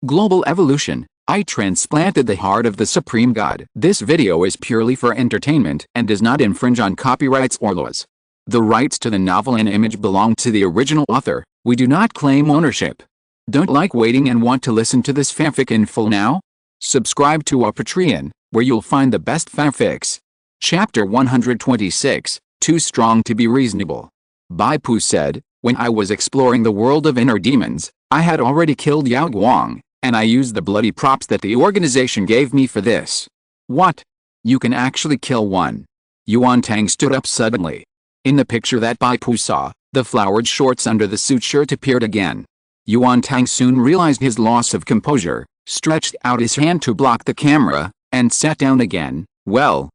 Global evolution. I transplanted the heart of the Supreme God. This video is purely for entertainment and does not infringe on copyrights or laws. The rights to the novel and image belong to the original author. We do not claim ownership. Don't like waiting and want to listen to this fanfic in full now? Subscribe to our Patreon, where you'll find the best fanfics. Chapter 126, Too Strong to be Reasonable. Bai Pu said, when I was exploring the world of inner demons, I had already killed Yao Guang, and I used the bloody props that the organization gave me for this. What? You can actually kill one? Yuan Tang stood up suddenly. In the picture that Bai Pu saw, the flowered shorts under the suit shirt appeared again. Yuan Tang soon realized his loss of composure, stretched out his hand to block the camera, and sat down again. Well,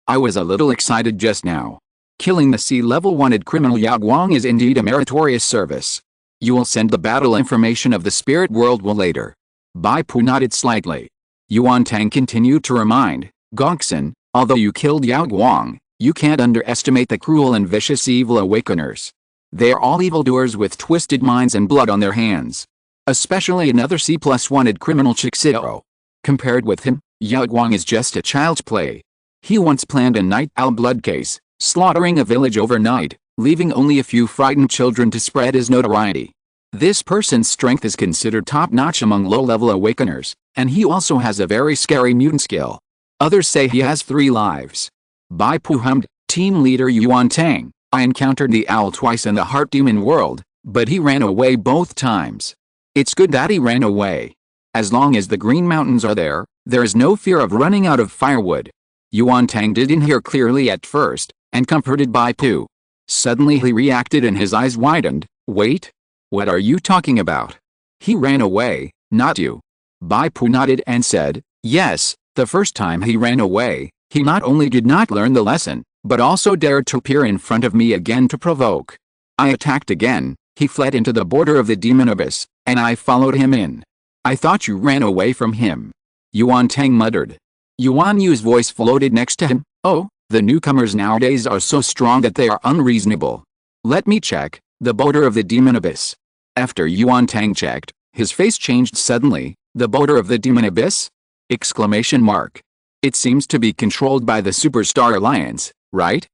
I was a little excited just now. Killing the C-level wanted criminal Yao Guang is indeed a meritorious service. You will send the battle information of the spirit world later. Bai Pu nodded slightly. Yuan Tang continued to remind, Gongsun, although you killed Yao Guang, you can't underestimate the cruel and vicious evil awakeners. They are all evildoers with twisted minds and blood on their hands. Especially another C+ wanted criminal Chixio. Compared with him, Yao Guang is just a child's play. He once planned a night owl blood case, slaughtering a village overnight, leaving only a few frightened children to spread his notoriety. This person's strength is considered top-notch among low-level awakeners, and he also has a very scary mutant skill. Others say he has 3 lives. Bai Pu hummed, Team Leader Yuan Tang, I encountered the owl twice in the heart demon world, but he ran away both times. It's good that he ran away. As long as the Green Mountains are there is no fear of running out of firewood. Yuan Tang didn't hear clearly at first, and comforted Bai Pu. Suddenly he reacted and his eyes widened. Wait? What are you talking about? He ran away, not you. Bai Pu nodded and said, yes, the first time he ran away, he not only did not learn the lesson, but also dared to appear in front of me again to provoke. I attacked again, he fled into the border of the demon abyss, and I followed him in. I thought you ran away from him. Yuan Tang muttered. Yuan Yu's voice floated next to him. Oh, the newcomers nowadays are so strong that they are unreasonable. Let me check, the border of the demon abyss. After Yuan Tang checked, his face changed suddenly. The border of the demon abyss? Exclamation mark. It seems to be controlled by the Superstar Alliance, right?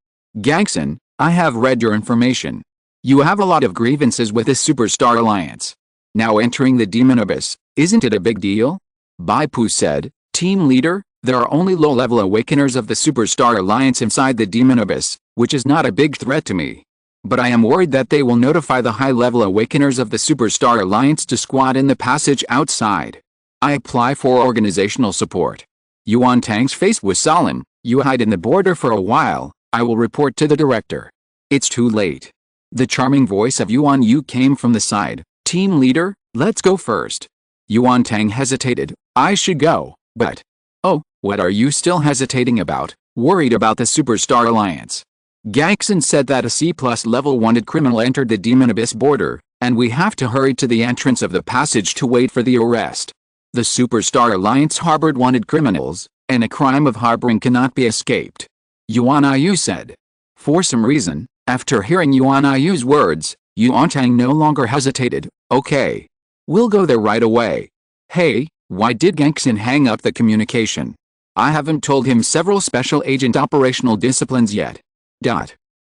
Gangson, I have read your information. You have a lot of grievances with the Superstar Alliance. Now entering the demon abyss, isn't it a big deal? Bai Pu said, Team Leader, there are only low-level awakeners of the Superstar Alliance inside the demon abyss, which is not a big threat to me. But I am worried that they will notify the high-level awakeners of the Superstar Alliance to squat in the passage outside. I apply for organizational support. Yuan Tang's face was solemn. You hide in the border for a while, I will report to the director. It's too late. The charming voice of Yuan Yu came from the side. Team Leader, let's go first. Yuan Tang hesitated. I should go, but... Oh, what are you still hesitating about? Worried about the Superstar Alliance? Gangson said that a C+ level wanted criminal entered the demon abyss border, and we have to hurry to the entrance of the passage to wait for the arrest. The Superstar Alliance harbored wanted criminals, and a crime of harboring cannot be escaped. Yuan Yu said. For some reason, after hearing Yuan Yu's words, Yuan Tang no longer hesitated. Okay. We'll go there right away. Hey, why did Gangson hang up the communication? I haven't told him several special agent operational disciplines yet.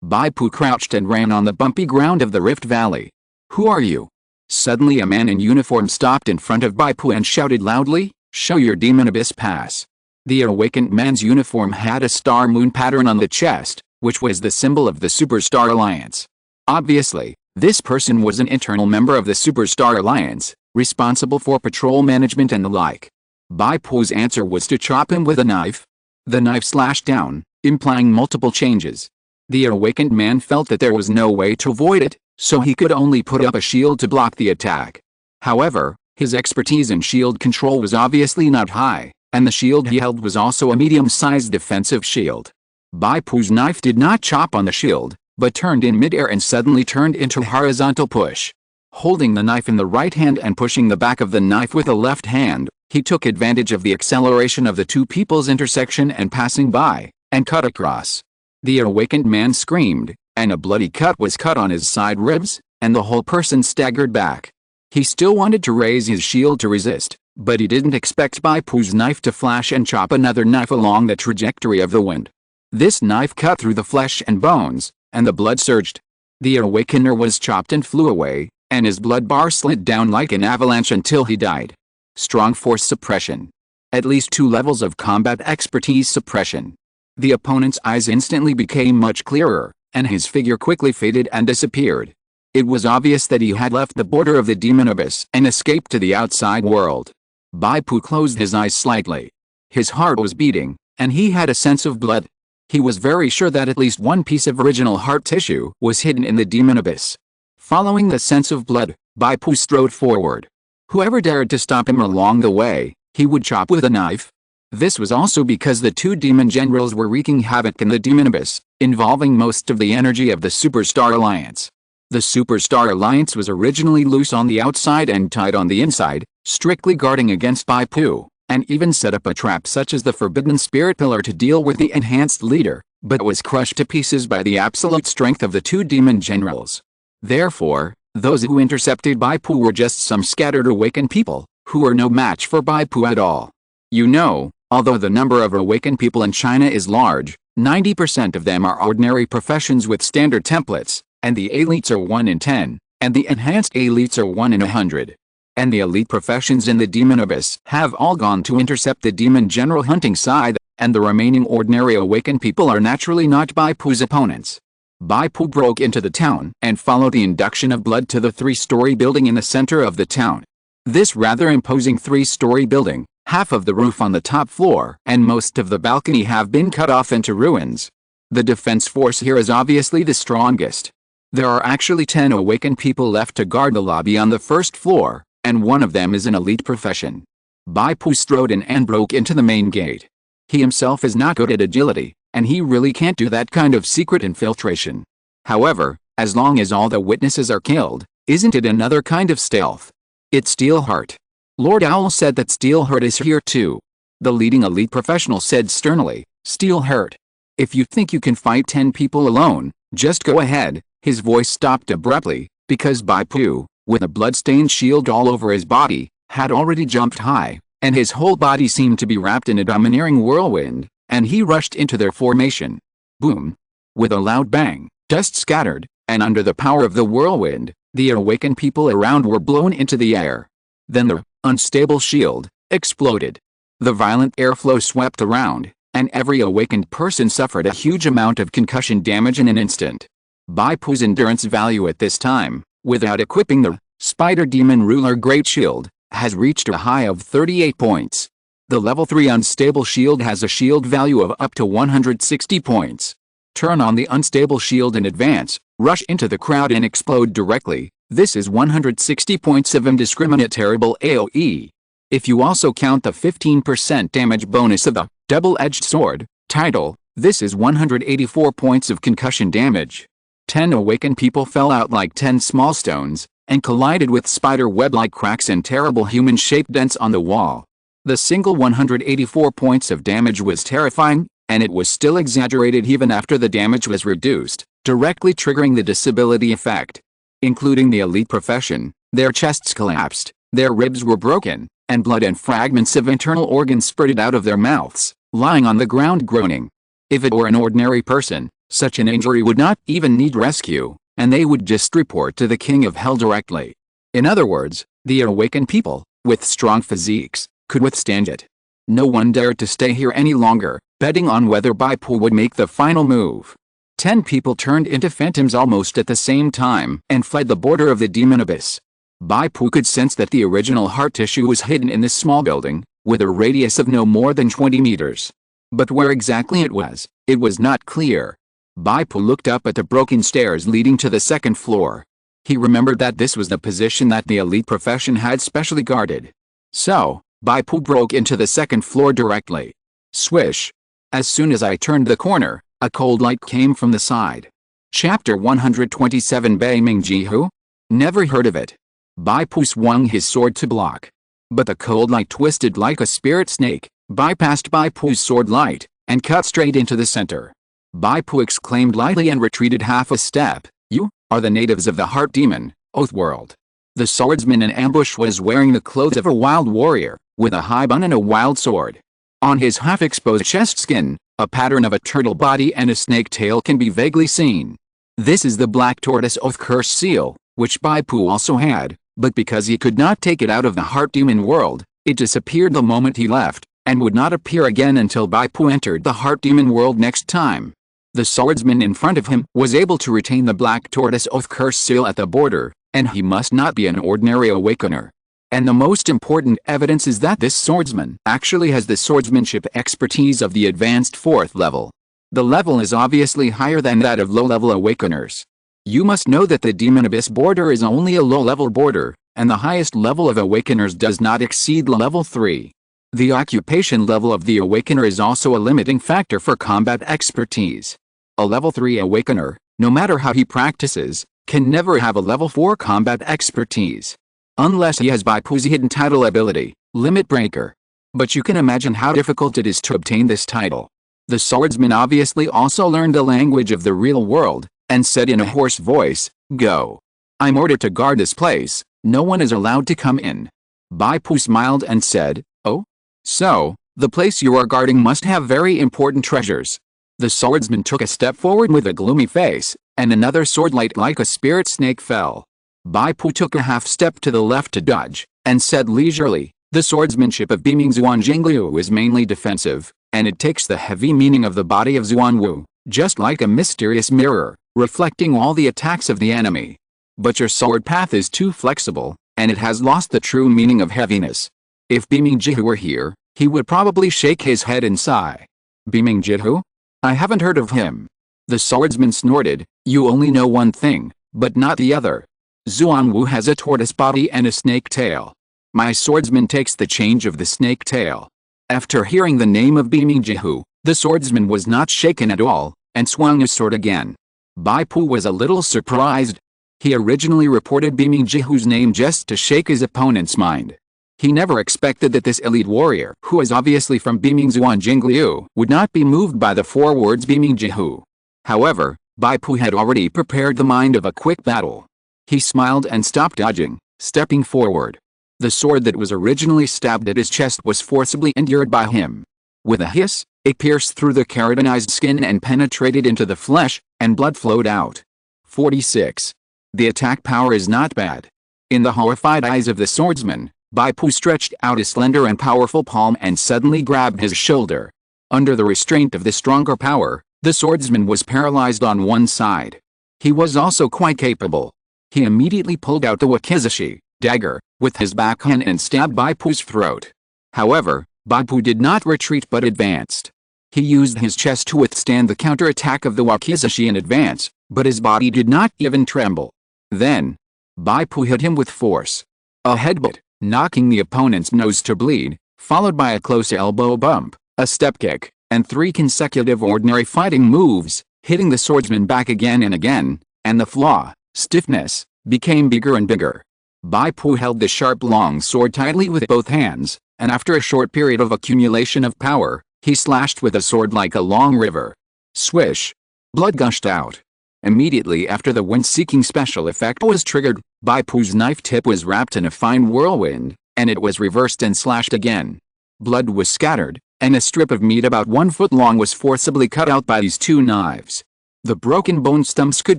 Bai Pu crouched and ran on the bumpy ground of the Rift Valley. Who are you? Suddenly a man in uniform stopped in front of Bai Pu and shouted loudly, show your demon abyss pass. The awakened man's uniform had a star moon pattern on the chest, which was the symbol of the Superstar Alliance. Obviously, this person was an internal member of the Superstar Alliance, responsible for patrol management and the like. Bai Pu's answer was to chop him with a knife. The knife slashed down, implying multiple changes. The awakened man felt that there was no way to avoid it, so he could only put up a shield to block the attack. However, his expertise in shield control was obviously not high, and the shield he held was also a medium-sized defensive shield. Bai Pu's knife did not chop on the shield, but turned in midair and suddenly turned into a horizontal push. Holding the knife in the right hand and pushing the back of the knife with the left hand, he took advantage of the acceleration of the two people's intersection and passing by, and cut across. The awakened man screamed, and a bloody cut was cut on his side ribs, and the whole person staggered back. He still wanted to raise his shield to resist, but he didn't expect Bai Pu's knife to flash and chop another knife along the trajectory of the wind. This knife cut through the flesh and bones, and the blood surged. The awakener was chopped and flew away, and his blood bar slid down like an avalanche until he died. Strong force suppression. At least 2 levels of combat expertise suppression. The opponent's eyes instantly became much clearer, and his figure quickly faded and disappeared. It was obvious that he had left the border of the demon abyss and escaped to the outside world. Bai Pu closed his eyes slightly. His heart was beating, and he had a sense of blood. He was very sure that at least one piece of original heart tissue was hidden in the demon abyss. Following the sense of blood, Bai Pu strode forward. Whoever dared to stop him along the way, he would chop with a knife. This was also because the 2 demon generals were wreaking havoc in the demon abyss, involving most of the energy of the Superstar Alliance. The Superstar Alliance was originally loose on the outside and tight on the inside, strictly guarding against Bai Pu, and even set up a trap such as the Forbidden Spirit Pillar to deal with the enhanced leader, but was crushed to pieces by the absolute strength of the 2 demon generals. Therefore, those who intercepted Bai Pu were just some scattered awakened people, who were no match for Bai Pu at all. You know, although the number of awakened people in China is large, 90% of them are ordinary professions with standard templates, and the elites are 1 in 10, and the enhanced elites are 1 in 100. And the elite professions in the demon abyss have all gone to intercept the demon general hunting side, and the remaining ordinary awakened people are naturally not Bai Pu's opponents. Bai Pu broke into the town and followed the induction of blood to the 3-story building in the center of the town. This rather imposing 3-story building, half of the roof on the top floor and most of the balcony have been cut off into ruins. The defense force here is obviously the strongest. There are actually 10 awakened people left to guard the lobby on the 1st floor, and one of them is an elite profession. Bai Pu strode in and broke into the main gate. He himself is not good at agility, and he really can't do that kind of secret infiltration. However, as long as all the witnesses are killed, isn't it another kind of stealth? It's Steelheart. Lord Owl said that Steelheart is here too. The leading elite professional said sternly, Steelheart. If you think you can fight 10 people alone, just go ahead. His voice stopped abruptly, because Bai Pu, with a blood-stained shield all over his body, had already jumped high, and his whole body seemed to be wrapped in a domineering whirlwind, and he rushed into their formation. Boom! With a loud bang, dust scattered, and under the power of the whirlwind, the awakened people around were blown into the air. Then the unstable shield exploded. The violent airflow swept around, and every awakened person suffered a huge amount of concussion damage in an instant. Bai Pu's endurance value at this time, without equipping the Spider Demon Ruler Great Shield, has reached a high of 38 points. The level 3 unstable shield has a shield value of up to 160 points. Turn on the unstable shield in advance, rush into the crowd and explode directly. This is 160 points of indiscriminate terrible AoE. If you also count the 15% damage bonus of the double-edged sword title, this is 184 points of concussion damage. 10 awakened people fell out like 10 small stones, and collided with spider web-like cracks and terrible human-shaped dents on the wall. The single 184 points of damage was terrifying, and it was still exaggerated even after the damage was reduced, directly triggering the disability effect. Including the elite profession, their chests collapsed, their ribs were broken, and blood and fragments of internal organs spurted out of their mouths, lying on the ground groaning. If it were an ordinary person, such an injury would not even need rescue, and they would just report to the King of Hell directly. In other words, the awakened people, with strong physiques, could withstand it. No one dared to stay here any longer, betting on whether Bai Pu would make the final move. 10 people turned into phantoms almost at the same time and fled the border of the demon abyss. Bai Pu could sense that the original heart tissue was hidden in this small building, with a radius of no more than 20 meters. But where exactly it was not clear. Bai Pu looked up at the broken stairs leading to the 2nd floor. He remembered that this was the position that the elite profession had specially guarded. So, Bai Pu broke into the 2nd floor directly. Swish! As soon as I turned the corner, a cold light came from the side. Chapter 127 Bei Ming Jihu? Never heard of it. Bai Pu swung his sword to block. But the cold light twisted like a spirit snake, bypassed Bai Pu's sword light, and cut straight into the center. Bai Pu exclaimed lightly and retreated half a step. You are the natives of the Heart Demon, Oathworld. The swordsman in ambush was wearing the clothes of a wild warrior, with a high bun and a wild sword. On his half-exposed chest skin, a pattern of a turtle body and a snake tail can be vaguely seen. This is the black tortoise oath curse seal, which Bai Pu also had, but because he could not take it out of the heart demon world, it disappeared the moment he left, and would not appear again until Bai Pu entered the heart demon world next time. The swordsman in front of him was able to retain the black tortoise oath curse seal at the border, and he must not be an ordinary awakener. And the most important evidence is that this swordsman actually has the swordsmanship expertise of the advanced 4th level. The level is obviously higher than that of low-level awakeners. You must know that the Demon Abyss border is only a low-level border, and the highest level of awakeners does not exceed level 3. The occupation level of the awakener is also a limiting factor for combat expertise. A level 3 awakener, no matter how he practices, can never have a level 4 combat expertise. Unless he has Bai Pu's hidden title ability, Limit Breaker. But you can imagine how difficult it is to obtain this title. The swordsman obviously also learned the language of the real world, and said in a hoarse voice, "Go. I'm ordered to guard this place, no one is allowed to come in." Bai Pu smiled and said, "Oh? So, the place you are guarding must have very important treasures." The swordsman took a step forward with a gloomy face, and another sword light like a spirit snake fell. Bai Pu took a half step to the left to dodge, and said leisurely, "The swordsmanship of Beiming Zuan Jingliu is mainly defensive, and it takes the heavy meaning of the body of Zuan Wu, just like a mysterious mirror, reflecting all the attacks of the enemy. But your sword path is too flexible, and it has lost the true meaning of heaviness." If Beiming Jihu were here, he would probably shake his head and sigh. "Beiming Jihu? I haven't heard of him." The swordsman snorted, "You only know one thing, but not the other. Zuan Wu has a tortoise body and a snake tail. My swordsman takes the change of the snake tail." After hearing the name of Beiming Jihu, the swordsman was not shaken at all, and swung his sword again. Bai Pu was a little surprised. He originally reported Beiming Jihu's name just to shake his opponent's mind. He never expected that this elite warrior, who is obviously from Beiming Zuan Jingliu, would not be moved by the 4 words Beiming Jihu. However, Bai Pu had already prepared the mind of a quick battle. He smiled and stopped dodging, stepping forward. The sword that was originally stabbed at his chest was forcibly endured by him. With a hiss, it pierced through the keratinized skin and penetrated into the flesh, and blood flowed out. 46. The attack power is not bad. In the horrified eyes of the swordsman, Bai Pu stretched out a slender and powerful palm and suddenly grabbed his shoulder. Under the restraint of the stronger power, the swordsman was paralyzed on one side. He was also quite capable. He immediately pulled out the wakizashi dagger with his backhand and stabbed Bai Pu's throat. However, Bai Pu did not retreat but advanced. He used his chest to withstand the counterattack of the wakizashi in advance, but his body did not even tremble. Then, Bai Pu hit him with force. A headbutt, knocking the opponent's nose to bleed, followed by a close elbow bump, a step kick, and 3 consecutive ordinary fighting moves, hitting the swordsman back again and again, and the flaw, stiffness, became bigger and bigger. Bai Pu held the sharp long sword tightly with both hands, and after a short period of accumulation of power, he slashed with the sword like a long river. Swish! Blood gushed out. Immediately after the wind-seeking special effect was triggered, Bai Pu's knife tip was wrapped in a fine whirlwind, and it was reversed and slashed again. Blood was scattered, and a strip of meat about 1 foot long was forcibly cut out by these 2 knives. The broken bone stumps could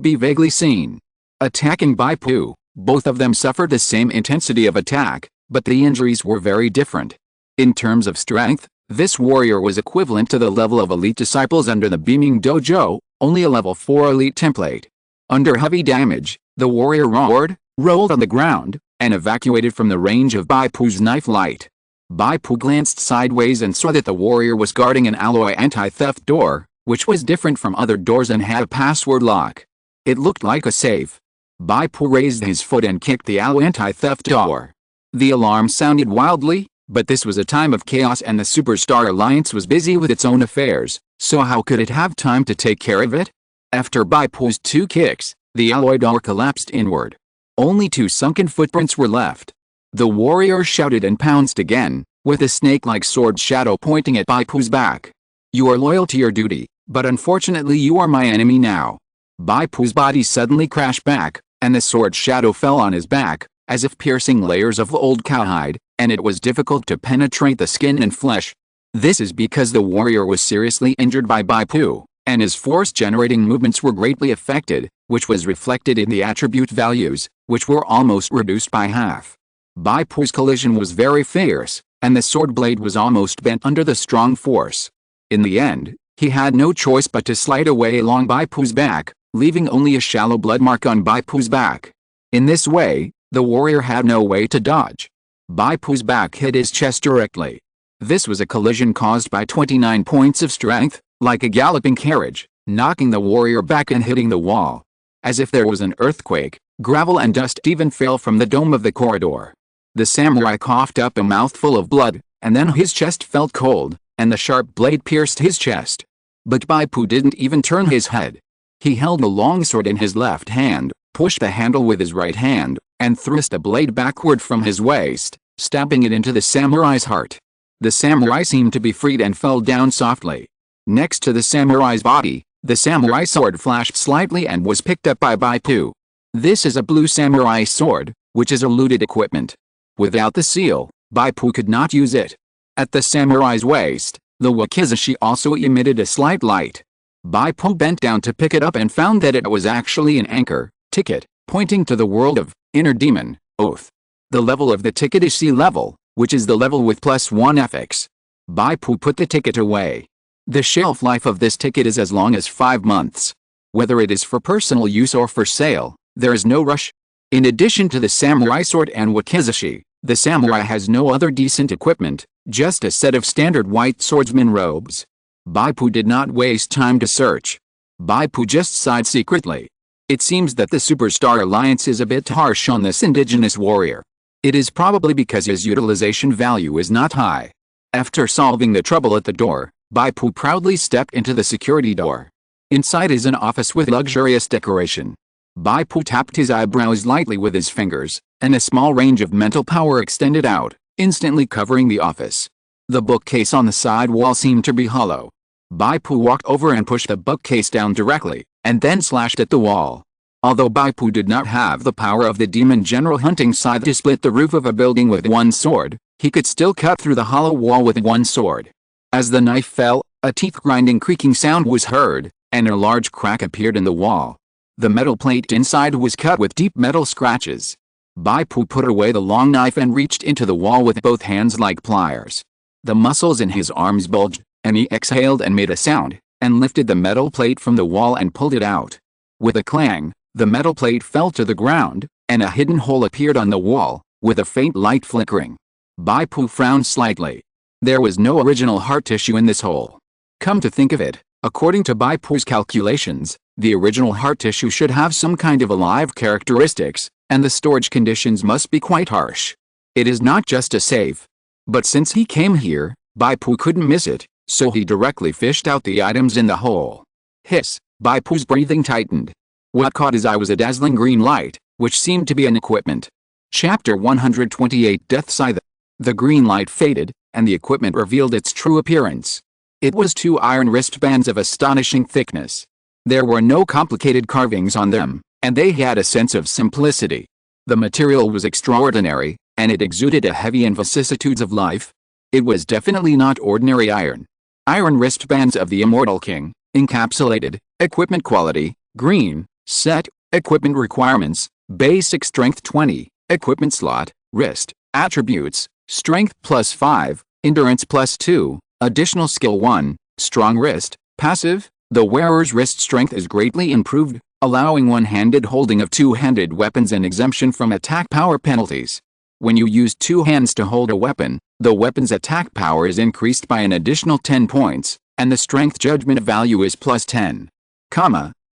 be vaguely seen. Attacking Bai Pu, both of them suffered the same intensity of attack, but the injuries were very different. In terms of strength, this warrior was equivalent to the level of elite disciples under the Beiming Dojo, only a level 4 elite template. Under heavy damage, the warrior roared, rolled on the ground, and evacuated from the range of Bai Pu's knife light. Bai Pu glanced sideways and saw that the warrior was guarding an alloy anti-theft door, which was different from other doors and had a password lock. It looked like a safe. Bai Pu raised his foot and kicked the alloy anti-theft door. The alarm sounded wildly, but this was a time of chaos and the Superstar Alliance was busy with its own affairs, so how could it have time to take care of it? After Bai Pu's 2 kicks, the alloy door collapsed inward. Only 2 sunken footprints were left. The warrior shouted and pounced again, with a snake-like sword shadow pointing at Bai Pu's back. "You are loyal to your duty, but unfortunately you are my enemy now." Bai Pu's body suddenly crashed back, and the sword shadow fell on his back, as if piercing layers of old cowhide, and it was difficult to penetrate the skin and flesh. This is because the warrior was seriously injured by Bai Pu, and his force-generating movements were greatly affected, which was reflected in the attribute values, which were almost reduced by half. Bai Pu's collision was very fierce, and the sword blade was almost bent under the strong force. In the end, he had no choice but to slide away along Bai Pu's back, leaving only a shallow blood mark on Bai Pu's back. In this way, the warrior had no way to dodge. Bai Pu's back hit his chest directly. This was a collision caused by 29 points of strength, like a galloping carriage, knocking the warrior back and hitting the wall. As if there was an earthquake, gravel and dust even fell from the dome of the corridor. The samurai coughed up a mouthful of blood, and then his chest felt cold, and the sharp blade pierced his chest. But Bai Pu didn't even turn his head. He held a long sword in his left hand, pushed the handle with his right hand, and thrust a blade backward from his waist, stabbing it into the samurai's heart. The samurai seemed to be freed and fell down softly. Next to the samurai's body, the samurai sword flashed slightly and was picked up by Bai Pu. This is a blue samurai sword, which is a looted equipment. Without the seal, Bai Pu could not use it. At the samurai's waist, the wakizashi also emitted a slight light. Bai Pu bent down to pick it up and found that it was actually an anchor ticket, pointing to the world of inner demon, oath. The level of the ticket is sea level, which is the level with +1 FX. Bai Pu put the ticket away. The shelf life of this ticket is as long as 5 months. Whether it is for personal use or for sale, there is no rush. In addition to the samurai sword and wakizashi, the samurai has no other decent equipment, just a set of standard white swordsman robes. Bai Pu did not waste time to search. Bai Pu just sighed secretly. It seems that the Superstar Alliance is a bit harsh on this indigenous warrior. It is probably because his utilization value is not high. After solving the trouble at the door, Bai Pu proudly stepped into the security door. Inside is an office with luxurious decoration. Bai Pu tapped his eyebrows lightly with his fingers, and a small range of mental power extended out, instantly covering the office. The bookcase on the side wall seemed to be hollow. Bai Pu walked over and pushed the bookcase down directly, and then slashed at the wall. Although Bai Pu did not have the power of the demon general hunting scythe to split the roof of a building with one sword, he could still cut through the hollow wall with one sword. As the knife fell, a teeth-grinding creaking sound was heard, and a large crack appeared in the wall. The metal plate inside was cut with deep metal scratches. Bai Pu put away the long knife and reached into the wall with both hands like pliers. The muscles in his arms bulged, and he exhaled and made a sound, and lifted the metal plate from the wall and pulled it out. With a clang, the metal plate fell to the ground, and a hidden hole appeared on the wall, with a faint light flickering. Bai Pu frowned slightly. There was no original heart tissue in this hole. Come to think of it, according to Bai Pu's calculations, the original heart tissue should have some kind of alive characteristics, and the storage conditions must be quite harsh. It is not just a safe. But since he came here, Bai Pu couldn't miss it, so he directly fished out the items in the hole. Hiss, Bai Pu's breathing tightened. What caught his eye was a dazzling green light, which seemed to be an equipment. Chapter 128 Death Scythe. The green light faded, and the equipment revealed its true appearance. It was 2 iron wristbands of astonishing thickness. There were no complicated carvings on them, and they had a sense of simplicity. The material was extraordinary, and it exuded a heavy and vicissitudes of life. It was definitely not ordinary iron. Iron wristbands of the Immortal King, encapsulated, equipment quality, green, set, equipment requirements, basic strength 20, equipment slot, wrist, attributes, strength +5, endurance +2, additional skill 1, strong wrist, passive, the wearer's wrist strength is greatly improved, allowing one-handed holding of two-handed weapons and exemption from attack power penalties. When you use 2 hands to hold a weapon, the weapon's attack power is increased by an additional 10 points, and the strength judgment value is +10.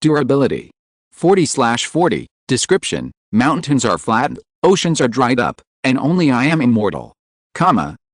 Durability. 40/40. Description: mountains are flattened, oceans are dried up, and only I am immortal.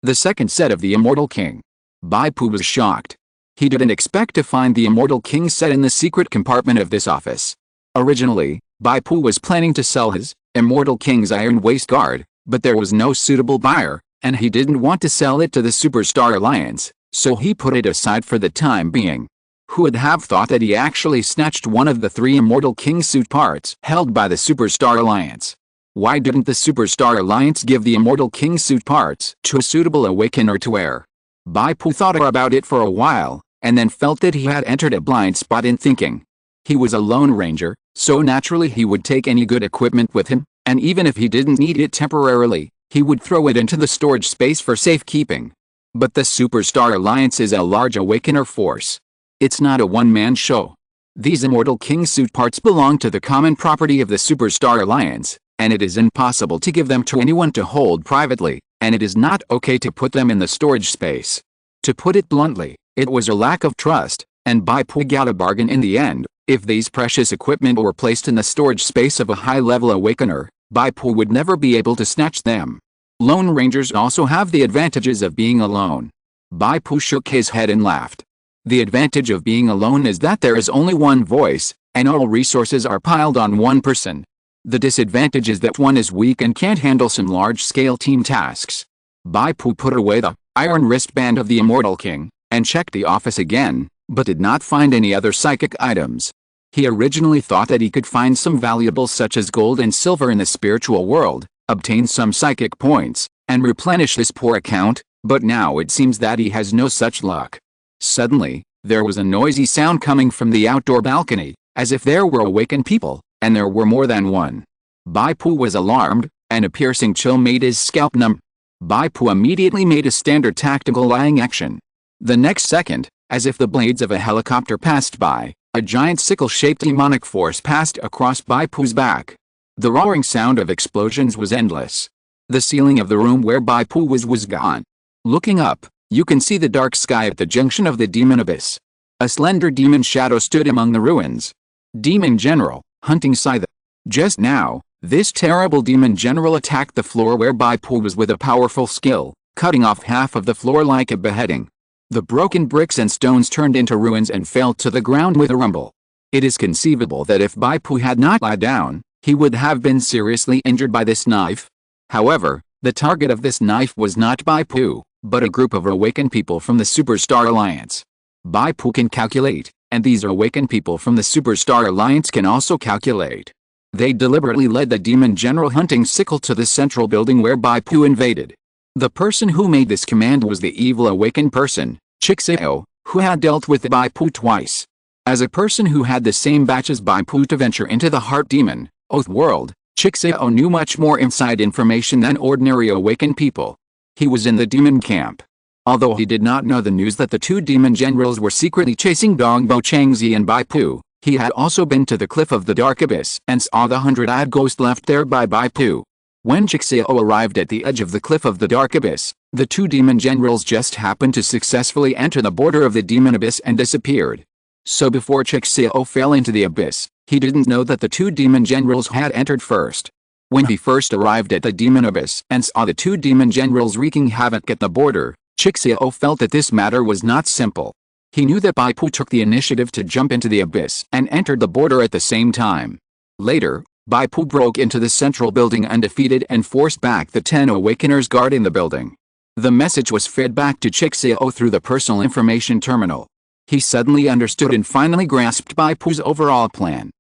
The second set of the Immortal King. Bai Pu was shocked. He didn't expect to find the Immortal King set in the secret compartment of this office. Originally, Bai Pu was planning to sell his Immortal King's iron waistguard, but there was no suitable buyer, and he didn't want to sell it to the Superstar Alliance, so he put it aside for the time being. Who would have thought that he actually snatched one of the 3 Immortal King suit parts held by the Superstar Alliance? Why didn't the Superstar Alliance give the Immortal King suit parts to a suitable awakener to wear? Bai Pu thought about it for a while, and then felt that he had entered a blind spot in thinking. He was a Lone Ranger, so naturally he would take any good equipment with him, and even if he didn't need it temporarily, he would throw it into the storage space for safekeeping. But the Superstar Alliance is a large awakener force. It's not a one-man show. These Immortal King suit parts belong to the common property of the Superstar Alliance, and it is impossible to give them to anyone to hold privately, and it is not okay to put them in the storage space. To put it bluntly, it was a lack of trust, and Bai Pu got a bargain in the end. If these precious equipment were placed in the storage space of a high-level awakener, Bai Pu would never be able to snatch them. Lone Rangers also have the advantages of being alone. Bai Pu shook his head and laughed. The advantage of being alone is that there is only one voice, and all resources are piled on one person. The disadvantage is that one is weak and can't handle some large-scale team tasks. Bai Pu put away the iron wristband of the Immortal King, and checked the office again, but did not find any other psychic items. He originally thought that he could find some valuables such as gold and silver in the spiritual world, obtain some psychic points, and replenish his poor account, but now it seems that he has no such luck. Suddenly, there was a noisy sound coming from the outdoor balcony, as if there were awakened people, and there were more than one. Bai Pu was alarmed, and a piercing chill made his scalp numb. Bai Pu immediately made a standard tactical lying action. The next second, as if the blades of a helicopter passed by, a giant sickle-shaped demonic force passed across Bai Pu's back. The roaring sound of explosions was endless. The ceiling of the room where Bai Pu was gone. Looking up, you can see the dark sky at the junction of the demon abyss. A slender demon shadow stood among the ruins. Demon General, hunting scythe. Just now, this terrible demon general attacked the floor where Bai Pu was with a powerful skill, cutting off half of the floor like a beheading. The broken bricks and stones turned into ruins and fell to the ground with a rumble. It is conceivable that if Bai Pu had not lied down, he would have been seriously injured by this knife. However, the target of this knife was not Bai Pu, but a group of awakened people from the Superstar Alliance. Bai Pu can calculate, and these awakened people from the Superstar Alliance can also calculate. They deliberately led the demon general hunting sickle to the central building where Bai Pu invaded. The person who made this command was the evil awakened person, Chixeo, who had dealt with Bai Pu twice. As a person who had the same batch as Bai Pu to venture into the Heart Demon, Oath World, Chixeo knew much more inside information than ordinary awakened people. He was in the demon camp. Although he did not know the news that the two demon generals were secretly chasing Dongbo Changzi and Bai Pu, he had also been to the cliff of the Dark Abyss and saw the 100-odd ghost left there by Bai Pu. When Chixeo arrived at the edge of the cliff of the Dark Abyss, the two demon generals just happened to successfully enter the border of the demon abyss and disappeared. So before Chixeo fell into the abyss, he didn't know that the two demon generals had entered first. When he first arrived at the demon abyss and saw the two demon generals wreaking havoc at the border, Chixeo felt that this matter was not simple. He knew that Bai Pu took the initiative to jump into the abyss and entered the border at the same time. Later, Bai Pu broke into the central building undefeated and forced back the 10 awakeners guarding the building. The message was fed back to Chixeo through the personal information terminal. He suddenly understood and finally grasped Bai Pu's overall plan.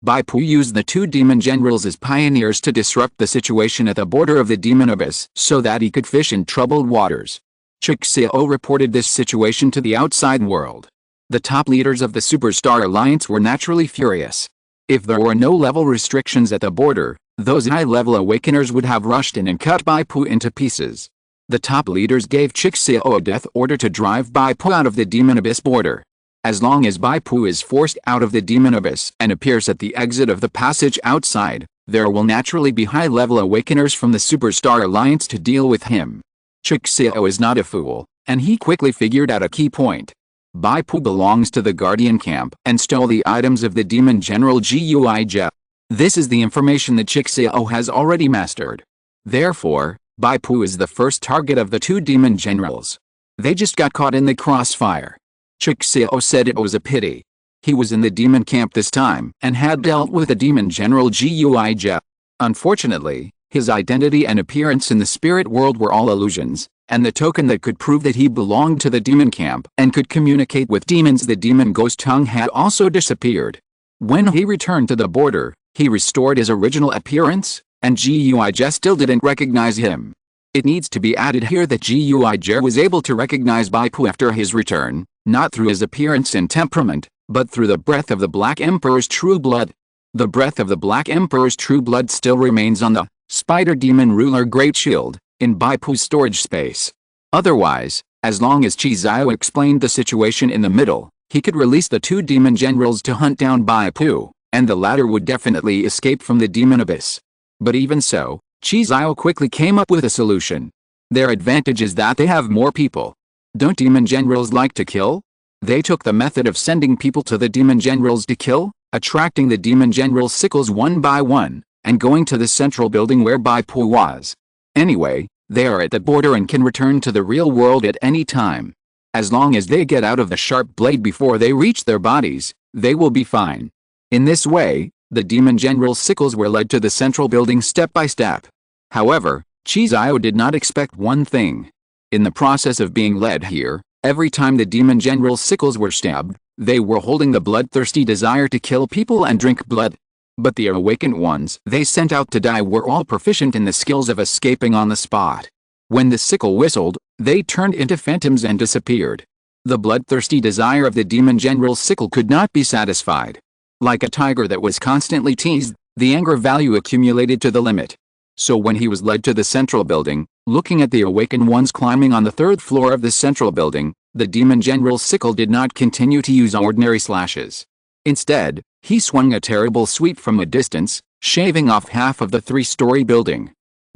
Bai Pu used the two demon generals as pioneers to disrupt the situation at the border of the demon abyss so that he could fish in troubled waters. Chixeo reported this situation to the outside world. The top leaders of the Superstar Alliance were naturally furious. If there were no level restrictions at the border, those high-level awakeners would have rushed in and cut Bai Pu into pieces. The top leaders gave Chixeo a death order to drive Bai Pu out of the demon abyss border. As long as Bai Pu is forced out of the demon abyss and appears at the exit of the passage outside, there will naturally be high-level awakeners from the Superstar Alliance to deal with him. Chixeo is not a fool, and he quickly figured out a key point. Bai Pu belongs to the Guardian camp and stole the items of the demon general Gui Je. This is the information that Chixeo has already mastered. Therefore, Bai Pu is the first target of the two demon generals. They just got caught in the crossfire. Chixeo said it was a pity. He was in the demon camp this time and had dealt with the demon general Gui Je. Unfortunately, his identity and appearance in the spirit world were all illusions, and the token that could prove that he belonged to the demon camp and could communicate with demons, the demon ghost tongue, had also disappeared. When he returned to the border, he restored his original appearance, and GUIJ still didn't recognize him. It needs to be added here that GUIJ was able to recognize Bai Pu after his return, not through his appearance and temperament, but through the breath of the Black Emperor's true blood. The breath of the Black Emperor's true blood still remains on the Spider Demon Ruler Great Shield, in Bai Pu's storage space. Otherwise, as long as Chi Xiao explained the situation in the middle, he could release the two demon generals to hunt down Bai Pu, and the latter would definitely escape from the demon abyss. But even so, Chi Xiao quickly came up with a solution. Their advantage is that they have more people. Don't demon generals like to kill? They took the method of sending people to the demon generals to kill, attracting the demon generals' sickles one by one, and going to the central building where Bai Pu was. Anyway, they are at the border and can return to the real world at any time. As long as they get out of the sharp blade before they reach their bodies, they will be fine. In this way, the demon general's sickles were led to the central building step by step. However, Chi Xiao did not expect one thing. In the process of being led here, every time the demon general's sickles were stabbed, they were holding the bloodthirsty desire to kill people and drink blood. But the awakened ones they sent out to die were all proficient in the skills of escaping on the spot. When the sickle whistled, they turned into phantoms and disappeared. The bloodthirsty desire of the demon general's sickle could not be satisfied. Like a tiger that was constantly teased, the anger value accumulated to the limit. So when he was led to the central building, looking at the awakened ones climbing on the third floor of the central building, the demon general's sickle did not continue to use ordinary slashes. Instead, he swung a terrible sweep from a distance, shaving off half of the three-story building.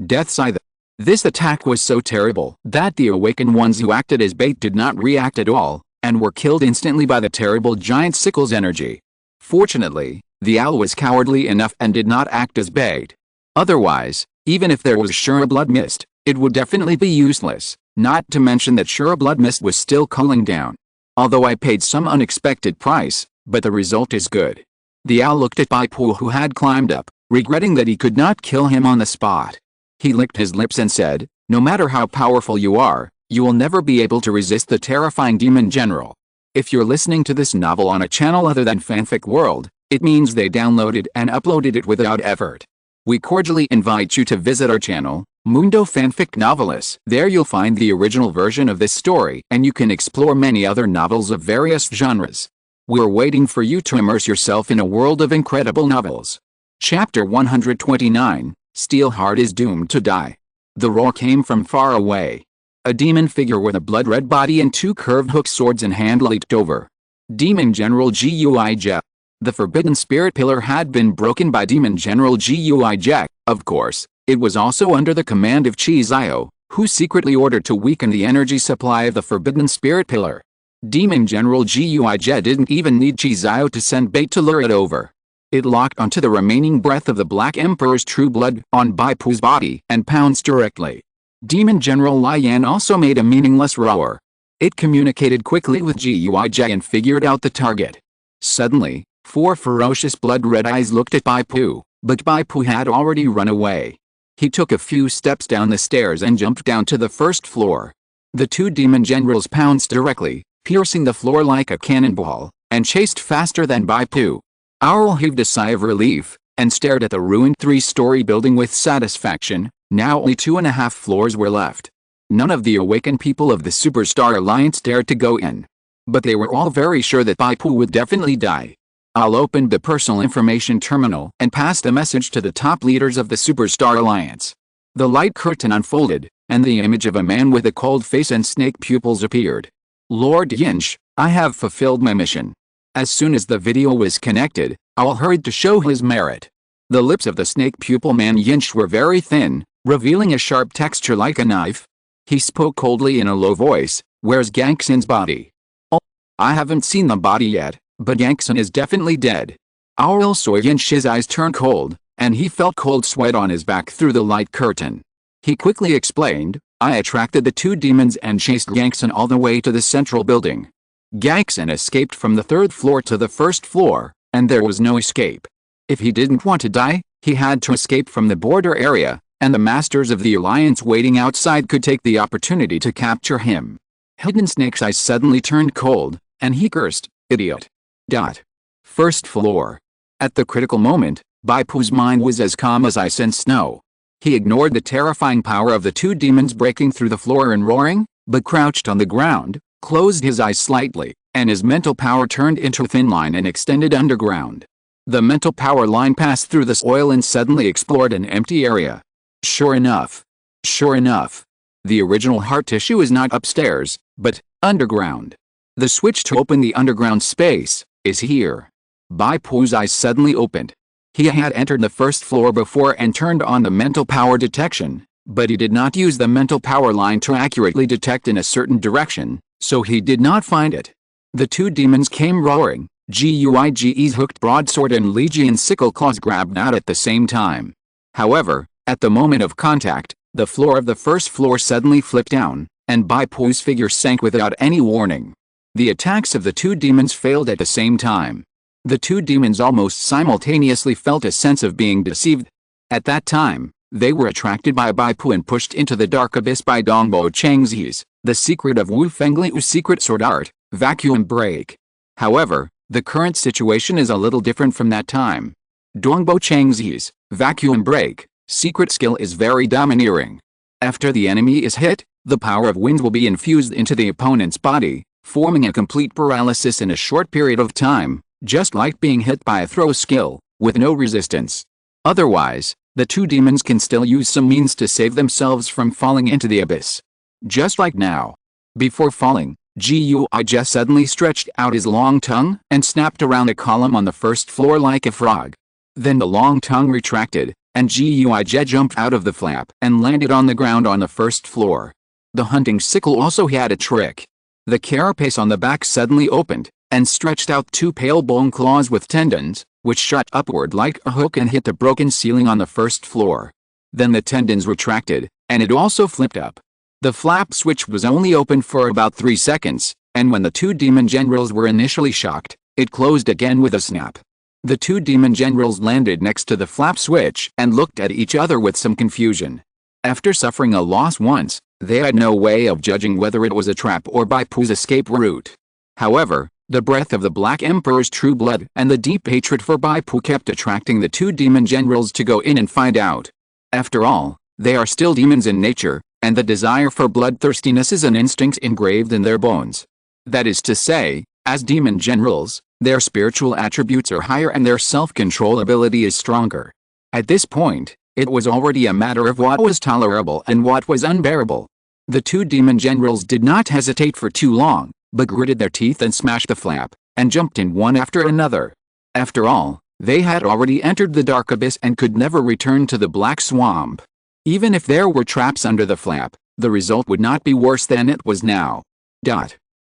Death's Eye. This attack was so terrible that the awakened ones who acted as bait did not react at all, and were killed instantly by the terrible giant sickle's energy. Fortunately, the owl was cowardly enough and did not act as bait. Otherwise, even if there was sure blood mist, it would definitely be useless, not to mention that sure blood mist was still cooling down. Although I paid some unexpected price, but the result is good. The owl looked at Bai Pu, who had climbed up, regretting that he could not kill him on the spot. He licked his lips and said, "No matter how powerful you are, you will never be able to resist the terrifying demon general." If you're listening to this novel on a channel other than Fanfic World, it means they downloaded and uploaded it without effort. We cordially invite you to visit our channel, Mundo Fanfic Novelis. There you'll find the original version of this story, and you can explore many other novels of various genres. We're waiting for you to immerse yourself in a world of incredible novels. Chapter 129, Steelheart is doomed to die. The roar came from far away. A demon figure with a blood-red body and two curved hook swords in hand leaped over. Demon General GUIJ. The Forbidden Spirit Pillar had been broken by Demon General GUIJ. Of course, it was also under the command of Chi Xiao, who secretly ordered to weaken the energy supply of the Forbidden Spirit Pillar. Demon General GUIJ didn't even need Chi Xiao to send bait to lure it over. It locked onto the remaining breath of the Black Emperor's true blood on Bai Pu's body and pounced directly. Demon General Lian also made a meaningless roar. It communicated quickly with GUIJ and figured out the target. Suddenly, four ferocious blood-red eyes looked at Bai Pu, but Bai Pu had already run away. He took a few steps down the stairs and jumped down to the first floor. The two demon generals pounced directly, piercing the floor like a cannonball, and chased faster than Bai Pu. Owl heaved a sigh of relief, and stared at the ruined three-story building with satisfaction. Now only 2.5 floors were left. None of the awakened people of the Superstar Alliance dared to go in. But they were all very sure that Bai Pu would definitely die. Owl opened the personal information terminal and passed a message to the top leaders of the Superstar Alliance. The light curtain unfolded, and the image of a man with a cold face and snake pupils appeared. "Lord Yinsh, I have fulfilled my mission." As soon as the video was connected, Owl hurried to show his merit. The lips of the snake pupil man Yinsh were very thin, revealing a sharp texture like a knife. He spoke coldly in a low voice, "Where's Gangxin's body?" "Oh, I haven't seen the body yet, but Gangxin is definitely dead." Owl saw Yinsh's eyes turn cold, and he felt cold sweat on his back through the light curtain. He quickly explained, "I attracted the two demons and chased Gangxin all the way to the central building. Gangxin escaped from the third floor to the first floor, and there was no escape. If he didn't want to die, he had to escape from the border area, and the masters of the Alliance waiting outside could take the opportunity to capture him." Hidden Snake's eyes suddenly turned cold, and he cursed, "Idiot." First floor. At the critical moment, Bai Pu's mind was as calm as ice and snow. He ignored the terrifying power of the two demons breaking through the floor and roaring, but crouched on the ground, closed his eyes slightly, and his mental power turned into a thin line and extended underground. The mental power line passed through the soil and suddenly explored an empty area. Sure enough, the original heart tissue is not upstairs, but underground. The switch to open the underground space is here. Bai Pu's eyes suddenly opened. He had entered the first floor before and turned on the mental power detection, but he did not use the mental power line to accurately detect in a certain direction, so he did not find it. The two demons came roaring. Guige's hooked broadsword and Legion sickle claws grabbed out at the same time. However, at the moment of contact, the floor of the first floor suddenly flipped down, and Bai Pu's figure sank without any warning. The attacks of the two demons failed at the same time. The two demons almost simultaneously felt a sense of being deceived. At that time, they were attracted by Bai Pu and pushed into the dark abyss by Dongbo Chengzi's, the secret of Wu Fengliu's secret sword art, vacuum break. However, the current situation is a little different from that time. Dongbo Chengzi's vacuum break secret skill is very domineering. After the enemy is hit, the power of wind will be infused into the opponent's body, forming a complete paralysis in a short period of time, just like being hit by a throw skill, with no resistance. Otherwise, the two demons can still use some means to save themselves from falling into the abyss. Just like now. Before falling, Guige suddenly stretched out his long tongue and snapped around a column on the first floor like a frog. Then the long tongue retracted, and Guige jumped out of the flap and landed on the ground on the first floor. The hunting sickle also had a trick. The carapace on the back suddenly opened, and stretched out two pale bone claws with tendons, which shot upward like a hook and hit the broken ceiling on the first floor. Then the tendons retracted, and it also flipped up. The flap switch was only open for about 3 seconds, and when the two demon generals were initially shocked, it closed again with a snap. The two demon generals landed next to the flap switch and looked at each other with some confusion. After suffering a loss once, they had no way of judging whether it was a trap or Bai Pu's escape route. However, the breath of the Black Emperor's true blood and the deep hatred for Bai Pu kept attracting the two demon generals to go in and find out. After all, they are still demons in nature, and the desire for bloodthirstiness is an instinct engraved in their bones. That is to say, as demon generals, their spiritual attributes are higher and their self-control ability is stronger. At this point, it was already a matter of what was tolerable and what was unbearable. The two demon generals did not hesitate for too long, but gritted their teeth and smashed the flap, and jumped in one after another. After all, they had already entered the dark abyss and could never return to the black swamp. Even if there were traps under the flap, the result would not be worse than it was now.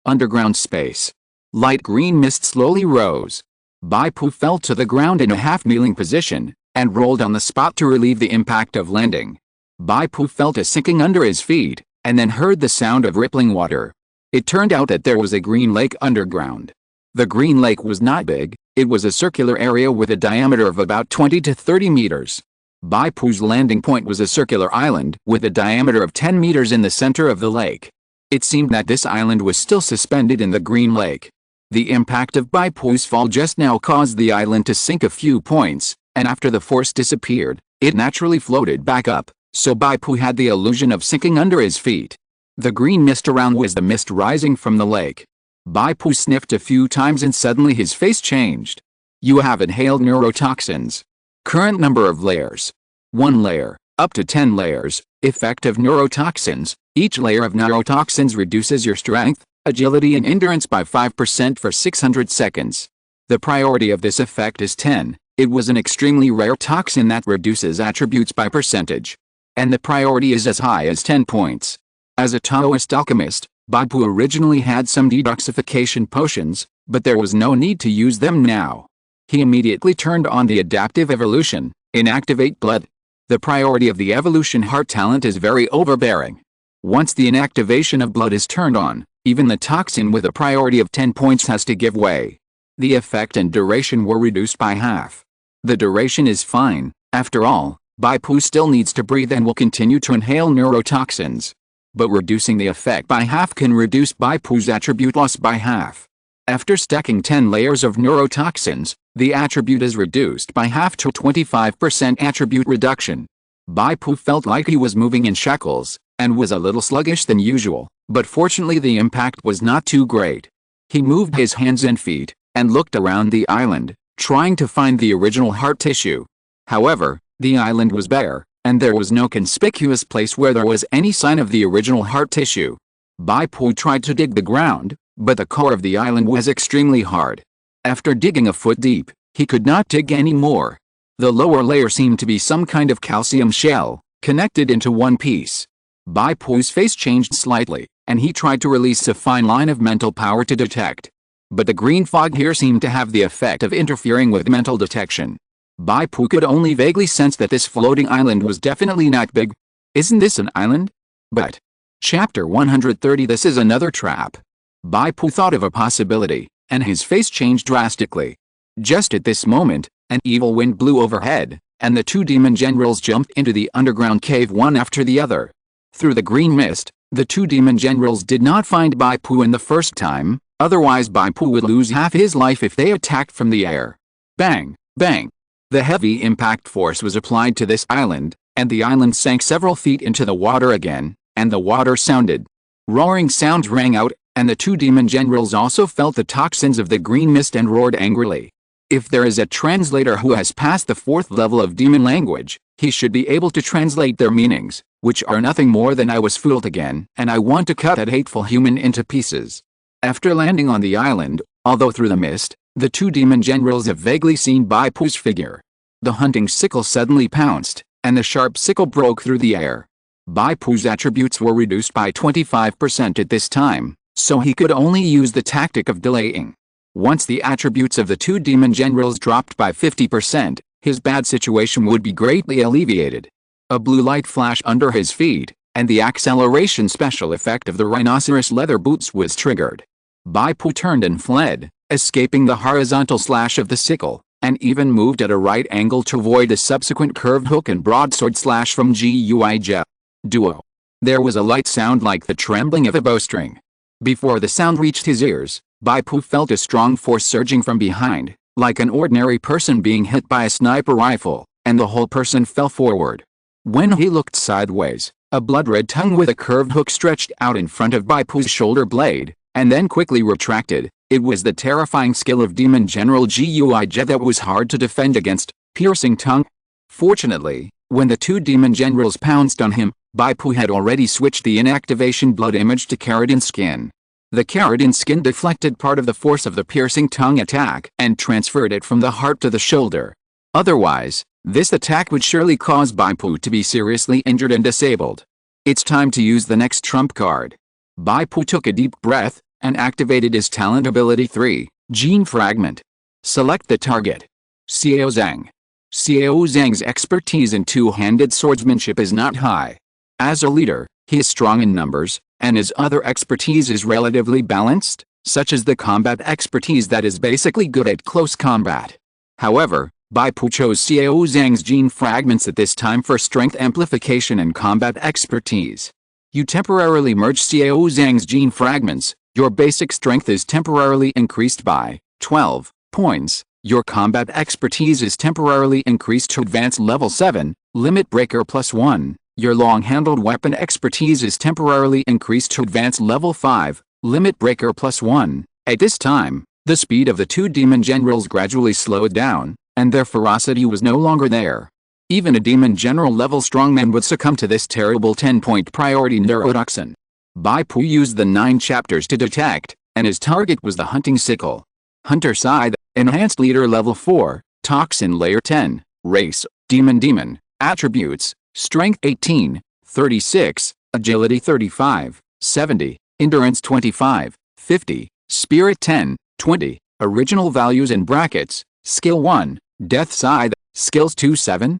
Underground space. Light green mist slowly rose. Bai Pu fell to the ground in a half-kneeling position, and rolled on the spot to relieve the impact of landing. Bai Pu felt a sinking under his feet, and then heard the sound of rippling water. It turned out that there was a green lake underground. The green lake was not big, it was a circular area with a diameter of about 20 to 30 meters. Bai Pu's landing point was a circular island with a diameter of 10 meters in the center of the lake. It seemed that this island was still suspended in the green lake. The impact of Bai Pu's fall just now caused the island to sink a few points, and after the force disappeared, it naturally floated back up, so Bai Pu had the illusion of sinking under his feet. The green mist around was the mist rising from the lake. Bai Pu sniffed a few times and suddenly his face changed. You have inhaled neurotoxins. Current number of layers. 1 layer, up to 10 layers. Effect of neurotoxins. Each layer of neurotoxins reduces your strength, agility and endurance by 5% for 600 seconds. The priority of this effect is 10. It was an extremely rare toxin that reduces attributes by percentage. And the priority is as high as 10 points. As a Taoist alchemist, Bai Pu originally had some detoxification potions, but there was no need to use them now. He immediately turned on the adaptive evolution, inactivate blood. The priority of the evolution heart talent is very overbearing. Once the inactivation of blood is turned on, even the toxin with a priority of 10 points has to give way. The effect and duration were reduced by half. The duration is fine, after all, Bai Pu still needs to breathe and will continue to inhale neurotoxins. But reducing the effect by half can reduce Bai Pu's attribute loss by half. After stacking 10 layers of neurotoxins, the attribute is reduced by half to 25% attribute reduction. Bai Pu felt like he was moving in shackles, and was a little sluggish than usual, but fortunately the impact was not too great. He moved his hands and feet, and looked around the island, trying to find the original heart tissue. However, the island was bare, and there was no conspicuous place where there was any sign of the original heart tissue. Bai Pu tried to dig the ground, but the core of the island was extremely hard. After digging a foot deep, he could not dig any more. The lower layer seemed to be some kind of calcium shell, connected into one piece. Bai Pu's face changed slightly, and he tried to release a fine line of mental power to detect. But the green fog here seemed to have the effect of interfering with mental detection. Bai Pu could only vaguely sense that this floating island was definitely not big. Isn't this an island? But. Chapter 130. This is another trap. Bai Pu thought of a possibility, and his face changed drastically. Just at this moment, an evil wind blew overhead, and the two demon generals jumped into the underground cave one after the other. Through the green mist, the two demon generals did not find Bai Pu in the first time, otherwise Bai Pu would lose half his life if they attacked from the air. Bang! Bang! The heavy impact force was applied to this island, and the island sank several feet into the water again, and the water sounded. Roaring sounds rang out, and the two demon generals also felt the toxins of the green mist and roared angrily. If there is a translator who has passed the 4th level of demon language, he should be able to translate their meanings, which are nothing more than "I was fooled again, and I want to cut that hateful human into pieces." After landing on the island, although through the mist, the two demon generals have vaguely seen Bai Pu's figure. The hunting sickle suddenly pounced, and the sharp sickle broke through the air. Bai Pu's attributes were reduced by 25% at this time, so he could only use the tactic of delaying. Once the attributes of the two demon generals dropped by 50%, his bad situation would be greatly alleviated. A blue light flashed under his feet, and the acceleration special effect of the rhinoceros leather boots was triggered. Bai Pu turned and fled, escaping the horizontal slash of the sickle, and even moved at a right angle to avoid a subsequent curved hook and broadsword slash from Guija. Duo. There was a light sound like the trembling of a bowstring. Before the sound reached his ears, Bai Pu felt a strong force surging from behind, like an ordinary person being hit by a sniper rifle, and the whole person fell forward. When he looked sideways, a blood-red tongue with a curved hook stretched out in front of Bai Pu's shoulder blade, and then quickly retracted. It was the terrifying skill of Demon General Guija that was hard to defend against, piercing tongue. Fortunately, when the two demon generals pounced on him, Bai Pu had already switched the inactivation blood image to keratin skin. The keratin skin deflected part of the force of the piercing tongue attack and transferred it from the heart to the shoulder. Otherwise, this attack would surely cause Bai Pu to be seriously injured and disabled. It's time to use the next trump card. Bai Pu took a deep breath and activated his talent ability 3, Gene Fragment. Select the target. Xiao Zhang. Xiao Zhang's expertise in two-handed swordsmanship is not high. As a leader, he is strong in numbers, and his other expertise is relatively balanced, such as the combat expertise that is basically good at close combat. However, Bai Pu chose Xiao Zhang's gene fragments at this time for strength amplification and combat expertise. You temporarily merge Xiao Zhang's gene fragments, your basic strength is temporarily increased by 12 points, your combat expertise is temporarily increased to advanced level 7, limit breaker +1. Your long-handled weapon expertise is temporarily increased to advanced level 5, limit breaker +1. At this time, the speed of the two demon generals gradually slowed down, and their ferocity was no longer there. Even a demon general level strongman would succumb to this terrible 10-point priority neurotoxin. Bai Pu used the 9 chapters to detect, and his target was the hunting sickle. Hunter Scythe, enhanced leader level 4, toxin layer 10, race, demon, attributes, strength 18, 36, agility 35, 70, endurance 25, 50, spirit 10, 20, original values in brackets, skill 1, death scythe, skills 2 7,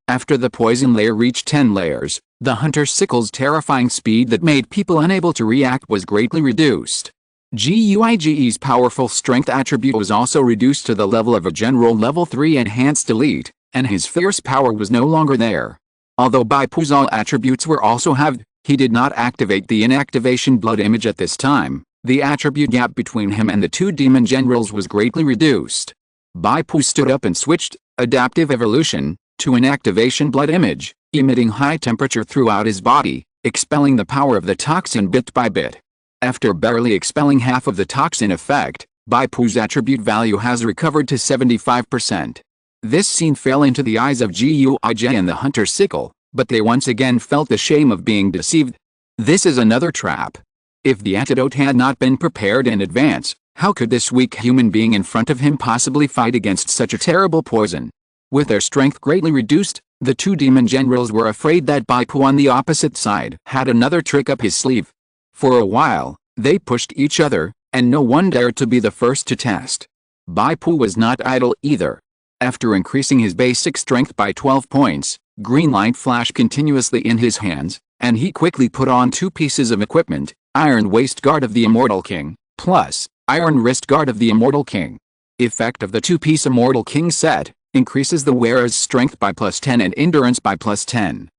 after the poison layer reached 10 layers, the hunter sickle's terrifying speed that made people unable to react was greatly reduced. Guige's powerful strength attribute was also reduced to the level of a general level 3 enhanced elite, and his fierce power was no longer there. Although Bai Pu's all attributes were also halved, he did not activate the inactivation blood image at this time, The attribute gap between him and the two demon generals was greatly reduced. Bai Pu stood up and switched, adaptive evolution, to an activation blood image, emitting high temperature throughout his body, expelling the power of the toxin bit by bit. After barely expelling half of the toxin effect, Bai Pu's attribute value has recovered to 75%. This scene fell into the eyes of Guij and the hunter sickle, but they once again felt the shame of being deceived. This is another trap. If the antidote had not been prepared in advance, how could this weak human being in front of him possibly fight against such a terrible poison? With their strength greatly reduced, the two demon generals were afraid that Bai Pu on the opposite side had another trick up his sleeve. For a while, they pushed each other, and no one dared to be the first to test. Bai Pu was not idle either. After increasing his basic strength by 12 points, green light flashed continuously in his hands, and he quickly put on 2 pieces of equipment, Iron Waist Guard of the Immortal King, plus Iron Wrist Guard of the Immortal King. Effect of the 2-piece Immortal King set, increases the wearer's strength by +10 and endurance by +10.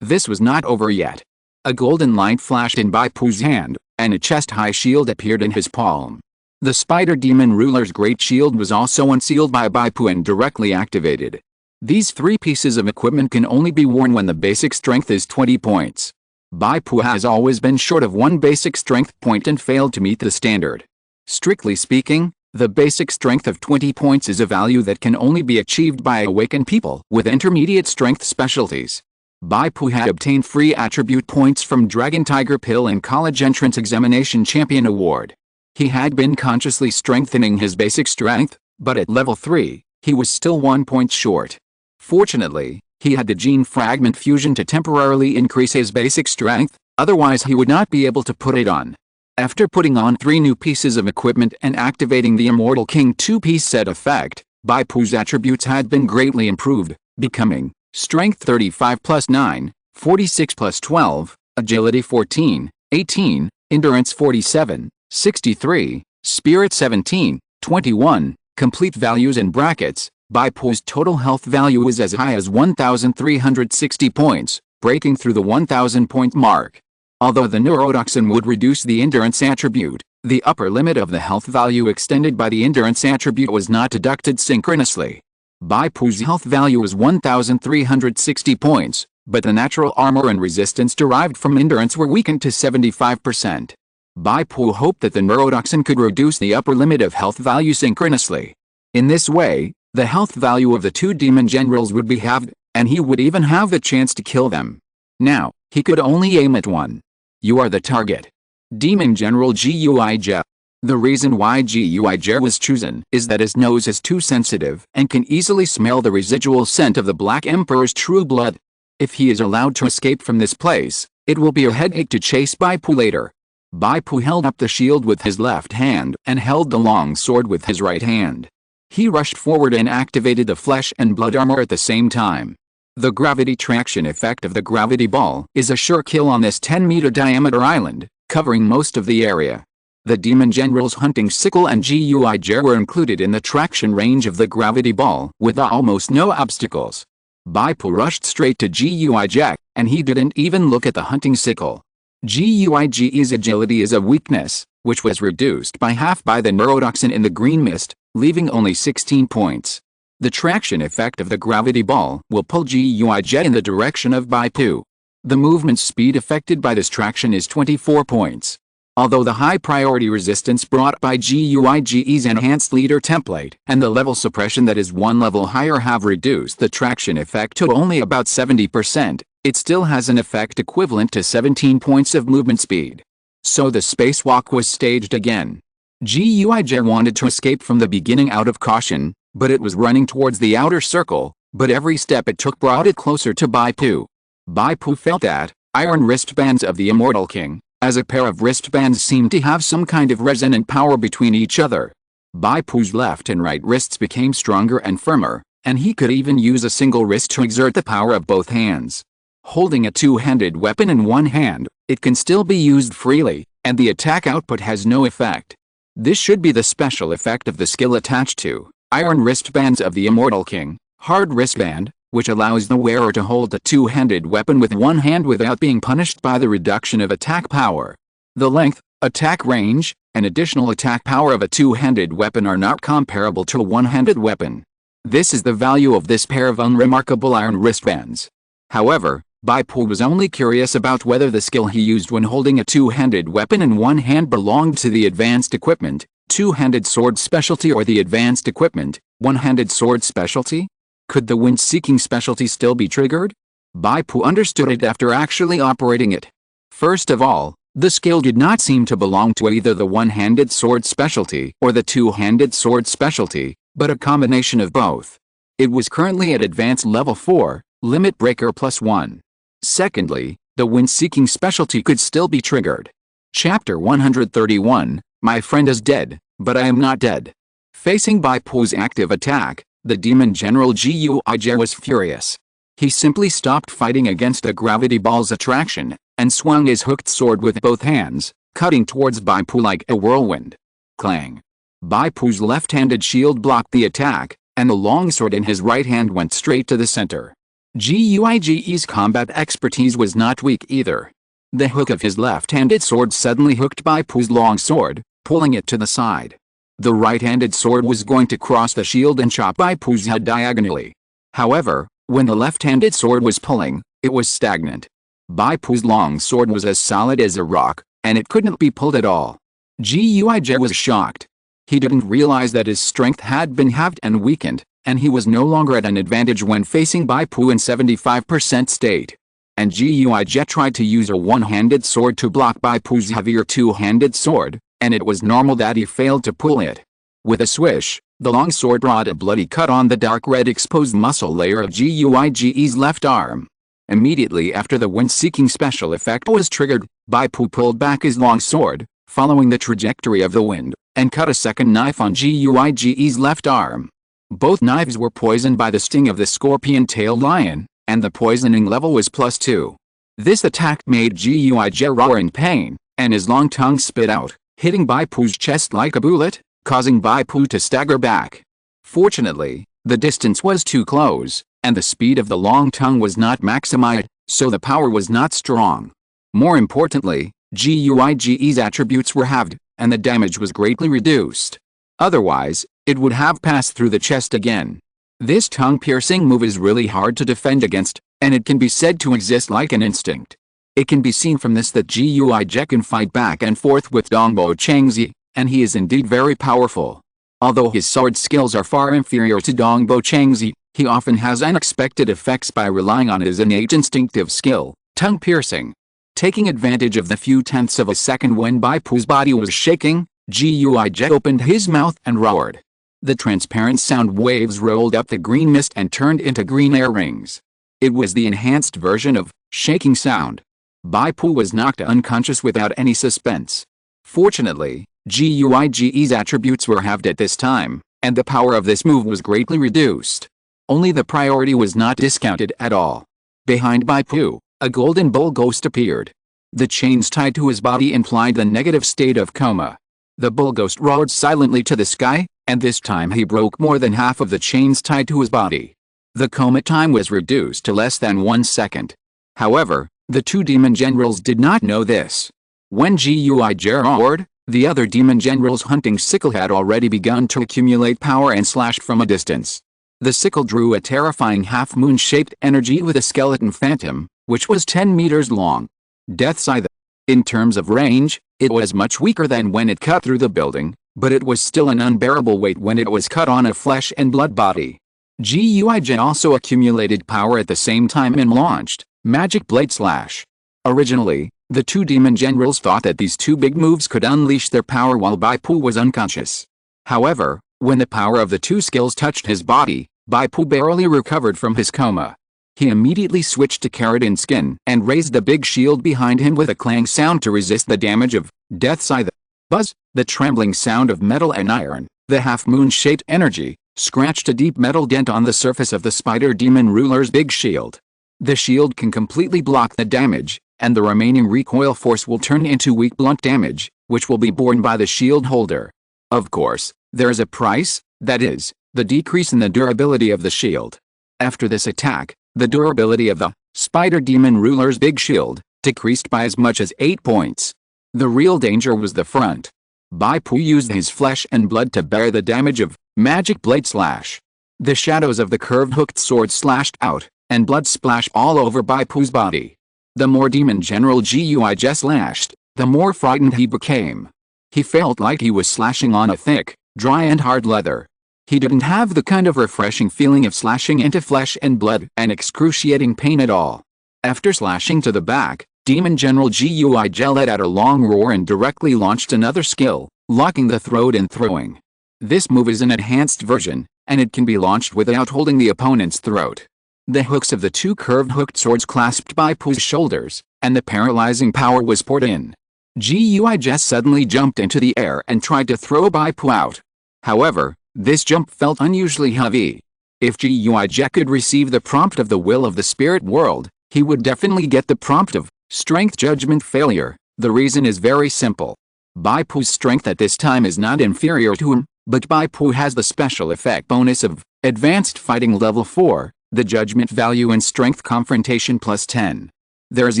This was not over yet. A golden light flashed in Bai Pu's hand, and a chest-high shield appeared in his palm. The Spider Demon Ruler's Great Shield was also unsealed by Bai Pu and directly activated. These 3 pieces of equipment can only be worn when the basic strength is 20 points. Bai Pu has always been short of 1 basic strength point and failed to meet the standard. Strictly speaking, the basic strength of 20 points is a value that can only be achieved by awakened people with intermediate strength specialties. Bai Pu had obtained free attribute points from Dragon Tiger Pill and College Entrance Examination Champion Award. He had been consciously strengthening his basic strength, but at level 3, he was still 1 point short. Fortunately, he had the gene fragment fusion to temporarily increase his basic strength, otherwise he would not be able to put it on. After putting on 3 new pieces of equipment and activating the Immortal King 2-piece set effect, Bai Pu's attributes had been greatly improved, becoming Strength 35 plus 9, 46 plus 12, Agility 14, 18, Endurance 47, 63, Spirit 17, 21, complete values in brackets. Bai Pu's total health value was as high as 1,360 points, breaking through the 1,000 point mark. Although the neurotoxin would reduce the endurance attribute, the upper limit of the health value extended by the endurance attribute was not deducted synchronously. Bai Pu's health value was 1,360 points, but the natural armor and resistance derived from endurance were weakened to 75%. Bai Pu hoped that the neurotoxin could reduce the upper limit of health value synchronously. In this way, the health value of the 2 demon generals would be halved, and he would even have the chance to kill them. Now, he could only aim at one. You are the target. Demon General Guij. The reason why Guij was chosen is that his nose is too sensitive and can easily smell the residual scent of the Black Emperor's true blood. If he is allowed to escape from this place, it will be a headache to chase Bai Pu later. Bai Pu held up the shield with his left hand and held the long sword with his right hand. He rushed forward and activated the flesh and blood armor at the same time. The gravity traction effect of the gravity ball is a sure kill on this 10-meter diameter island, covering most of the area. The demon general's hunting sickle and Guij were included in the traction range of the gravity ball with almost no obstacles. Bai Pu rushed straight to Guij, and he didn't even look at the hunting sickle. Guij's agility is a weakness, which was reduced by half by the neurotoxin in the green mist, leaving only 16 points. The traction effect of the gravity ball will pull Guij in the direction of Bai Pu. The movement speed affected by this traction is 24 points. Although the high priority resistance brought by Guij's enhanced leader template and the level suppression that is 1 level higher have reduced the traction effect to only about 70%, it still has an effect equivalent to 17 points of movement speed. So the spacewalk was staged again. Guij wanted to escape from the beginning out of caution, but it was running towards the outer circle, but every step it took brought it closer to Bai Pu. Bai Pu felt that iron wristbands of the Immortal King, as a pair of wristbands seemed to have some kind of resonant power between each other. Bai Pu's left and right wrists became stronger and firmer, and he could even use a single wrist to exert the power of both hands. Holding a 2-handed weapon in one hand, it can still be used freely, and the attack output has no effect. This should be the special effect of the skill attached to Iron Wristbands of the Immortal King, Hard Wristband, which allows the wearer to hold a 2-handed weapon with one hand without being punished by the reduction of attack power. The length, Attack range and additional attack power of a two-handed weapon are not comparable to a one-handed weapon. This is the value of this pair of unremarkable iron wristbands. However, Bai Pu was only curious about whether the skill he used when holding a two-handed weapon in one hand belonged to the advanced equipment, two-handed sword specialty, or the advanced equipment, one-handed sword specialty? Could the wind-seeking specialty still be triggered? Bai Pu understood it after actually operating it. First of all, the skill did not seem to belong to either the one-handed sword specialty or the two-handed sword specialty, but a combination of both. It was currently at advanced level 4, limit breaker +1. Secondly, the wind-seeking specialty could still be triggered. Chapter 131, My friend is dead, but I am not dead. Facing Bai Pu's active attack, the demon general Guij was furious. He simply stopped fighting against the gravity ball's attraction, and swung his hooked sword with both hands, cutting towards Bai Pu like a whirlwind. Clang! Bai Pu's left-handed shield blocked the attack, and the longsword in his right hand went straight to the center. Guij's combat expertise was not weak either. The hook of his left-handed sword suddenly hooked Bai Pu's longsword, pulling it to the side. The right-handed sword was going to cross the shield and chop Bai Pu's head diagonally. However, when the left-handed sword was pulling, it was stagnant. Bai Pu's longsword was as solid as a rock, and it couldn't be pulled at all. Guij was shocked. He didn't realize that his strength had been halved and weakened, and he was no longer at an advantage when facing Bai Pu in 75% state. And Guij tried to use a one-handed sword to block Bai Pu's heavier two-handed sword, and it was normal that he failed to pull it. With a swish, the long sword brought a bloody cut on the dark red exposed muscle layer of Guij's left arm. Immediately after the wind-seeking special effect was triggered, Bai Pu pulled back his long sword, following the trajectory of the wind, and cut a second knife on Guij's left arm. Both knives were poisoned by the sting of the scorpion-tailed lion, and the poisoning level was +2. This attack made Guij roar in pain, and his long tongue spit out, hitting Bai Pu's chest like a bullet, causing Bai Pu to stagger back. Fortunately, the distance was too close, and the speed of the long tongue was not maximized, so the power was not strong. More importantly, Guij's attributes were halved, and the damage was greatly reduced. Otherwise, it would have passed through the chest again. This tongue-piercing move is really hard to defend against, and it can be said to exist like an instinct. It can be seen from this that Guij can fight back and forth with Dongbo Changzi, and he is indeed very powerful. Although his sword skills are far inferior to Dongbo Changzi, he often has unexpected effects by relying on his innate instinctive skill, tongue-piercing. Taking advantage of the few tenths of a second when Bai Pu's body was shaking, Guij opened his mouth and roared. The transparent sound waves rolled up the green mist and turned into green air rings. It was the enhanced version of shaking sound. Bai Pu was knocked unconscious without any suspense. Fortunately, Guij's attributes were halved at this time, and the power of this move was greatly reduced. Only the priority was not discounted at all. Behind Bai Pu, a golden bull ghost appeared. The chains tied to his body implied the negative state of coma. The bull ghost roared silently to the sky, and this time he broke more than half of the chains tied to his body. The coma time was reduced to less than 1 second. However, the two demon generals did not know this. When Guij roared, the other demon general's hunting sickle had already begun to accumulate power and slashed from a distance. The sickle drew a terrifying half-moon-shaped energy with a skeleton phantom, which was 10 meters long. Death Scythe. In terms of range, it was much weaker than when it cut through the building, but it was still an unbearable weight when it was cut on a flesh and blood body. Guij also accumulated power at the same time and launched Magic Blade Slash. Originally, the two demon generals thought that these two big moves could unleash their power while Bai Pu was unconscious. However, when the power of the two skills touched his body, Bai Pu barely recovered from his coma. He immediately switched to keratin skin and raised the big shield behind him with a clang sound to resist the damage of Death Scythe. Buzz, the trembling sound of metal and iron, the half-moon-shaped energy, scratched a deep metal dent on the surface of the spider demon ruler's big shield. The shield can completely block the damage, and the remaining recoil force will turn into weak blunt damage, which will be borne by the shield holder. Of course, there is a price, that is, the decrease in the durability of the shield. After this attack, the durability of the spider demon ruler's big shield decreased by as much as 8 points. The real danger was the front. Bai Pu used his flesh and blood to bear the damage of magic blade slash. The shadows of the curved hooked sword slashed out, and blood splashed all over Bai Pu's body. The more Demon General Gui just slashed, the more frightened he became. He felt like he was slashing on a thick, dry and hard leather. He didn't have the kind of refreshing feeling of slashing into flesh and blood and excruciating pain at all. After slashing to the back, Demon General Gui let out a long roar and directly launched another skill, locking the throat and throwing. This move is an enhanced version, and it can be launched without holding the opponent's throat. The hooks of the two curved hooked swords clasped Bai Pu's shoulders, and the paralyzing power was poured in. Gui just suddenly jumped into the air and tried to throw Bai Pu out. However, this jump felt unusually heavy. If Gui could receive the prompt of the will of the spirit world, he would definitely get the prompt of strength judgment failure. The reason is very simple. Bai Pu's strength at this time is not inferior to him, but Bai Pu has the special effect bonus of advanced fighting level 4, the judgment value and strength confrontation plus 10. There's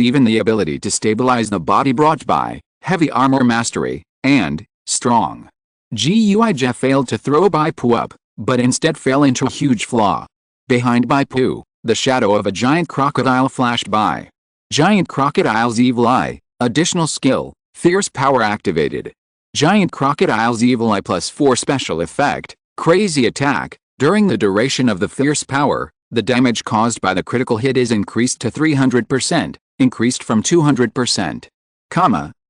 even the ability to stabilize the body brought by heavy armor mastery and strong. Gui failed to throw Bai Pu up, but instead fell into a huge flaw. Behind Bai Pu, the shadow of a giant crocodile flashed by. Giant crocodile's evil eye, additional skill, fierce power activated. Giant crocodile's evil eye plus 4 special effect, crazy attack. During the duration of the fierce power, the damage caused by the critical hit is increased to 300%, increased from 200%.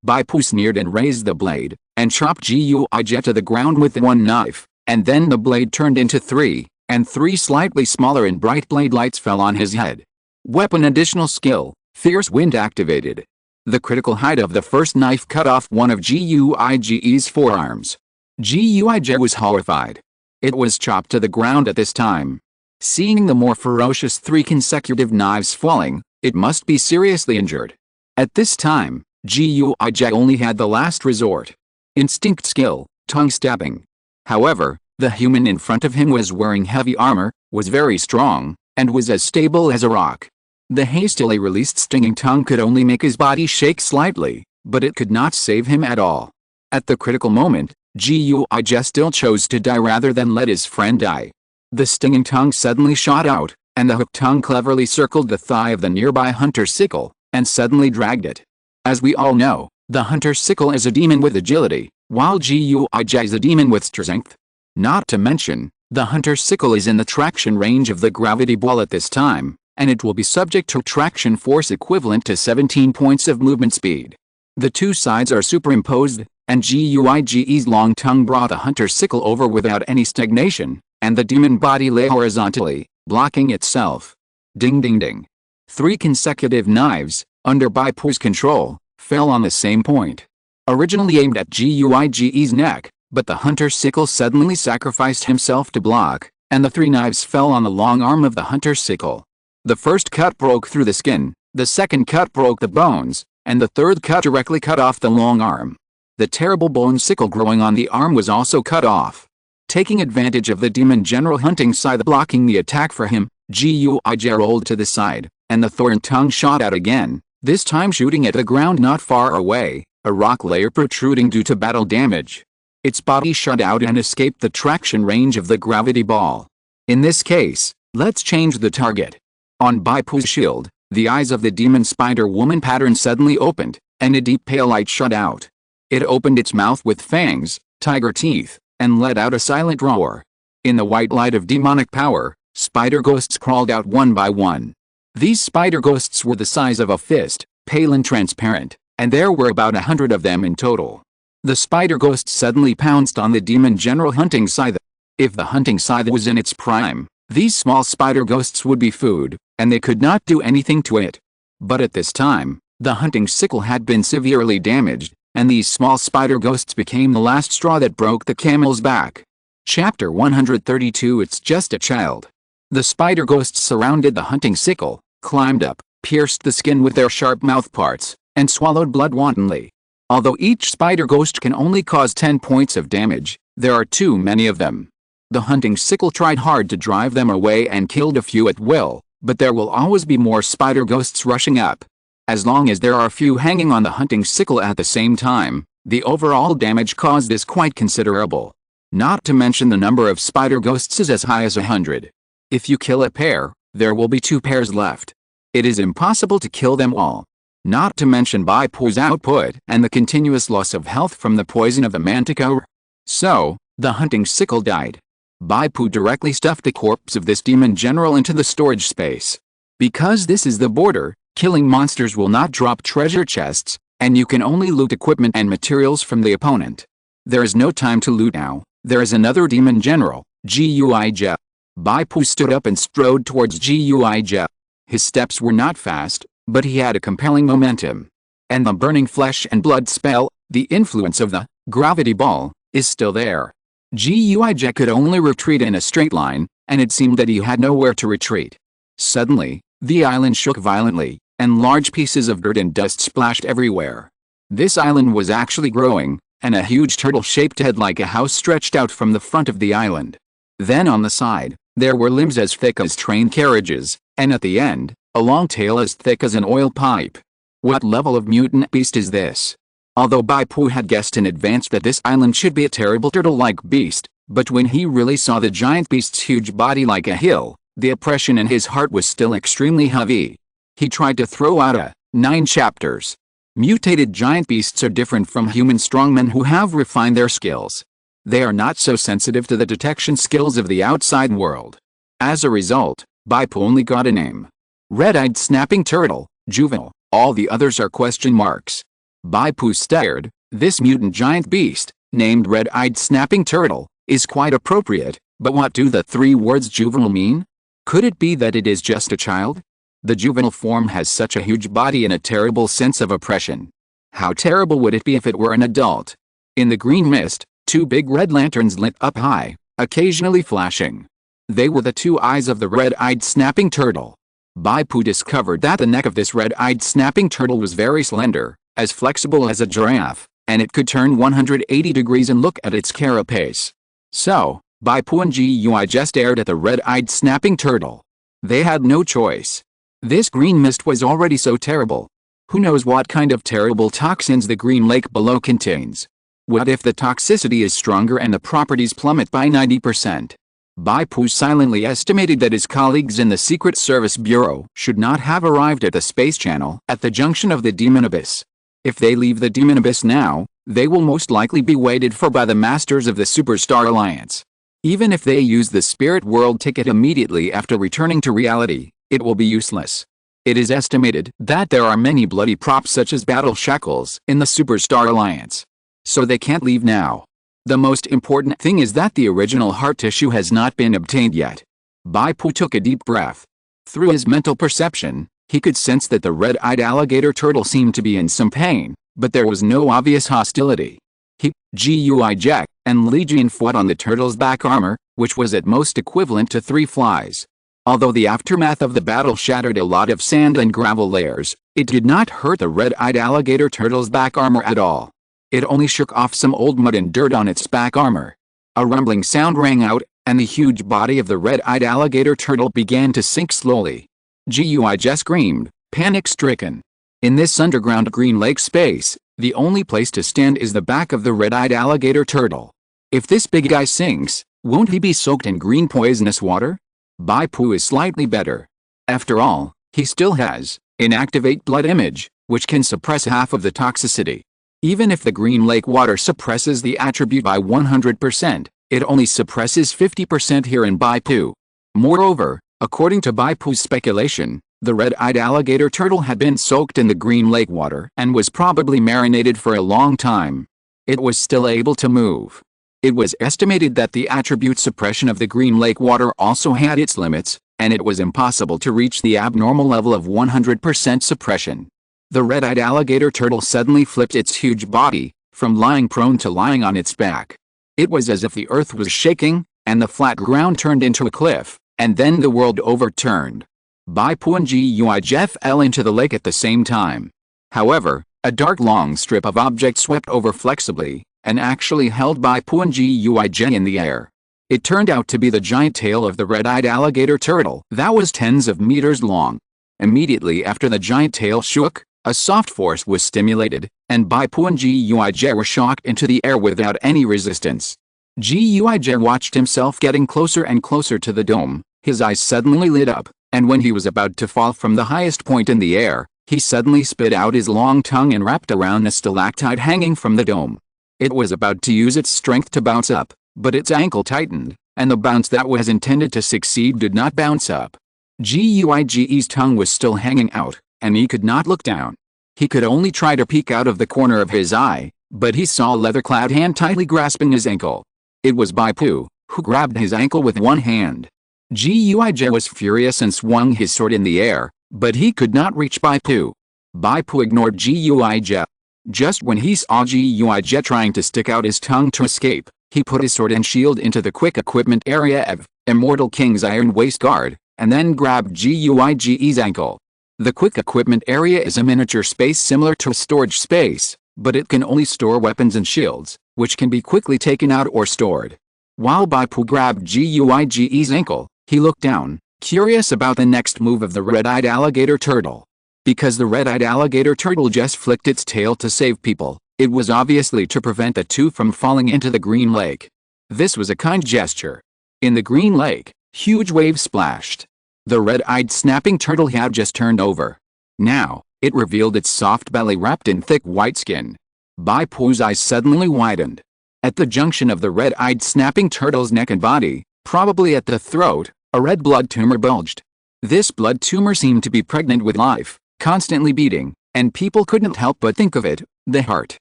Bai Pu sneered and raised the blade, and chopped Gui to the ground with one knife, and then the blade turned into 3, and 3 slightly smaller and bright blade lights fell on his head. Weapon additional skill, fierce wind activated. The critical height of the first knife cut off one of Gui's forearms. Gui was horrified. It was chopped to the ground at this time. Seeing the more ferocious 3 consecutive knives falling, it must be seriously injured. At this time, Gui only had the last resort. Instinct skill, tongue stabbing. However, the human in front of him was wearing heavy armor, was very strong, and was as stable as a rock. The hastily released stinging tongue could only make his body shake slightly, but it could not save him at all. At the critical moment, Gui still chose to die rather than let his friend die. The stinging tongue suddenly shot out, and the hooked tongue cleverly circled the thigh of the nearby hunter's sickle, and suddenly dragged it. As we all know, the hunter's sickle is a demon with agility, while Gui is a demon with strength. Not to mention, the hunter's sickle is in the traction range of the gravity ball at this time, and it will be subject to traction force equivalent to 17 points of movement speed. The two sides are superimposed, and Gui's long tongue brought the hunter's sickle over without any stagnation, and the demon body lay horizontally, blocking itself. Ding ding ding. 3 consecutive knives, under Bai Pu's control, fell on the same point. Originally aimed at Gui's neck, but the hunter's sickle suddenly sacrificed himself to block, and the 3 knives fell on the long arm of the hunter's sickle. The first cut broke through the skin, the second cut broke the bones, and the third cut directly cut off the long arm. The terrible bone sickle growing on the arm was also cut off. Taking advantage of the demon general hunting scythe blocking the attack for him, Gui rolled to the side, and the thorn tongue shot out again, this time shooting at the ground not far away, a rock layer protruding due to battle damage. Its body shot out and escaped the traction range of the gravity ball. In this case, let's change the target. On Bai Pu's shield, the eyes of the demon spider woman pattern suddenly opened, and a deep pale light shot out. It opened its mouth with fangs, tiger teeth, and let out a silent roar. In the white light of demonic power, spider ghosts crawled out one by one. These spider ghosts were the size of a fist, pale and transparent, and there were about 100 of them in total. The spider ghost suddenly pounced on the demon general hunting scythe. If the hunting scythe was in its prime, these small spider ghosts would be food, and they could not do anything to it. But at this time, the hunting sickle had been severely damaged, and these small spider ghosts became the last straw that broke the camel's back. Chapter 132 It's just a child. The spider ghosts surrounded the hunting sickle, climbed up, pierced the skin with their sharp mouth parts, and swallowed blood wantonly. Although each spider ghost can only cause 10 points of damage, there are too many of them. The hunting sickle tried hard to drive them away and killed a few at will, but there will always be more spider ghosts rushing up. As long as there are few hanging on the hunting sickle at the same time, the overall damage caused is quite considerable. Not to mention the number of spider ghosts is as high as 100. If you kill a pair, there will be 2 pairs left. It is impossible to kill them all. Not to mention Bai Pu's output and the continuous loss of health from the poison of the manticore. So, the hunting sickle died. Bai Pu directly stuffed the corpse of this demon general into the storage space. Because this is the border, killing monsters will not drop treasure chests, and you can only loot equipment and materials from the opponent. There is no time to loot now. There is another demon general, Guij. Bai Pu stood up and strode towards Guij. His steps were not fast, but he had a compelling momentum. And the burning flesh and blood spell, the influence of the gravity ball, is still there. Guij could only retreat in a straight line, and it seemed that he had nowhere to retreat. Suddenly, the island shook violently, and large pieces of dirt and dust splashed everywhere. This island was actually growing, and a huge turtle-shaped head like a house stretched out from the front of the island. Then on the side, there were limbs as thick as train carriages, and at the end, a long tail as thick as an oil pipe. What level of mutant beast is this? Although Bai Pu had guessed in advance that this island should be a terrible turtle-like beast, but when he really saw the giant beast's huge body like a hill, the oppression in his heart was still extremely heavy. He tried to throw out a 9 chapters. Mutated giant beasts are different from human strongmen who have refined their skills. They are not so sensitive to the detection skills of the outside world. As a result, Bai Pu only got a name. Red-eyed snapping turtle, juvenile. All the others are question marks. Bai Pu stared. This mutant giant beast, named red-eyed snapping turtle, is quite appropriate, but what do the 3 words juvenile mean? Could it be that it is just a child? The juvenile form has such a huge body and a terrible sense of oppression. How terrible would it be if it were an adult? In the green mist, 2 big red lanterns lit up high, occasionally flashing. They were the 2 eyes of the red-eyed snapping turtle. Bai Pu discovered that the neck of this red-eyed snapping turtle was very slender, as flexible as a giraffe, and it could turn 180 degrees and look at its carapace. So, Bai Pu and Guij stared at the red-eyed snapping turtle. They had no choice. This green mist was already so terrible. Who knows what kind of terrible toxins the green lake below contains? What if the toxicity is stronger and the properties plummet by 90%? Bai Pu silently estimated that his colleagues in the Secret Service Bureau should not have arrived at the space channel at the junction of the Demon Abyss. If they leave the Demon Abyss now, they will most likely be waited for by the masters of the Superstar Alliance. Even if they use the Spirit World ticket immediately after returning to reality, it will be useless. It is estimated that there are many bloody props such as battle shackles in the Superstar Alliance. So they can't leave now. The most important thing is that the original heart tissue has not been obtained yet. Bai Pu took a deep breath. Through his mental perception, he could sense that the red-eyed alligator turtle seemed to be in some pain, but there was no obvious hostility. He, Guij, and Legion fought on the turtle's back armor, which was at most equivalent to 3 flies. Although the aftermath of the battle shattered a lot of sand and gravel layers, it did not hurt the red-eyed alligator turtle's back armor at all. It only shook off some old mud and dirt on its back armor. A rumbling sound rang out, and the huge body of the red-eyed alligator turtle began to sink slowly. Guij screamed, panic-stricken. In this underground green lake space, the only place to stand is the back of the red-eyed alligator turtle. If this big guy sinks, won't he be soaked in green poisonous water? Bai Pu is slightly better. After all, he still has inactivate blood image, which can suppress half of the toxicity. Even if the green lake water suppresses the attribute by 100%, it only suppresses 50% here in Bai Pu. Moreover, according to Bai Pu's speculation, the red-eyed alligator turtle had been soaked in the green lake water and was probably marinated for a long time. It was still able to move. It was estimated that the attribute suppression of the green lake water also had its limits, and it was impossible to reach the abnormal level of 100% suppression. The red-eyed alligator turtle suddenly flipped its huge body, from lying prone to lying on its back. It was as if the earth was shaking, and the flat ground turned into a cliff, and then the world overturned. Bai Pu and Guij fell into the lake at the same time. However, a dark long strip of object swept over flexibly, and actually held Bai Pu and Guij in the air. It turned out to be the giant tail of the red-eyed alligator turtle that was tens of meters long. Immediately after the giant tail shook, A soft force was stimulated, and Bai Pu and Guij were shocked into the air without any resistance. Guij watched himself getting closer and closer to the dome. His eyes suddenly lit up, and when he was about to fall from the highest point in the air, he suddenly spit out his long tongue and wrapped around a stalactite hanging from the dome. It was about to use its strength to bounce up, but its ankle tightened, and the bounce that was intended to succeed did not bounce up. Guij's tongue was still hanging out, and he could not look down. He could only try to peek out of the corner of his eye, but he saw a leather-clad hand tightly grasping his ankle. It was Bai Pu, who grabbed his ankle with one hand. Guij was furious and swung his sword in the air, but he could not reach Bai Pu. Bai Pu ignored Guij. Just when he saw Guij trying to stick out his tongue to escape, he put his sword and shield into the quick equipment area of Immortal King's iron waist guard, and then grabbed Guij's ankle. The quick equipment area is a miniature space similar to a storage space, but it can only store weapons and shields, which can be quickly taken out or stored. While Bai Pu grabbed Guij's ankle, he looked down, curious about the next move of the red-eyed alligator turtle. Because the red-eyed alligator turtle just flicked its tail to save people, it was obviously to prevent the two from falling into the green lake. This was a kind gesture. In the green lake, huge waves splashed. The red-eyed snapping turtle had just turned over. Now, it revealed its soft belly wrapped in thick white skin. Bai Pu's eyes suddenly widened. At the junction of the red-eyed snapping turtle's neck and body, probably at the throat, a red blood tumor bulged. This blood tumor seemed to be pregnant with life, constantly beating, and people couldn't help but think of it, the heart.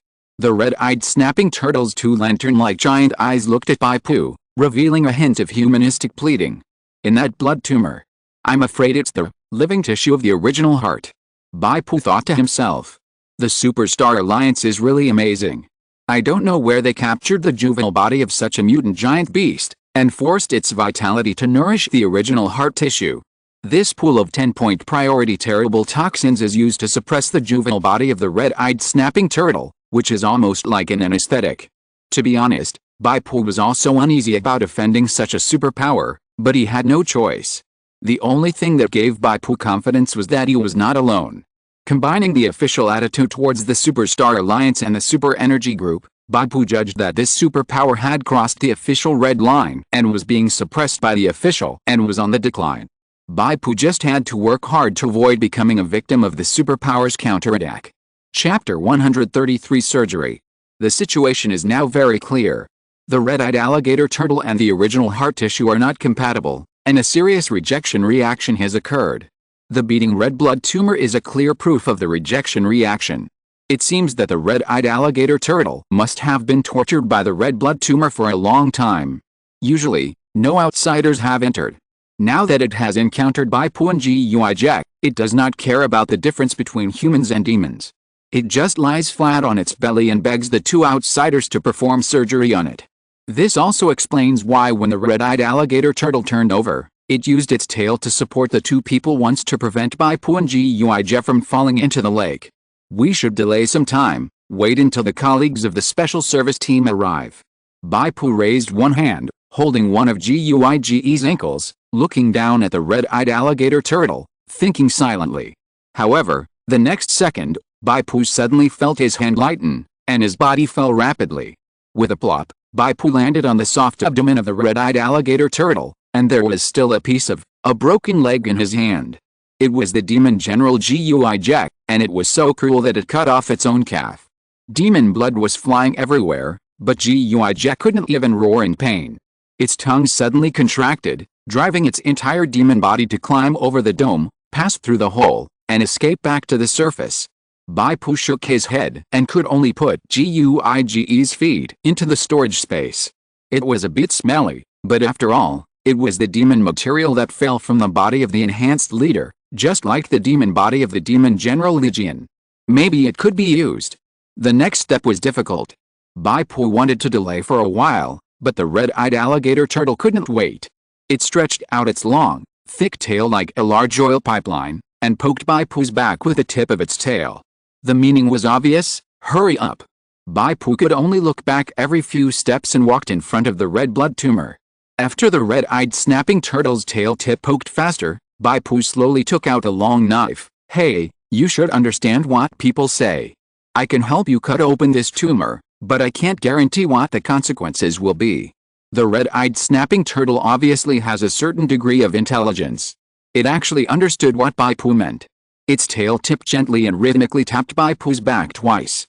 The red-eyed snapping turtle's two lantern-like giant eyes looked at Bai Pu, revealing a hint of humanistic pleading. In that blood tumor, I'm afraid it's the living tissue of the original heart. Bai Pu thought to himself. The Superstar Alliance is really amazing. I don't know where they captured the juvenile body of such a mutant giant beast, and forced its vitality to nourish the original heart tissue. This pool of 10-point priority terrible toxins is used to suppress the juvenile body of the red-eyed snapping turtle, which is almost like an anesthetic. To be honest, Bai Pu was also uneasy about offending such a superpower, but he had no choice. The only thing that gave Bai Pu confidence was that he was not alone. Combining the official attitude towards the Superstar Alliance and the Super Energy Group, Bai Pu judged that this superpower had crossed the official red line and was being suppressed by the official and was on the decline. Bai Pu just had to work hard to avoid becoming a victim of the superpower's counterattack. Chapter 133 Surgery. The situation is now very clear. The red-eyed alligator turtle and the original heart tissue are not compatible, and a serious rejection reaction has occurred. The beating red blood tumor is a clear proof of the rejection reaction. It seems that the red-eyed alligator turtle must have been tortured by the red blood tumor for a long time. Usually, no outsiders have entered. Now that it has encountered Bai Pu and Guij, it does not care about the difference between humans and demons. It just lies flat on its belly and begs the two outsiders to perform surgery on it. This also explains why when the red-eyed alligator turtle turned over, it used its tail to support the two people once to prevent Bai Pu and Guij from falling into the lake. We should delay some time, wait until the colleagues of the special service team arrive. Bai Pu raised one hand, holding one of Guij's ankles, looking down at the red-eyed alligator turtle, thinking silently. However, the next second, Bai Pu suddenly felt his hand lighten, and his body fell rapidly. With a plop, Bai Pu landed on the soft abdomen of the red-eyed alligator turtle, and there was still a piece of a broken leg in his hand. It was the demon general Guij, and it was so cruel that it cut off its own calf. Demon blood was flying everywhere, but Guij couldn't even roar in pain. Its tongue suddenly contracted, driving its entire demon body to climb over the dome, pass through the hole, and escape back to the surface. Bai Pu shook his head and could only put Guij's feet into the storage space. It was a bit smelly, but after all, it was the demon material that fell from the body of the enhanced leader, just like the demon body of the demon general Legion. Maybe it could be used. The next step was difficult. Bai Pu wanted to delay for a while, but the red-eyed alligator turtle couldn't wait. It stretched out its long, thick tail like a large oil pipeline, and poked Bai Pu's back with the tip of its tail. The meaning was obvious: hurry up. Bai Pu could only look back every few steps and walked in front of the red blood tumor. After the red-eyed snapping turtle's tail tip poked faster, Bai Pu slowly took out a long knife. Hey, You should understand what people say. I can help you cut open this tumor, but I can't guarantee what the consequences will be. The red-eyed snapping turtle obviously has a certain degree of intelligence. It actually understood what Bai Pu meant. Its tail tipped gently and rhythmically tapped Bai Pu's back twice.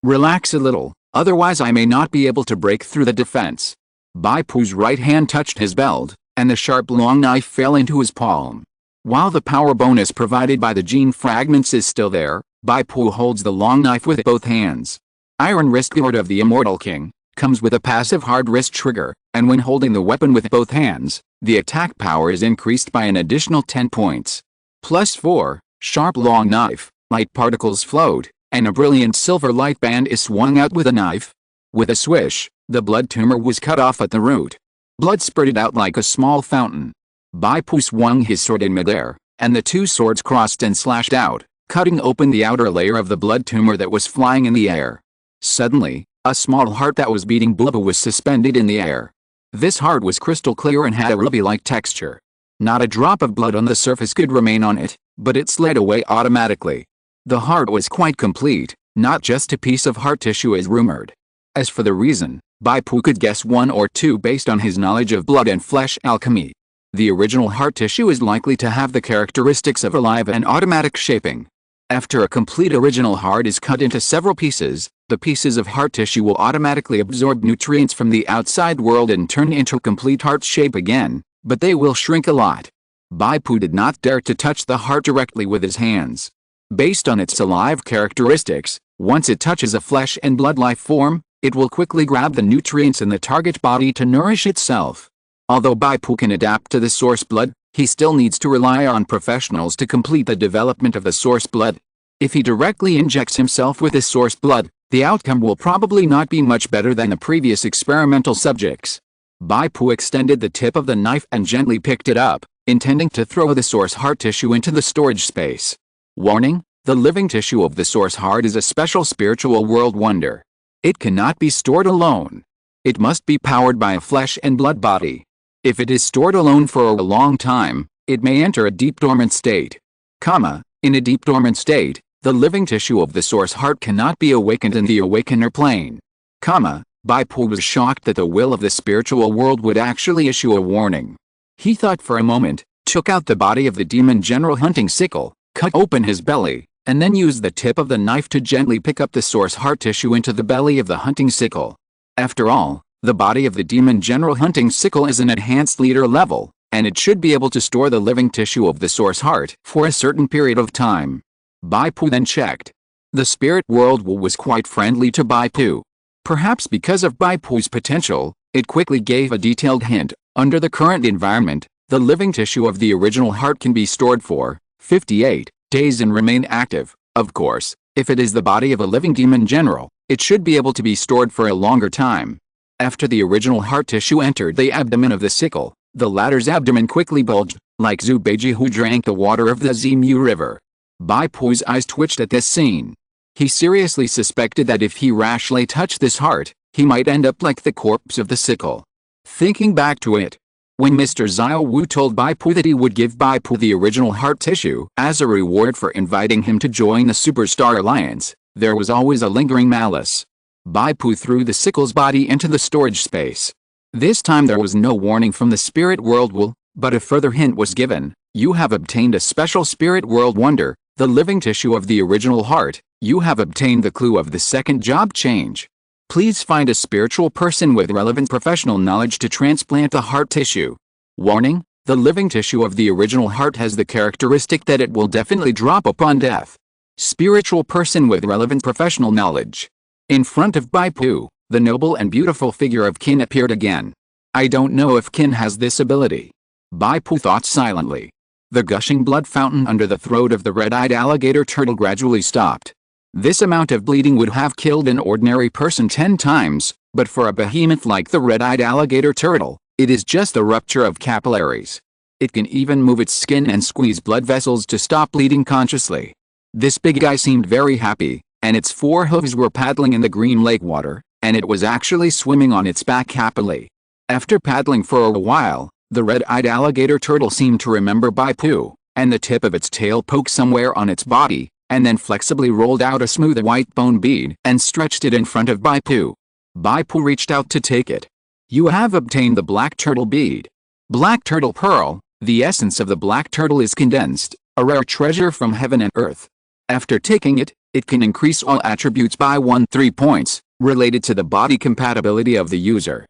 Relax a little, otherwise I may not be able to break through the defense. Bai Pu's right hand touched his belt, and the sharp long knife fell into his palm. While the power bonus provided by the gene fragments is still there, Bai Pu holds the long knife with both hands. Iron Wrist Guard of the Immortal King comes with a passive hard wrist trigger, and when holding the weapon with both hands, the attack power is increased by an additional 10 points. +4, sharp long knife, light particles float, and a brilliant silver light band is swung out with a knife. With a swish, the blood tumor was cut off at the root. Blood spurted out like a small fountain. Bai Pu swung his sword in midair, and the two swords crossed and slashed out, cutting open the outer layer of the blood tumor that was flying in the air. Suddenly, a small heart that was beating was suspended in the air. This heart was crystal clear and had a ruby-like texture. Not a drop of blood on the surface could remain on it, but it slid away automatically. The heart was quite complete, not just a piece of heart tissue as rumored. As for the reason, Bai Pu could guess one or two based on his knowledge of blood and flesh alchemy. The original heart tissue is likely to have the characteristics of alive and automatic shaping. After a complete original heart is cut into several pieces, the pieces of heart tissue will automatically absorb nutrients from the outside world and turn into complete heart shape again, but they will shrink a lot. Bai Pu did not dare to touch the heart directly with his hands. Based on its alive characteristics, once it touches a flesh and blood life form, it will quickly grab the nutrients in the target body to nourish itself. Although Bai Pu can adapt to the source blood, he still needs to rely on professionals to complete the development of the source blood. If he directly injects himself with the source blood, the outcome will probably not be much better than the previous experimental subjects. Bai Pu extended the tip of the knife and gently picked it up, intending to throw the source heart tissue into the storage space. Warning: the living tissue of the source heart is a special spiritual world wonder. It cannot be stored alone. It must be powered by a flesh and blood body. If it is stored alone for a long time, it may enter a deep dormant state. In a deep dormant state, the living tissue of the source heart cannot be awakened in the awakener plane. Bai Pu was shocked that the will of the spiritual world would actually issue a warning. He thought for a moment, took out the body of the demon general hunting sickle, cut open his belly, and then used the tip of the knife to gently pick up the source heart tissue into the belly of the hunting sickle. After all, the body of the demon general hunting sickle is an enhanced leader level, and it should be able to store the living tissue of the source heart for a certain period of time. Bai Pu then checked. The spirit world was quite friendly to Bai Pu. Perhaps because of Bai Pu's potential, it quickly gave a detailed hint. Under the current environment, the living tissue of the original heart can be stored for 58 days and remain active. Of course, if it is the body of a living demon general, it should be able to be stored for a longer time. After the original heart tissue entered the abdomen of the sickle, the latter's abdomen quickly bulged, like Zubeiji who drank the water of the Zimu River. Bai Pu's eyes twitched at this scene. He seriously suspected that if he rashly touched this heart, he might end up like the corpse of the sickle. Thinking back to it, when Mr. Xiao Wu told Bai Pu that he would give Bai Pu the original heart tissue as a reward for inviting him to join the Superstar Alliance, there was always a lingering malice. Bai Pu threw the sickle's body into the storage space. This time there was no warning from the spirit world, but a further hint was given. You have obtained a special spirit world wonder, the living tissue of the original heart. You have obtained the clue of the second job change. Please find a spiritual person with relevant professional knowledge to transplant the heart tissue. Warning: the living tissue of the original heart has the characteristic that it will definitely drop upon death. Spiritual person with relevant professional knowledge. In front of Bai Pu, the noble and beautiful figure of Qin appeared again. I don't know if Qin has this ability. Bai Pu thought silently. The gushing blood fountain under the throat of the red-eyed alligator turtle gradually stopped. This amount of bleeding would have killed an ordinary person 10 times, but for a behemoth like the red-eyed alligator turtle, it is just the rupture of capillaries. It can even move its skin and squeeze blood vessels to stop bleeding consciously. This big guy seemed very happy, and its 4 hooves were paddling in the green lake water, and it was actually swimming on its back happily. After paddling for a while, the red-eyed alligator turtle seemed to remember Bai Pu, and the tip of its tail poked somewhere on its body, and then flexibly rolled out a smooth white bone bead and stretched it in front of Bai Pu. Bai Pu reached out to take it. You have obtained the black turtle bead. Black turtle pearl, the essence of the black turtle is condensed, a rare treasure from heaven and earth. After taking it, it can increase all attributes by 3 points, related to the body compatibility of the user.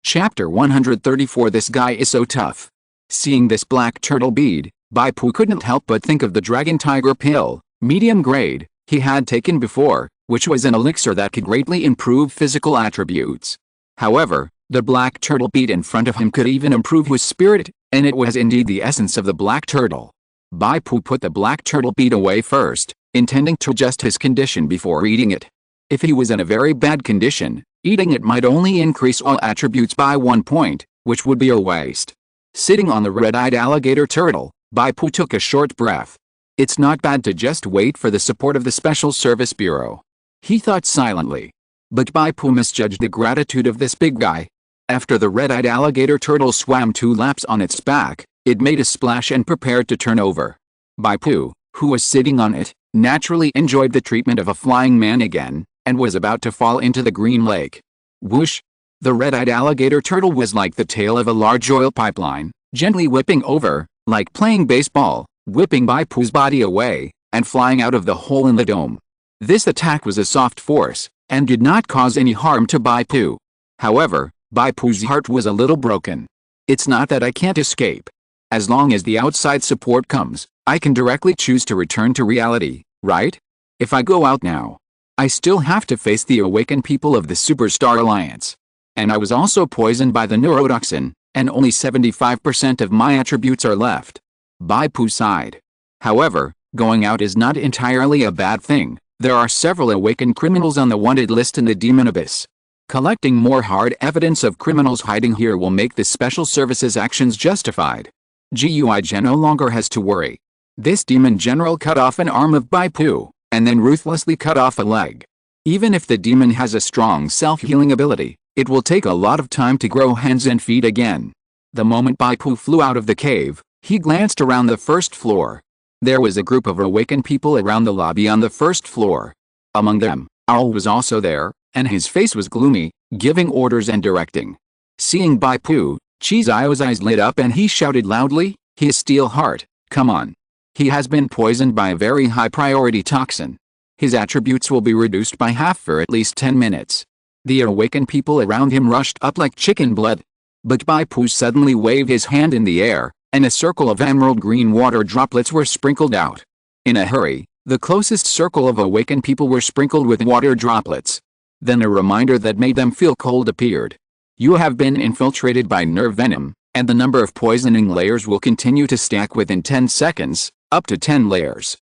Chapter 134. This guy is so tough. Seeing this black turtle bead, Bai Pu couldn't help but think of the dragon tiger pill, medium grade, he had taken before, which was an elixir that could greatly improve physical attributes. However, the black turtle bead in front of him could even improve his spirit, and it was indeed the essence of the black turtle. Bai Pu put the black turtle bead away first, intending to adjust his condition before eating it. If he was in a very bad condition, eating it might only increase all attributes by 1 point, which would be a waste. Sitting on the red-eyed alligator turtle, Bai Pu took a short breath. It's not bad to just wait for the support of the Special Service Bureau, he thought silently. But Bai Pu misjudged the gratitude of this big guy. After the red-eyed alligator turtle swam 2 laps on its back, it made a splash and prepared to turn over. Bai Pu, who was sitting on it, naturally enjoyed the treatment of a flying man again, and was about to fall into the green lake. Whoosh! The red-eyed alligator turtle was like the tail of a large oil pipeline, gently whipping over, like playing baseball, whipping Bai Pu's body away, and flying out of the hole in the dome. This attack was a soft force, and did not cause any harm to Bai Pu. However, Bai Pu's heart was a little broken. It's not that I can't escape. As long as the outside support comes, I can directly choose to return to reality, right? If I go out now, I still have to face the awakened people of the Superstar Alliance. And I was also poisoned by the neurotoxin, and only 75% of my attributes are left. Bai Pu sighed. However, going out is not entirely a bad thing. There are several awakened criminals on the wanted list in the Demon Abyss. Collecting more hard evidence of criminals hiding here will make the Special Services actions justified. GUI Gen no longer has to worry. This demon general cut off an arm of Bai Pu, and then ruthlessly cut off a leg. Even if the demon has a strong self-healing ability, it will take a lot of time to grow hands and feet again. The moment Bai Pu flew out of the cave, he glanced around the first floor. There was a group of awakened people around the lobby on the first floor. Among them, Owl was also there, and his face was gloomy, giving orders and directing. Seeing Bai Pu, Chi's eyes lit up and he shouted loudly, "His steel heart, come on. He has been poisoned by a very high-priority toxin. His attributes will be reduced by half for at least 10 minutes. The awakened people around him rushed up like chicken blood. But Bai Pu suddenly waved his hand in the air, and a circle of emerald green water droplets were sprinkled out. In a hurry, the closest circle of awakened people were sprinkled with water droplets. Then a reminder that made them feel cold appeared. You have been infiltrated by nerve venom, and the number of poisoning layers will continue to stack within 10 seconds, up to 10 layers.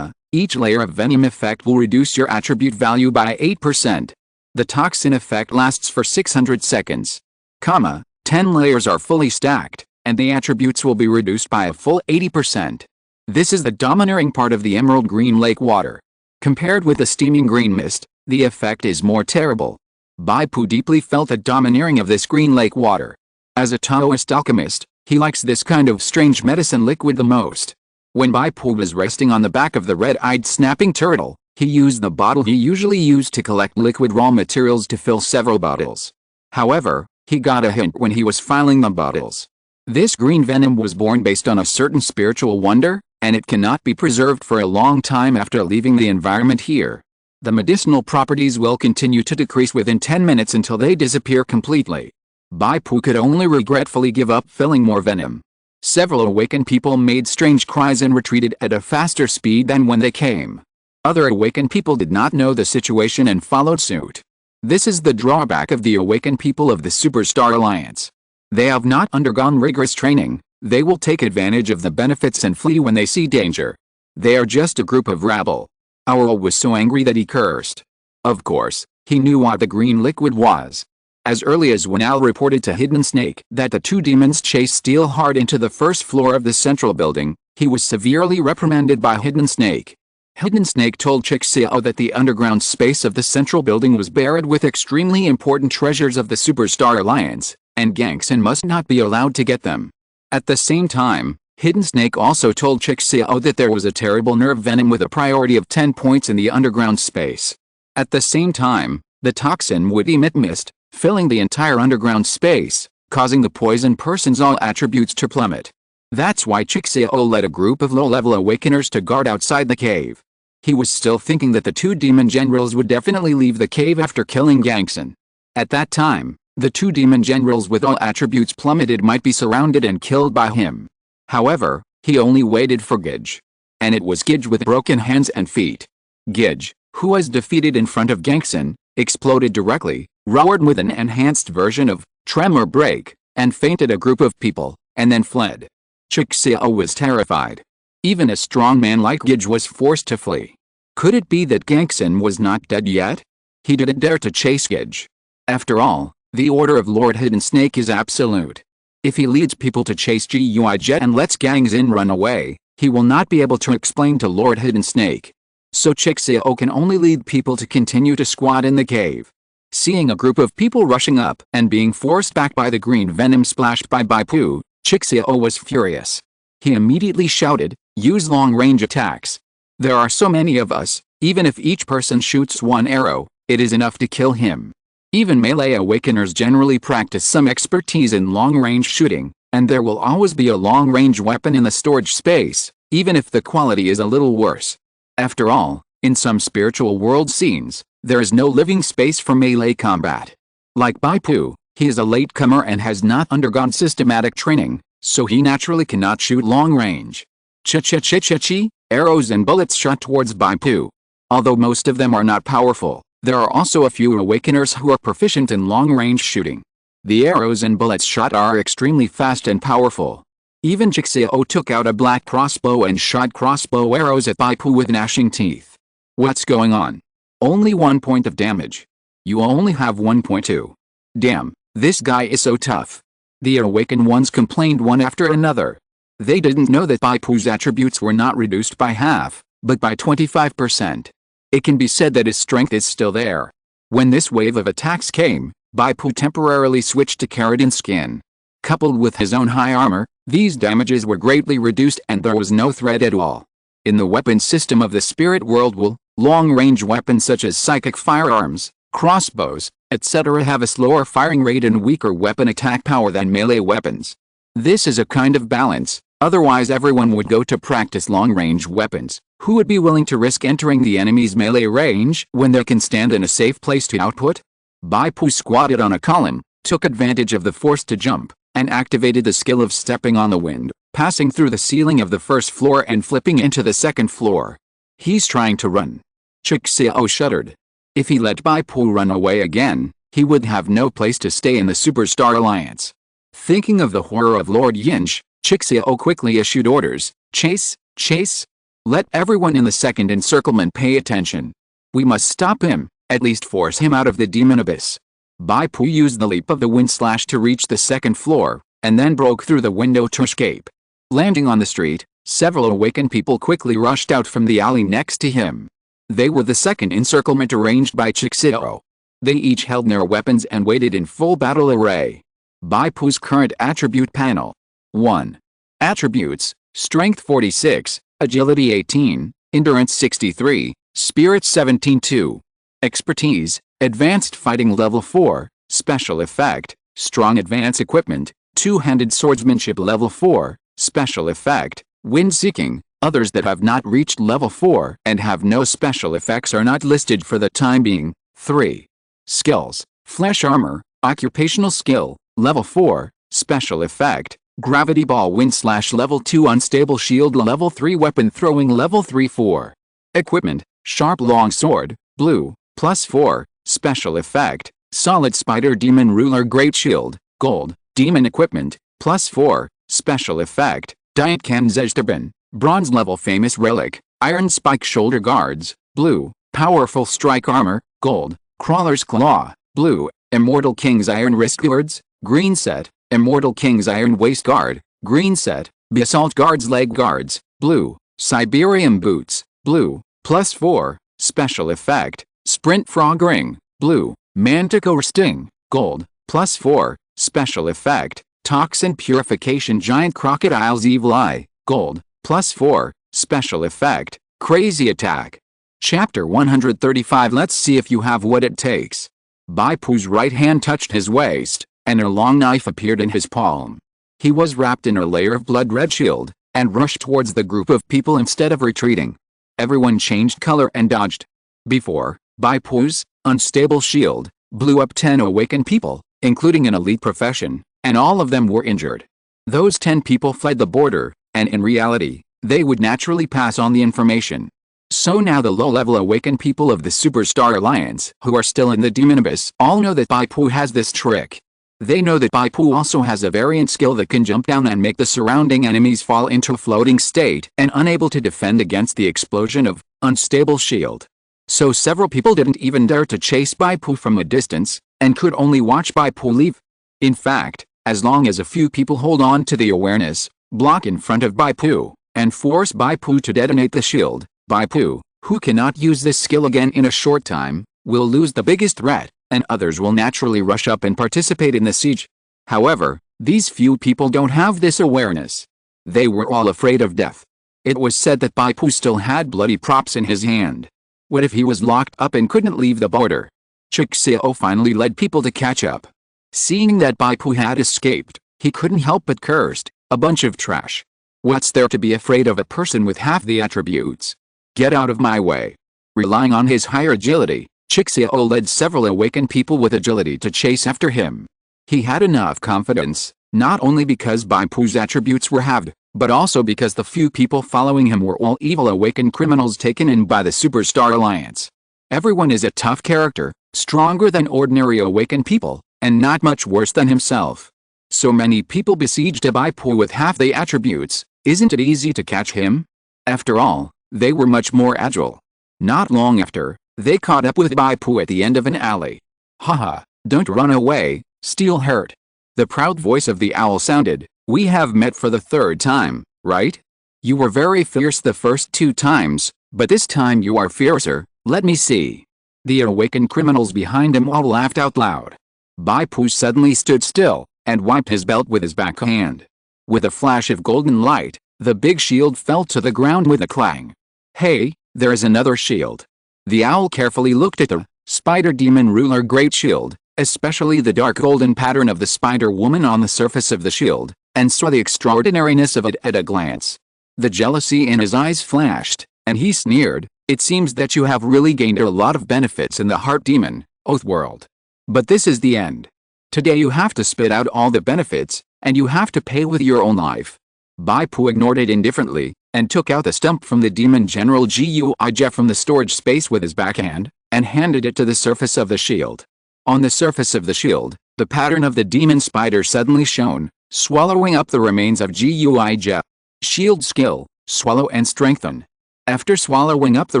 Each layer of venom effect will reduce your attribute value by 8%. The toxin effect lasts for 600 seconds. 10 layers are fully stacked, and the attributes will be reduced by a full 80%. This is the domineering part of the emerald green lake water. Compared with the steaming green mist, the effect is more terrible. Bai Pu deeply felt the domineering of this green lake water. As a Taoist alchemist, he likes this kind of strange medicine liquid the most. When Bai Pu was resting on the back of the red-eyed snapping turtle, he used the bottle he usually used to collect liquid raw materials to fill several bottles. However, he got a hint when he was filling the bottles. This green venom was born based on a certain spiritual wonder, and it cannot be preserved for a long time after leaving the environment here. The medicinal properties will continue to decrease within 10 minutes until they disappear completely. Bai Pu could only regretfully give up filling more venom. Several awakened people made strange cries and retreated at a faster speed than when they came. Other awakened people did not know the situation and followed suit. This is the drawback of the awakened people of the Superstar Alliance. They have not undergone rigorous training. They will take advantage of the benefits and flee when they see danger. They are just a group of rabble. Owl was so angry that he cursed. Of course, he knew what the green liquid was. As early as when Owl reported to Hidden Snake that the two demons chased Steelheart into the first floor of the central building, he was severely reprimanded by Hidden Snake. Hidden Snake told Chick Xiao that the underground space of the central building was buried with extremely important treasures of the Superstar Alliance, and Gangxin must not be allowed to get them. At the same time, Hidden Snake also told Chixio that there was a terrible nerve venom with a priority of 10 points in the underground space. At the same time, the toxin would emit mist, filling the entire underground space, causing the poison person's all attributes to plummet. That's why Chixio led a group of low-level awakeners to guard outside the cave. He was still thinking that the two demon generals would definitely leave the cave after killing Gangson. At that time, the two demon generals with all attributes plummeted might be surrounded and killed by him. However, he only waited for Gidge. And it was Gidge with broken hands and feet. Gidge, who was defeated in front of Gangson, exploded directly, roared with an enhanced version of Tremor Break, and fainted a group of people, and then fled. Chixio was terrified. Even a strong man like Gidge was forced to flee. Could it be that Gangson was not dead yet? He didn't dare to chase Gidge. After all, the order of Lord Hidden Snake is absolute. If he leads people to chase Gui Jet and lets Gangson run away, he will not be able to explain to Lord Hidden Snake. So Chixio can only lead people to continue to squat in the cave. Seeing a group of people rushing up and being forced back by the green venom splashed by Bai Pu, Chixio was furious. He immediately shouted, "Use long-range attacks. There are so many of us, even if each person shoots one arrow, it is enough to kill him." Even melee awakeners generally practice some expertise in long-range shooting, and there will always be a long-range weapon in the storage space, even if the quality is a little worse. After all, in some spiritual world scenes, there is no living space for melee combat. Like Bai Pu, he is a latecomer and has not undergone systematic training, so he naturally cannot shoot long range. Chi, arrows and bullets shot towards Bai Pu. Although most of them are not powerful, there are also a few awakeners who are proficient in long-range shooting. The arrows and bullets shot are extremely fast and powerful. Even Chixio took out a black crossbow and shot crossbow arrows at Bai Pu with gnashing teeth. What's going on? Only 1 point of damage. You only have 1.2. Damn, this guy is so tough. The awakened ones complained one after another. They didn't know that Bai Pu's attributes were not reduced by half, but by 25%. It can be said that his strength is still there. When this wave of attacks came, Bai Pu temporarily switched to keratin skin. Coupled with his own high armor, these damages were greatly reduced and there was no threat at all. In the weapon system of the spirit world, long-range weapons such as psychic firearms, crossbows, etc. have a slower firing rate and weaker weapon attack power than melee weapons. This is a kind of balance, otherwise everyone would go to practice long-range weapons. Who would be willing to risk entering the enemy's melee range when they can stand in a safe place to output? Bai Pu squatted on a column, took advantage of the force to jump, and activated the skill of stepping on the wind, passing through the ceiling of the first floor and flipping into the second floor. He's trying to run. Chixio shuddered. If he let Bai Pu run away again, he would have no place to stay in the Superstar Alliance. Thinking of the horror of Lord Yinch, Chixio quickly issued orders, "Chase, chase! Let everyone in the second encirclement pay attention. We must stop him, at least force him out of the demon abyss." Bai Pu used the leap of the wind slash to reach the second floor, and then broke through the window to escape. Landing on the street, several awakened people quickly rushed out from the alley next to him. They were the second encirclement arranged by Chixio. They each held their weapons and waited in full battle array. Bai Pu's current attribute panel. 1. Attributes: Strength 46, Agility 18, Endurance 63, Spirit 17-2. Expertise: Advanced Fighting Level 4, Special Effect, Strong Advanced Equipment, Two-Handed Swordsmanship Level 4, Special Effect, Wind Seeking. Others that have not reached Level 4 and have no special effects are not listed for the time being. 3. Skills: Flesh Armor, Occupational Skill, Level 4, Special Effect, Gravity Ball Wind Slash Level 2 Unstable Shield Level 3 Weapon Throwing Level 3-4. Equipment: Sharp Long Sword, Blue, +4, Special Effect, Solid Spider Demon Ruler Great Shield, Gold, Demon Equipment, +4, Special Effect, Diet Kanzejturban, Bronze Level Famous Relic, Iron Spike Shoulder Guards, Blue, Powerful Strike Armor, Gold, Crawler's Claw, Blue, Immortal King's Iron Wrist Guards, Green Set, Immortal King's Iron Waist Guard, Green Set, Basalt Guards Leg Guards, Blue, Siberian Boots, Blue, +4, Special Effect, Sprint Frog Ring, Blue, Manticore Sting, Gold, +4, Special Effect, Toxin Purification Giant Crocodile's Evil Eye, Gold, +4, special effect, crazy attack. Chapter 135. Let's see if you have what it takes. Bai Pu's right hand touched his waist, and a long knife appeared in his palm. He was wrapped in a layer of blood-red shield, and rushed towards the group of people instead of retreating. Everyone changed color and dodged. Before, Bai Pu's unstable shield blew up 10 awakened people, including an elite profession, and all of them were injured. Those 10 people fled the border, and in reality, they would naturally pass on the information. So now the low-level awakened people of the Superstar Alliance who are still in the demon abyss all know that Bai Pu has this trick. They know that Bai Pu also has a variant skill that can jump down and make the surrounding enemies fall into a floating state and unable to defend against the explosion of unstable shield. So several people didn't even dare to chase Bai Pu from a distance, and could only watch Bai Pu leave. In fact, as long as a few people hold on to the awareness block in front of Bai Pu, and force Bai Pu to detonate the shield, Bai Pu, who cannot use this skill again in a short time, will lose the biggest threat, and others will naturally rush up and participate in the siege. However, these few people don't have this awareness. They were all afraid of death. It was said that Bai Pu still had bloody props in his hand. What if he was locked up and couldn't leave the border? Treacherous finally led people to catch up. Seeing that Bai Pu had escaped, he couldn't help but cursed, "A bunch of trash. What's there to be afraid of a person with half the attributes? Get out of my way." Relying on his higher agility, Treacherous led several awakened people with agility to chase after him. He had enough confidence, not only because Bai Pu's attributes were halved, but also because the few people following him were all evil awakened criminals taken in by the Superstar Alliance. Everyone is a tough character, stronger than ordinary awakened people, and not much worse than himself. So many people besieged a Bai Pu with half the attributes, isn't it easy to catch him? After all, they were much more agile. Not long after, they caught up with Bai Pu at the end of an alley. "Haha, don't run away, steel hurt." The proud voice of the owl sounded. "We have met for the third time, right? You were very fierce the first 2 times, but this time you are fiercer, let me see." The awakened criminals behind him all laughed out loud. Bai Pu suddenly stood still, and wiped his belt with his backhand. With a flash of golden light, the big shield fell to the ground with a clang. "Hey, there's another shield." The owl carefully looked at the Spider Demon Ruler Great Shield, especially the dark golden pattern of the Spider Woman on the surface of the shield, and saw the extraordinariness of it at a glance. The jealousy in his eyes flashed, and he sneered, "It seems that you have really gained a lot of benefits in the Heart Demon, Oath World. But this is the end. Today you have to spit out all the benefits, and you have to pay with your own life." Bai Pu ignored it indifferently, and took out the stump from the Demon General Guij from the storage space with his backhand, and handed it to the surface of the shield. On the surface of the shield, the pattern of the demon spider suddenly shone, swallowing up the remains of Guij. Shield skill, swallow and strengthen. After swallowing up the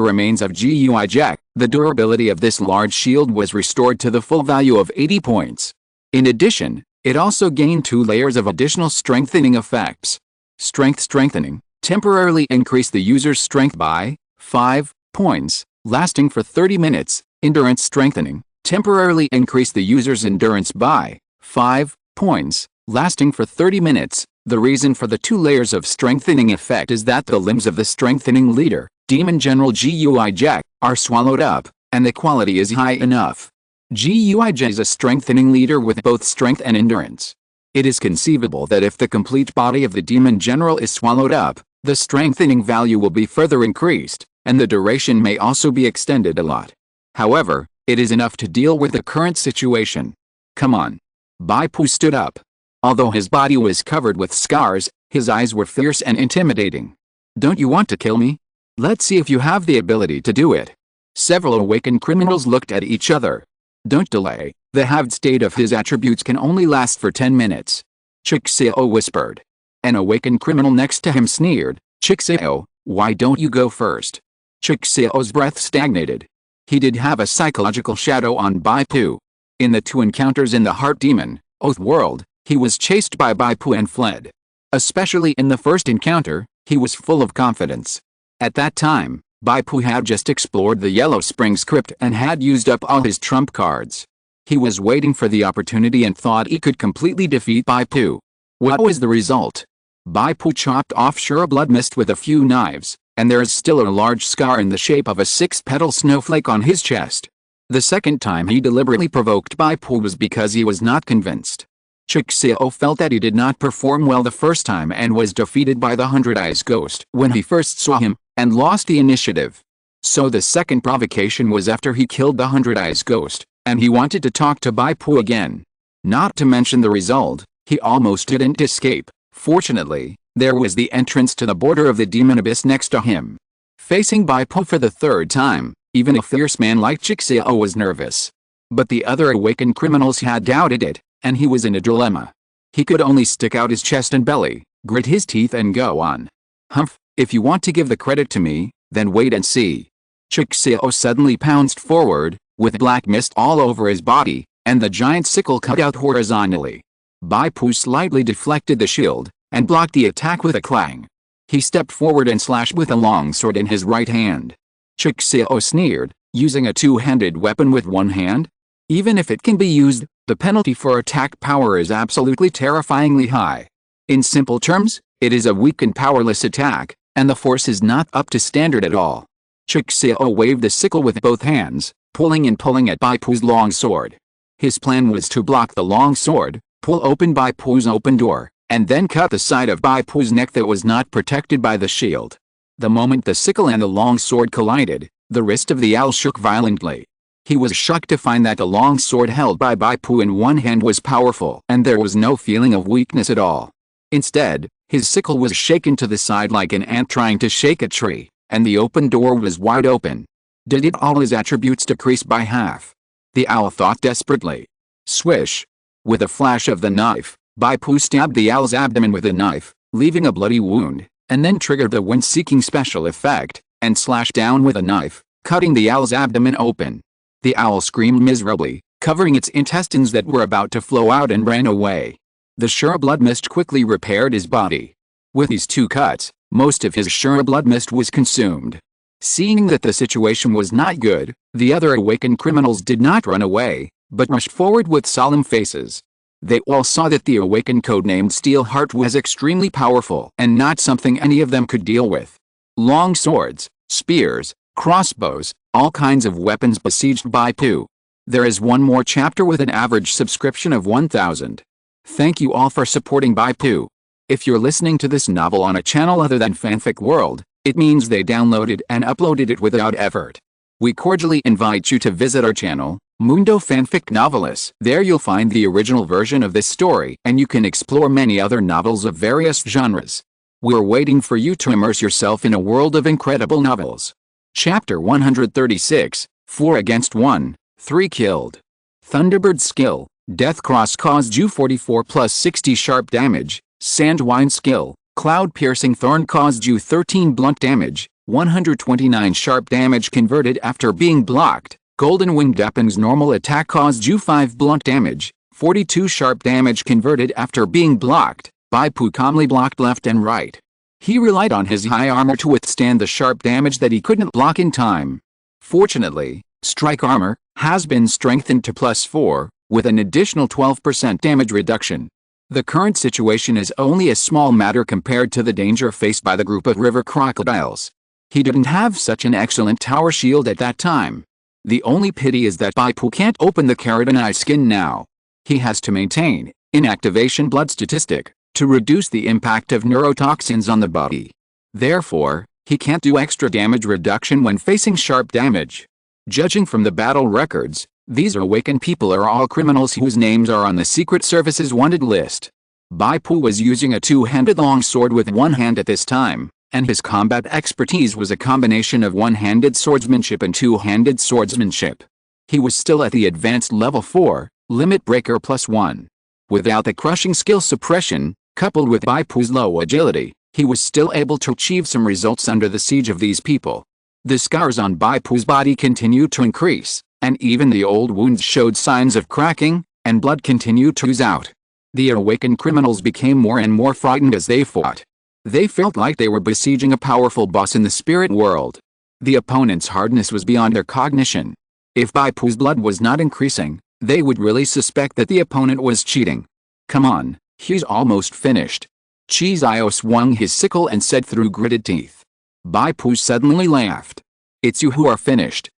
remains of Guij, the durability of this large shield was restored to the full value of 80 points. In addition, it also gained 2 layers of additional strengthening effects. Strength strengthening, temporarily increase the user's strength by 5 points, lasting for 30 minutes. Endurance strengthening, temporarily increase the user's endurance by 5 points, lasting for 30 minutes. The reason for the 2 layers of strengthening effect is that the limbs of the strengthening leader, Demon General Guij, are swallowed up, and the quality is high enough. Guij is a strengthening leader with both strength and endurance. It is conceivable that if the complete body of the Demon General is swallowed up, the strengthening value will be further increased, and the duration may also be extended a lot. However, it is enough to deal with the current situation. Come on. Bai Pu stood up. Although his body was covered with scars, his eyes were fierce and intimidating. "Don't you want to kill me? Let's see if you have the ability to do it." Several awakened criminals looked at each other. "Don't delay, the halved state of his attributes can only last for 10 minutes. Treacherous whispered. An awakened criminal next to him sneered, "Treacherous, why don't you go first?" Treacherous' breath stagnated. He did have a psychological shadow on Bai Pu. In the 2 encounters in the Heart Demon, Oath World, he was chased by Bai Pu and fled. Especially in the first encounter, he was full of confidence. At that time, Bai Pu had just explored the Yellow Springs crypt and had used up all his trump cards. He was waiting for the opportunity and thought he could completely defeat Bai Pu. What was the result? Bai Pu chopped off Sure Blood Mist with a few knives, and there is still a large scar in the shape of a 6-petal snowflake on his chest. The second time he deliberately provoked Bai Pu was because he was not convinced. Chixio felt that he did not perform well the first time and was defeated by the 100 Eyes Ghost when he first saw him, and lost the initiative. So the second provocation was after he killed the 100 Eyes Ghost, and he wanted to talk to Bai Pu again. Not to mention the result, he almost didn't escape. Fortunately, there was the entrance to the border of the demon abyss next to him. Facing Bai Pu for the third time, even a fierce man like Chixio was nervous. But the other awakened criminals had doubted it, and he was in a dilemma. He could only stick out his chest and belly, grit his teeth and go on. Humph, if you want to give the credit to me, then wait and see. Chixio suddenly pounced forward, with black mist all over his body, and the giant sickle cut out horizontally. Bai Pu slightly deflected the shield, and blocked the attack with a clang. He stepped forward and slashed with a long sword in his right hand. Chixio sneered, using a two-handed weapon with one hand? Even if it can be used, the penalty for attack power is absolutely terrifyingly high. In simple terms, it is a weak and powerless attack, and the force is not up to standard at all. Chixio waved the sickle with both hands, pulling and pulling at Bai Pu's long sword. His plan was to block the long sword, pull open Bai Pu's open door, and then cut the side of Bai Pu's neck that was not protected by the shield. The moment the sickle and the long sword collided, the wrist of the owl shook violently. He was shocked to find that the long sword held by Bai Pu in one hand was powerful, and there was no feeling of weakness at all. Instead, his sickle was shaken to the side like an ant trying to shake a tree, and the open door was wide open. Did all his attributes decrease by half? The owl thought desperately. Swish! With a flash of the knife, Bai Pu stabbed the owl's abdomen with a knife, leaving a bloody wound, and then triggered the wind-seeking special effect, and slashed down with a knife, cutting the owl's abdomen open. The owl screamed miserably, covering its intestines that were about to flow out, and ran away. The Sure Blood Mist quickly repaired his body. With these two cuts, most of his Sure Blood Mist was consumed. Seeing that the situation was not good, the other awakened criminals did not run away, but rushed forward with solemn faces. They all saw that the awakened codenamed Steelheart was extremely powerful and not something any of them could deal with. Long swords, spears, crossbows, all kinds of weapons besieged Bai Pu. There is one more chapter with an average subscription of 1,000. Thank you all for supporting Bai Pu. If you're listening to this novel on a channel other than Fanfic World, it means they downloaded and uploaded it without effort. We cordially invite you to visit our channel, Mundo Fanfic Novelis. There you'll find the original version of this story, and you can explore many other novels of various genres. We're waiting for you to immerse yourself in a world of incredible novels. Chapter 136, 4 against 1, 3 killed. Thunderbird skill, Death Cross caused you 44 plus 60 sharp damage. Sandwine skill, Cloud Piercing Thorn caused you 13 blunt damage, 129 sharp damage converted after being blocked. Golden Winged Weapon's normal attack caused you 5 blunt damage, 42 sharp damage converted after being blocked. Bai Pu calmly blocked left and right. He relied on his high armor to withstand the sharp damage that he couldn't block in time. Fortunately, strike armor has been strengthened to +4, with an additional 12% damage reduction. The current situation is only a small matter compared to the danger faced by the group of river crocodiles. He didn't have such an excellent tower shield at that time. The only pity is that Bai Pu can't open the keratinized skin now. He has to maintain inactivation blood statistic to reduce the impact of neurotoxins on the body. Therefore, he can't do extra damage reduction when facing sharp damage. Judging from the battle records, these awakened people are all criminals whose names are on the Secret Service's wanted list. Bai Pu was using a two-handed longsword with one hand at this time, and his combat expertise was a combination of one-handed swordsmanship and two-handed swordsmanship. He was still at the advanced level 4, limit breaker +1. Without the crushing skill suppression, coupled with Bai Pu's low agility, he was still able to achieve some results under the siege of these people. The scars on Bai Pu's body continued to increase, and even the old wounds showed signs of cracking, and blood continued to ooze out. The awakened criminals became more and more frightened as they fought. They felt like they were besieging a powerful boss in the spirit world. The opponent's hardness was beyond their cognition. If Bai Pu's blood was not increasing, they would really suspect that the opponent was cheating. Come on, he's almost finished. Chizio swung his sickle and said through gritted teeth. Bai Pu suddenly laughed. It's you who are finished.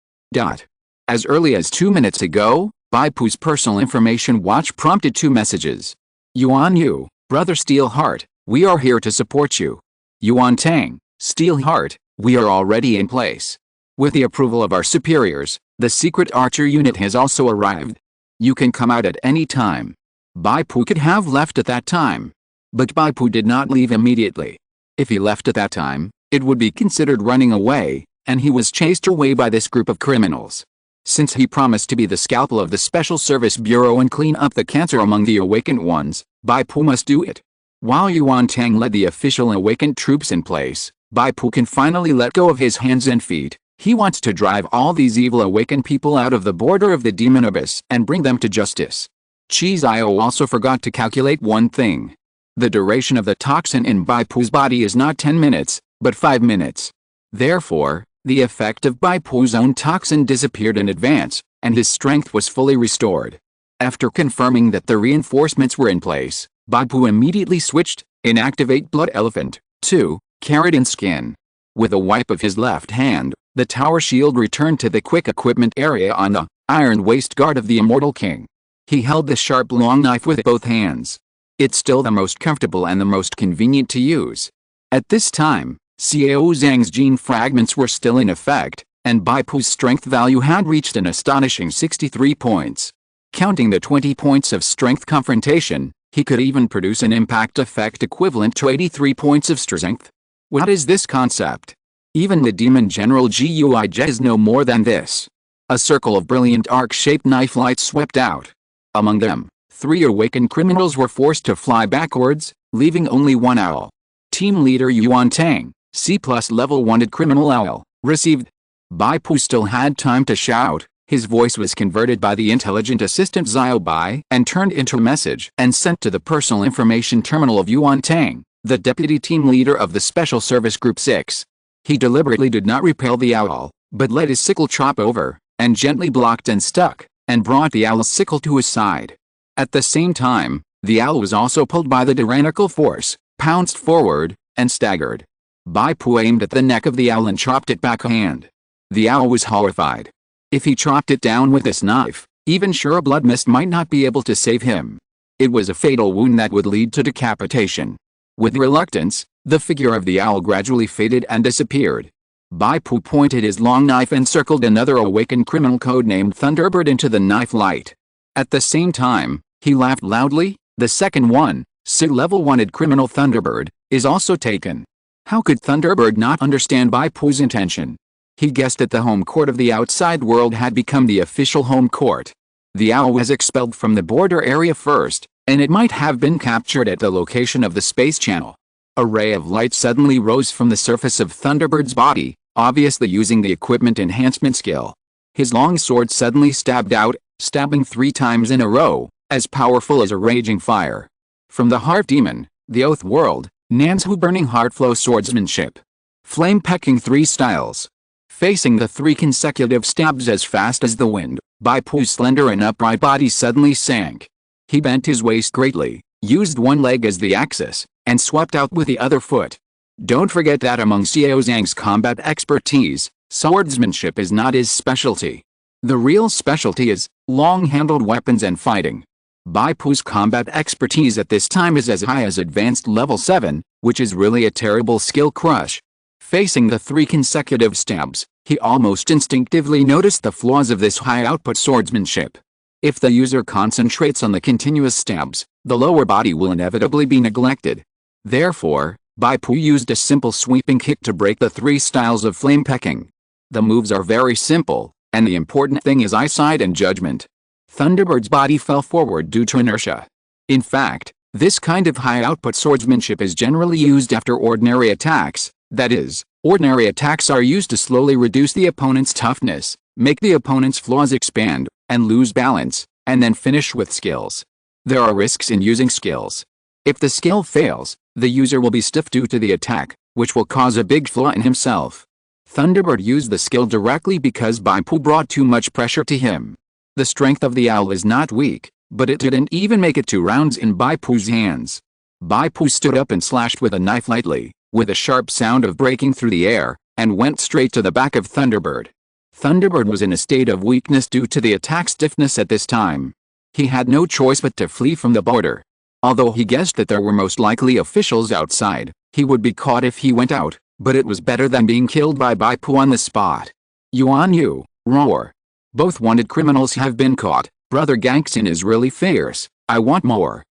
As early as 2 minutes ago, Bai Pu's personal information watch prompted 2 messages. Yuan Yu, Brother Steelheart, we are here to support you. Yuan Tang, Steelheart, we are already in place. With the approval of our superiors, the secret archer unit has also arrived. You can come out at any time. Bai Pu could have left at that time. But Bai Pu did not leave immediately. If he left at that time, it would be considered running away, and he was chased away by this group of criminals. Since he promised to be the scalpel of the Special Service Bureau and clean up the cancer among the awakened ones, Bai Pu must do it. While Yuan Tang led the official awakened troops in place, Bai Pu can finally let go of his hands and feet. He wants to drive all these evil awakened people out of the border of the demon abyss and bring them to justice. Chizio also forgot to calculate one thing. The duration of the toxin in Bai Pu's body is not 10 minutes, but 5 minutes. Therefore, the effect of Bai Pu's own toxin disappeared in advance, and his strength was fully restored. After confirming that the reinforcements were in place, Bai Pu immediately switched, inactivate Blood Elephant, to Keratin Skin. With a wipe of his left hand, the tower shield returned to the quick equipment area on the iron waist guard of the Immortal King. He held the sharp long knife with both hands. It's still the most comfortable and the most convenient to use. At this time, Xiao Zhang's gene fragments were still in effect, and Bai Pu's strength value had reached an astonishing 63 points. Counting the 20 points of strength confrontation, he could even produce an impact effect equivalent to 83 points of strength. What is this concept? Even the demon general Gui Jie is no more than this. A circle of brilliant arc-shaped knife lights swept out. Among them, 3 awakened criminals were forced to fly backwards, leaving only 1 owl. Team leader Yuan Tang, C+ level wanted criminal owl, received. Bai Pu still had time to shout. His voice was converted by the intelligent assistant Xiao Bai and turned into a message and sent to the personal information terminal of Yuan Tang, the deputy team leader of the Special Service Group 6. He deliberately did not repel the owl, but let his sickle chop over, and gently blocked and stuck, and brought the owl's sickle to his side. At the same time, the owl was also pulled by the tyrannical force, pounced forward, and staggered. Bai Pu aimed at the neck of the owl and chopped it backhand. The owl was horrified. If he chopped it down with this knife, even sure a blood mist might not be able to save him. It was a fatal wound that would lead to decapitation. With reluctance, the figure of the owl gradually faded and disappeared. Bai Pu pointed his long knife and circled another awakened criminal codenamed Thunderbird into the knife light. At the same time, he laughed loudly. The second one, level wanted criminal Thunderbird, is also taken. How could Thunderbird not understand Bai Pu's intention? He guessed that the home court of the outside world had become the official home court. The owl was expelled from the border area first, and it might have been captured at the location of the space channel. A ray of light suddenly rose from the surface of Thunderbird's body, obviously using the equipment enhancement skill. His long sword suddenly stabbed out, stabbing 3 times in a row, as powerful as a raging fire. From the Heart Demon, the Oath World, Nanzhu Burning Heartflow Swordsmanship. Flame Pecking 3 styles. Facing the 3 consecutive stabs as fast as the wind, Bai Pu's slender and upright body suddenly sank. He bent his waist greatly, used one leg as the axis, and swept out with the other foot. Don't forget that among Xiao Zhang's combat expertise, swordsmanship is not his specialty. The real specialty is long-handled weapons and fighting. Bai Pu's combat expertise at this time is as high as advanced level 7, which is really a terrible skill crush. Facing the 3 consecutive stabs, he almost instinctively noticed the flaws of this high-output swordsmanship. If the user concentrates on the continuous stabs, the lower body will inevitably be neglected. Therefore, Bai Pu used a simple sweeping kick to break the 3 styles of flame pecking. The moves are very simple, and the important thing is eyesight and judgment. Thunderbird's body fell forward due to inertia. In fact, this kind of high-output swordsmanship is generally used after ordinary attacks. That is, ordinary attacks are used to slowly reduce the opponent's toughness, make the opponent's flaws expand, and lose balance, and then finish with skills. There are risks in using skills. If the skill fails, the user will be stiff due to the attack, which will cause a big flaw in himself. Thunderbird used the skill directly because Bai Pu brought too much pressure to him. The strength of the owl is not weak, but it didn't even make it 2 rounds in Bai Pu's hands. Bai Pu stood up and slashed with a knife lightly, with a sharp sound of breaking through the air, and went straight to the back of Thunderbird. Thunderbird was in a state of weakness due to the attack stiffness at this time. He had no choice but to flee from the border. Although he guessed that there were most likely officials outside, he would be caught if he went out, but it was better than being killed by Bai Pu on the spot. Yuan Yu, roar. Both wanted criminals have been caught. Brother Gangxin is really fierce. I want more.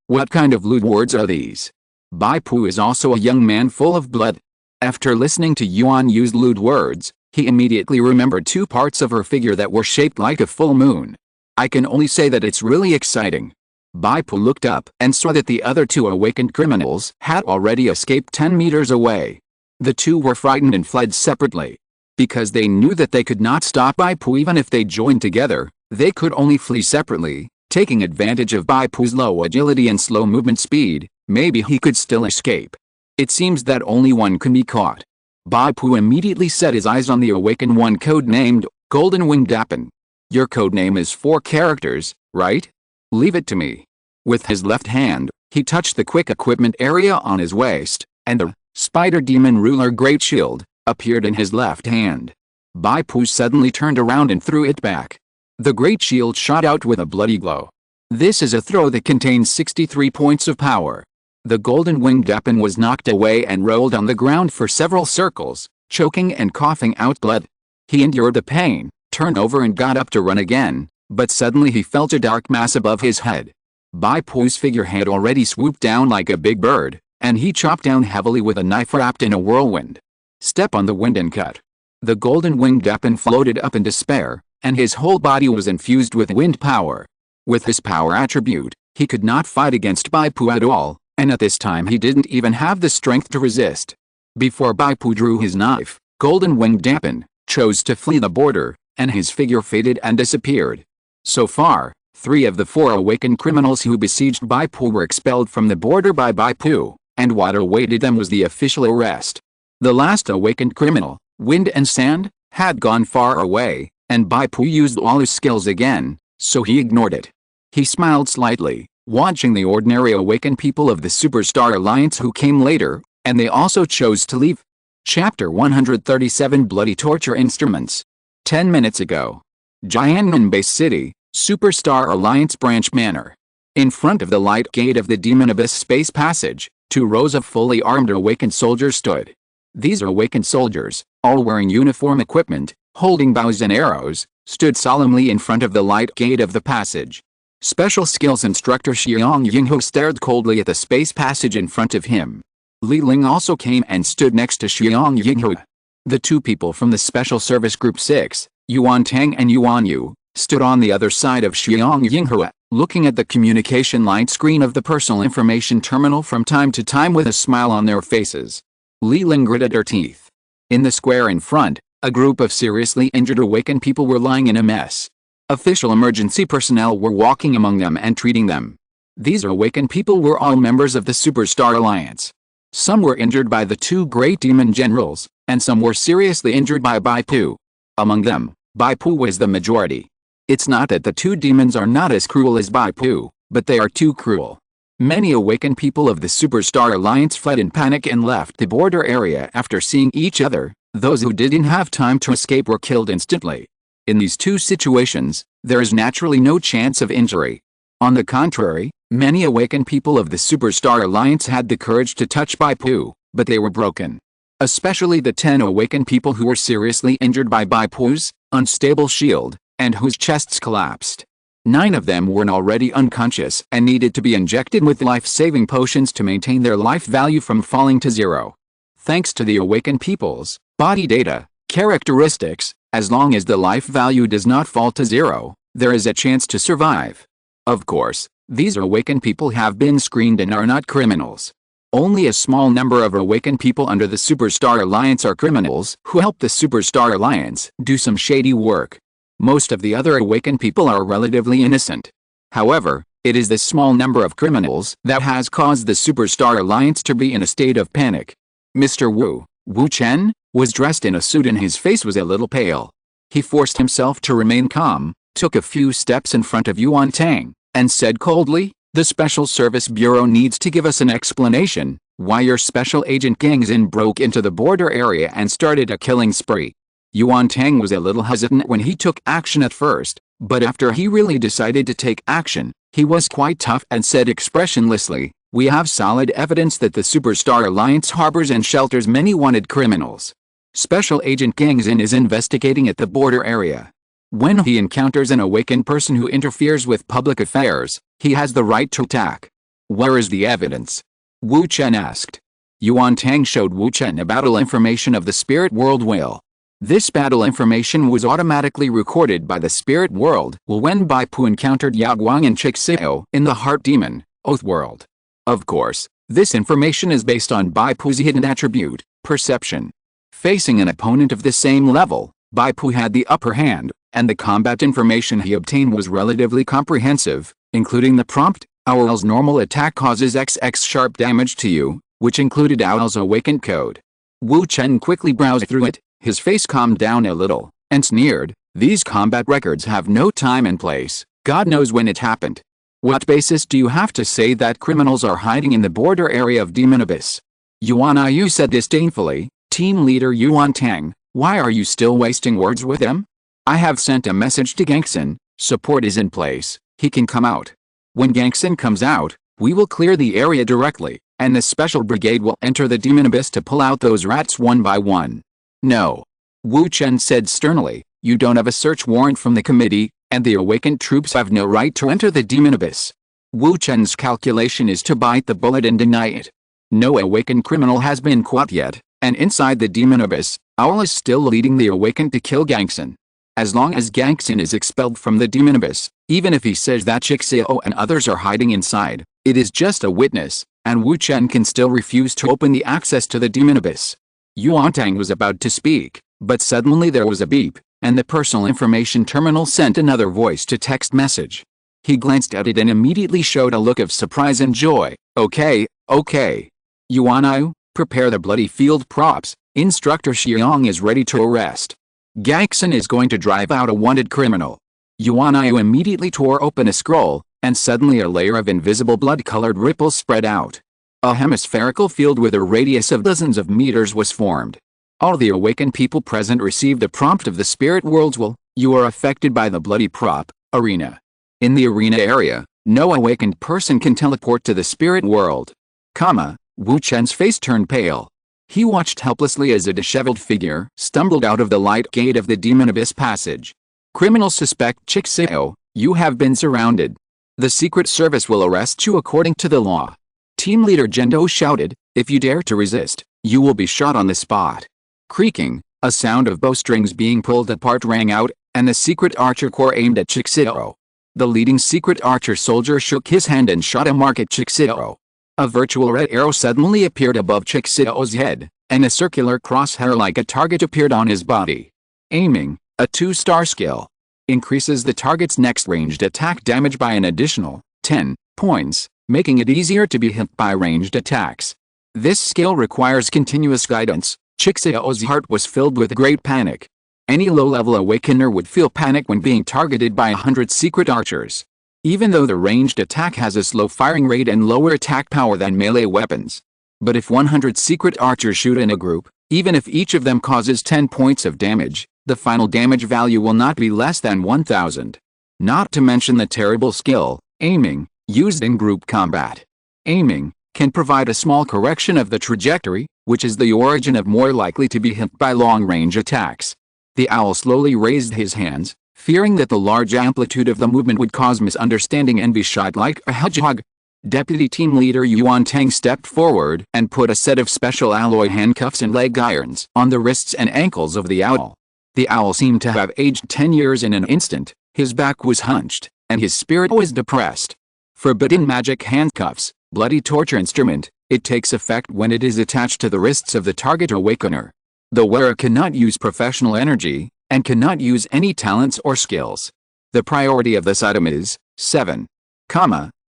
What kind of lewd words are these? Bai Pu is also a young man full of blood. After listening to Yuan Yu's lewd words, he immediately remembered two parts of her figure that were shaped like a full moon. I can only say that it's really exciting. Bai Pu looked up and saw that the other two awakened criminals had already escaped 10 meters away. The two were frightened and fled separately. Because they knew that they could not stop Bai Pu even if they joined together, they could only flee separately, taking advantage of Bai Pu's low agility and slow movement speed. Maybe he could still escape. It seems that only one can be caught. Bai Pu immediately set his eyes on the awakened one codenamed Golden Winged Dappen. Your codename is 4 characters, right? Leave it to me. With his left hand, he touched the quick equipment area on his waist, and the Spider Demon Ruler Great Shield appeared in his left hand. Bai Pu suddenly turned around and threw it back. The Great Shield shot out with a bloody glow. This is a throw that contains 63 points of power. The Golden Winged Dappen was knocked away and rolled on the ground for several circles, choking and coughing out blood. He endured the pain, turned over and got up to run again, but suddenly he felt a dark mass above his head. Bai Pu's figure had already swooped down like a big bird, and he chopped down heavily with a knife wrapped in a whirlwind. Step on the wind and cut. The Golden Winged Dappen floated up in despair, and his whole body was infused with wind power. With his power attribute, he could not fight against Bai Pu at all, and at this time he didn't even have the strength to resist. Before Bai Pu drew his knife, Golden Winged Dappen chose to flee the border, and his figure faded and disappeared. So far, 3 of the 4 awakened criminals who besieged Bai Pu were expelled from the border by Bai Pu, and what awaited them was the official arrest. The last awakened criminal, Wind and Sand, had gone far away, and Bai Pu used all his skills again, so he ignored it. He smiled slightly, watching the ordinary awakened people of the Superstar Alliance who came later, and they also chose to leave. Chapter 137 Bloody Torture Instruments. 10 minutes ago. Jiangnan Base City, Superstar Alliance Branch Manor. In front of the light gate of the Demon Abyss Space Passage, 2 rows of fully armed awakened soldiers stood. These awakened soldiers, all wearing uniform equipment, holding bows and arrows, stood solemnly in front of the light gate of the passage. Special Skills Instructor Xiang Yinghu stared coldly at the space passage in front of him. Li Ling also came and stood next to Xiang Yinghu. The 2 people from the Special Service Group 6, Yuan Tang and Yuan Yu, stood on the other side of Xiang Yinghu, looking at the communication line screen of the personal information terminal from time to time with a smile on their faces. Li Ling gritted her teeth. In the square in front, a group of seriously injured awakened people were lying in a mess. Official emergency personnel were walking among them and treating them. These awakened people were all members of the Superstar Alliance. Some were injured by the 2 great demon generals, and some were seriously injured by Bai Pu. Among them, Bai Pu was the majority. It's not that the 2 demons are not as cruel as Bai Pu, but they are too cruel. Many awakened people of the Superstar Alliance fled in panic and left the border area after seeing each other. Those who didn't have time to escape were killed instantly. In these 2 situations, there is naturally no chance of injury. On the contrary, many awakened people of the Superstar Alliance had the courage to touch Bai Pu, but they were broken. Especially the 10 awakened people who were seriously injured by Bai Pu's unstable shield, and whose chests collapsed. 9 of them were already unconscious and needed to be injected with life-saving potions to maintain their life value from falling to 0. Thanks to the awakened people's body data, characteristics, as long as the life value does not fall to 0, there is a chance to survive. Of course, these awakened people have been screened and are not criminals. Only a small number of awakened people under the Superstar Alliance are criminals who help the Superstar Alliance do some shady work. Most of the other awakened people are relatively innocent. However, it is this small number of criminals that has caused the Superstar Alliance to be in a state of panic. Mr. Wu Chen, was dressed in a suit and his face was a little pale. He forced himself to remain calm, took a few steps in front of Yuan Tang, and said coldly, The Special Service Bureau needs to give us an explanation why your special agent Gangxin broke into the border area and started a killing spree. Yuan Tang was a little hesitant when he took action at first, but after he really decided to take action, he was quite tough and said expressionlessly, "We have solid evidence that the Superstar Alliance harbors and shelters many wanted criminals. Special Agent Gangxin is investigating at the border area. When he encounters an awakened person who interferes with public affairs, he has the right to attack. Where is the evidence?" Wu Chen asked. Yuan Tang showed Wu Chen a battle information of the spirit world will. This battle information was automatically recorded by the spirit world when Bai Pu encountered Yao Guang and Chixio in the Heart Demon, Oath World. Of course, this information is based on Bai Pu's hidden attribute, perception. Facing an opponent of the same level, Bai Pu had the upper hand, and the combat information he obtained was relatively comprehensive, including the prompt, "Owl's normal attack causes XX sharp damage to you," which included Owl's awakened code. Wu Chen quickly browsed through it, his face calmed down a little, and sneered, "These combat records have no time and place, God knows when it happened. What basis do you have to say that criminals are hiding in the border area of Demon Abyss?" Yuan Yu said disdainfully, "Team leader Yuan Tang, why are you still wasting words with them? I have sent a message to Gangxin, support is in place, he can come out. When Gangxin comes out, we will clear the area directly, and the special brigade will enter the Demon Abyss to pull out those rats one by one." "No," Wu Chen said sternly, "you don't have a search warrant from the committee, and the awakened troops have no right to enter the Demon Abyss." Wu Chen's calculation is to bite the bullet and deny it. No awakened criminal has been caught yet, and inside the Demon Abyss, Owl is still leading the awakened to kill Gangxin. As long as Gangxin is expelled from the Demon Abyss, even if he says that Chixio and others are hiding inside, it is just a witness, and Wu Chen can still refuse to open the access to the Demon Abyss. Yuan Tang was about to speak, but suddenly there was a beep, and the personal information terminal sent another voice-to-text message. He glanced at it and immediately showed a look of surprise and joy. "Okay. Yuan Yu, prepare the bloody field props, Instructor Xiang is ready to arrest. Gangxin is going to drive out a wanted criminal." Yuan Yu immediately tore open a scroll, and suddenly a layer of invisible blood-colored ripples spread out. A hemispherical field with a radius of dozens of meters was formed. All the awakened people present received the prompt of the spirit world's will, "You are affected by the bloody prop, arena. In the arena area, no awakened person can teleport to the spirit world." Wu Chen's face turned pale. He watched helplessly as a disheveled figure stumbled out of the light gate of the Demon Abyss passage. "Criminals suspect Chixio, you have been surrounded. The Secret Service will arrest you according to the law." Team leader Zhendo shouted, "If you dare to resist, you will be shot on the spot." Creaking, a sound of bowstrings being pulled apart rang out, and the secret archer corps aimed at Chixio. The leading secret archer soldier shook his hand and shot a mark at Chixio. A virtual red arrow suddenly appeared above Chixio's head, and a circular crosshair like a target appeared on his body. Aiming, a 2-star skill. Increases the target's next ranged attack damage by an additional 10 points, making it easier to be hit by ranged attacks. This skill requires continuous guidance. Chixio's heart was filled with great panic. Any low-level awakener would feel panic when being targeted by 100 secret archers. Even though the ranged attack has a slow firing rate and lower attack power than melee weapons. But if 100 secret archers shoot in a group, even if each of them causes 10 points of damage, the final damage value will not be less than 1000. Not to mention the terrible skill, aiming, used in group combat. Aiming can provide a small correction of the trajectory, which is the origin of more likely to be hit by long-range attacks. The owl slowly raised his hands, fearing that the large amplitude of the movement would cause misunderstanding and be shot like a hedgehog. Deputy Team Leader Yuan Tang stepped forward and put a set of special alloy handcuffs and leg irons on the wrists and ankles of the owl. The owl seemed to have aged 10 years in an instant, his back was hunched, and his spirit was depressed. Forbidden magic handcuffs, bloody torture instrument, it takes effect when it is attached to the wrists of the target awakener. The wearer cannot use professional energy, and cannot use any talents or skills. The priority of this item is 7,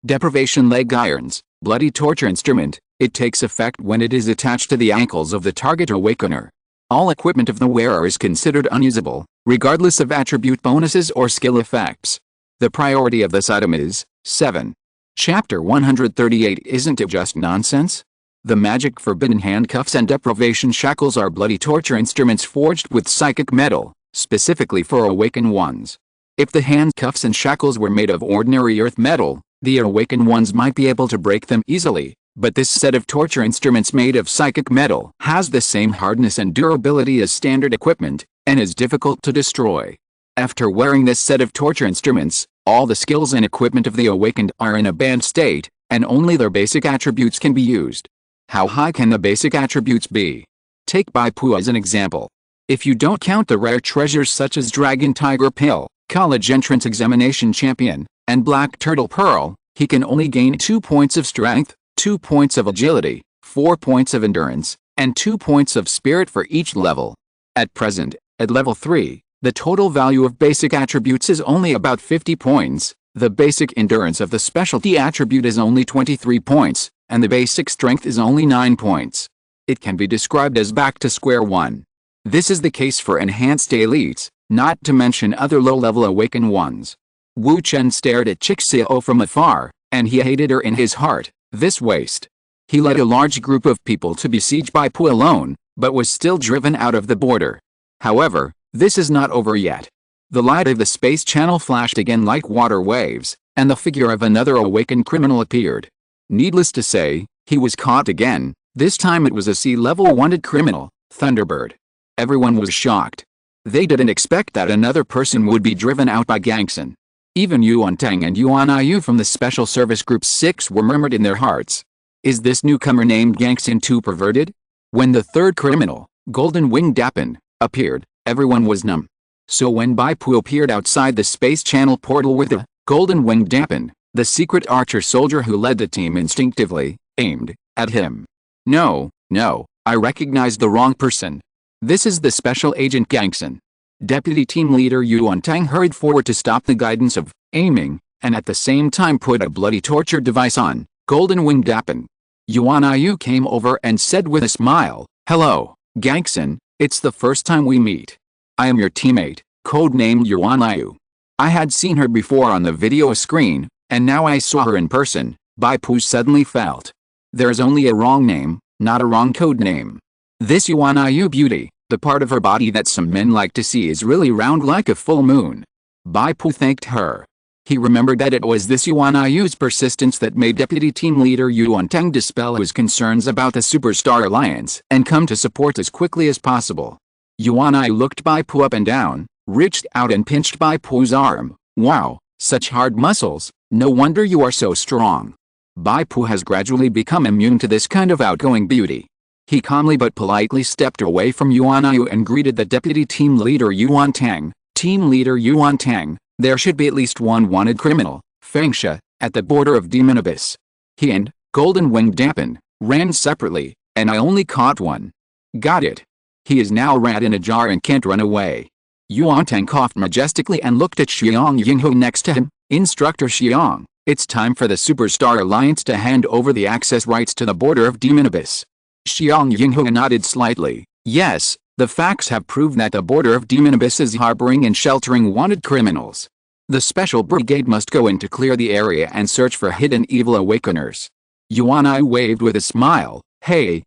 deprivation leg irons, bloody torture instrument, it takes effect when it is attached to the ankles of the target awakener. All equipment of the wearer is considered unusable, regardless of attribute bonuses or skill effects. The priority of this item is 7, Chapter 138. Isn't it just nonsense? The magic forbidden handcuffs and deprivation shackles are bloody torture instruments forged with psychic metal, specifically for awakened ones. If the handcuffs and shackles were made of ordinary earth metal, the awakened ones might be able to break them easily, but this set of torture instruments made of psychic metal has the same hardness and durability as standard equipment, and is difficult to destroy. After wearing this set of torture instruments, all the skills and equipment of the awakened are in a banned state, and only their basic attributes can be used. How high can the basic attributes be? Take Bai Pu as an example. If you don't count the rare treasures such as Dragon Tiger Pill, College Entrance Examination Champion, and Black Turtle Pearl, he can only gain 2 points of strength, 2 points of agility, 4 points of endurance, and 2 points of spirit for each level. At present, at level 3, the total value of basic attributes is only about 50 points, the basic endurance of the specialty attribute is only 23 points, and the basic strength is only 9 points. It can be described as back to square one. This is the case for enhanced elites, not to mention other low-level awakened ones. Wu Chen stared at Chixio from afar, and he hated her in his heart, this waste. He led a large group of people to besiege Bai Pu alone, but was still driven out of the border. However, this is not over yet. The light of the space channel flashed again like water waves, and the figure of another awakened criminal appeared. Needless to say, he was caught again. This time it was a sea-level wanted criminal, Thunderbird. Everyone was shocked. They didn't expect that another person would be driven out by Gangson. Even Yuan Tang and Yuan Yu from the Special Service Group 6 were murmured in their hearts. Is this newcomer named Gangson too perverted? When the third criminal, Golden Winged Dapin, appeared, everyone was numb. So when Bai Pu appeared outside the space channel portal with the Golden Winged Dapin, the secret archer soldier who led the team instinctively aimed at him. No, I recognized the wrong person. This is the Special Agent Gangson. Deputy Team Leader Yuan Tang hurried forward to stop the guidance of aiming, and at the same time put a bloody torture device on Golden Winged Dapin. Yuan Yu came over and said with a smile, "Hello, Gangson, it's the first time we meet. I am your teammate, codenamed Yuan Yu. I had seen her before on the video screen, and now I saw her in person." Bai Pu suddenly felt. There's only a wrong name, not a wrong code name. This Yuan Yu beauty, the part of her body that some men like to see, is really round like a full moon. Bai Pu thanked her. He remembered that it was this Yuan Yu's persistence that made Deputy Team Leader Yuan Tang dispel his concerns about the Superstar Alliance and come to support as quickly as possible. Yuan Yu looked Bai Pu up and down, reached out and pinched Bai Pu's arm. "Wow, such hard muscles, no wonder you are so strong." Bai Pu has gradually become immune to this kind of outgoing beauty. He calmly but politely stepped away from Yuan Yu and greeted the Deputy Team Leader Yuan Tang. "Team Leader Yuan Tang, there should be at least one wanted criminal, Fengsha, at the border of Demon Abyss. He and Golden Winged Dapin ran separately, and I only caught one." "Got it. He is now rat in a jar and can't run away." Yuan Tang coughed majestically and looked at Xiang Yinghu next to him. "Instructor Xiang, it's time for the Superstar Alliance to hand over the access rights to the border of Demon Abyss." Xiang Yinghu nodded slightly. "Yes, the facts have proved that the border of Demon Abyss is harboring and sheltering wanted criminals. The Special Brigade must go in to clear the area and search for hidden evil awakeners." Yuan Yu waved with a smile. Hey.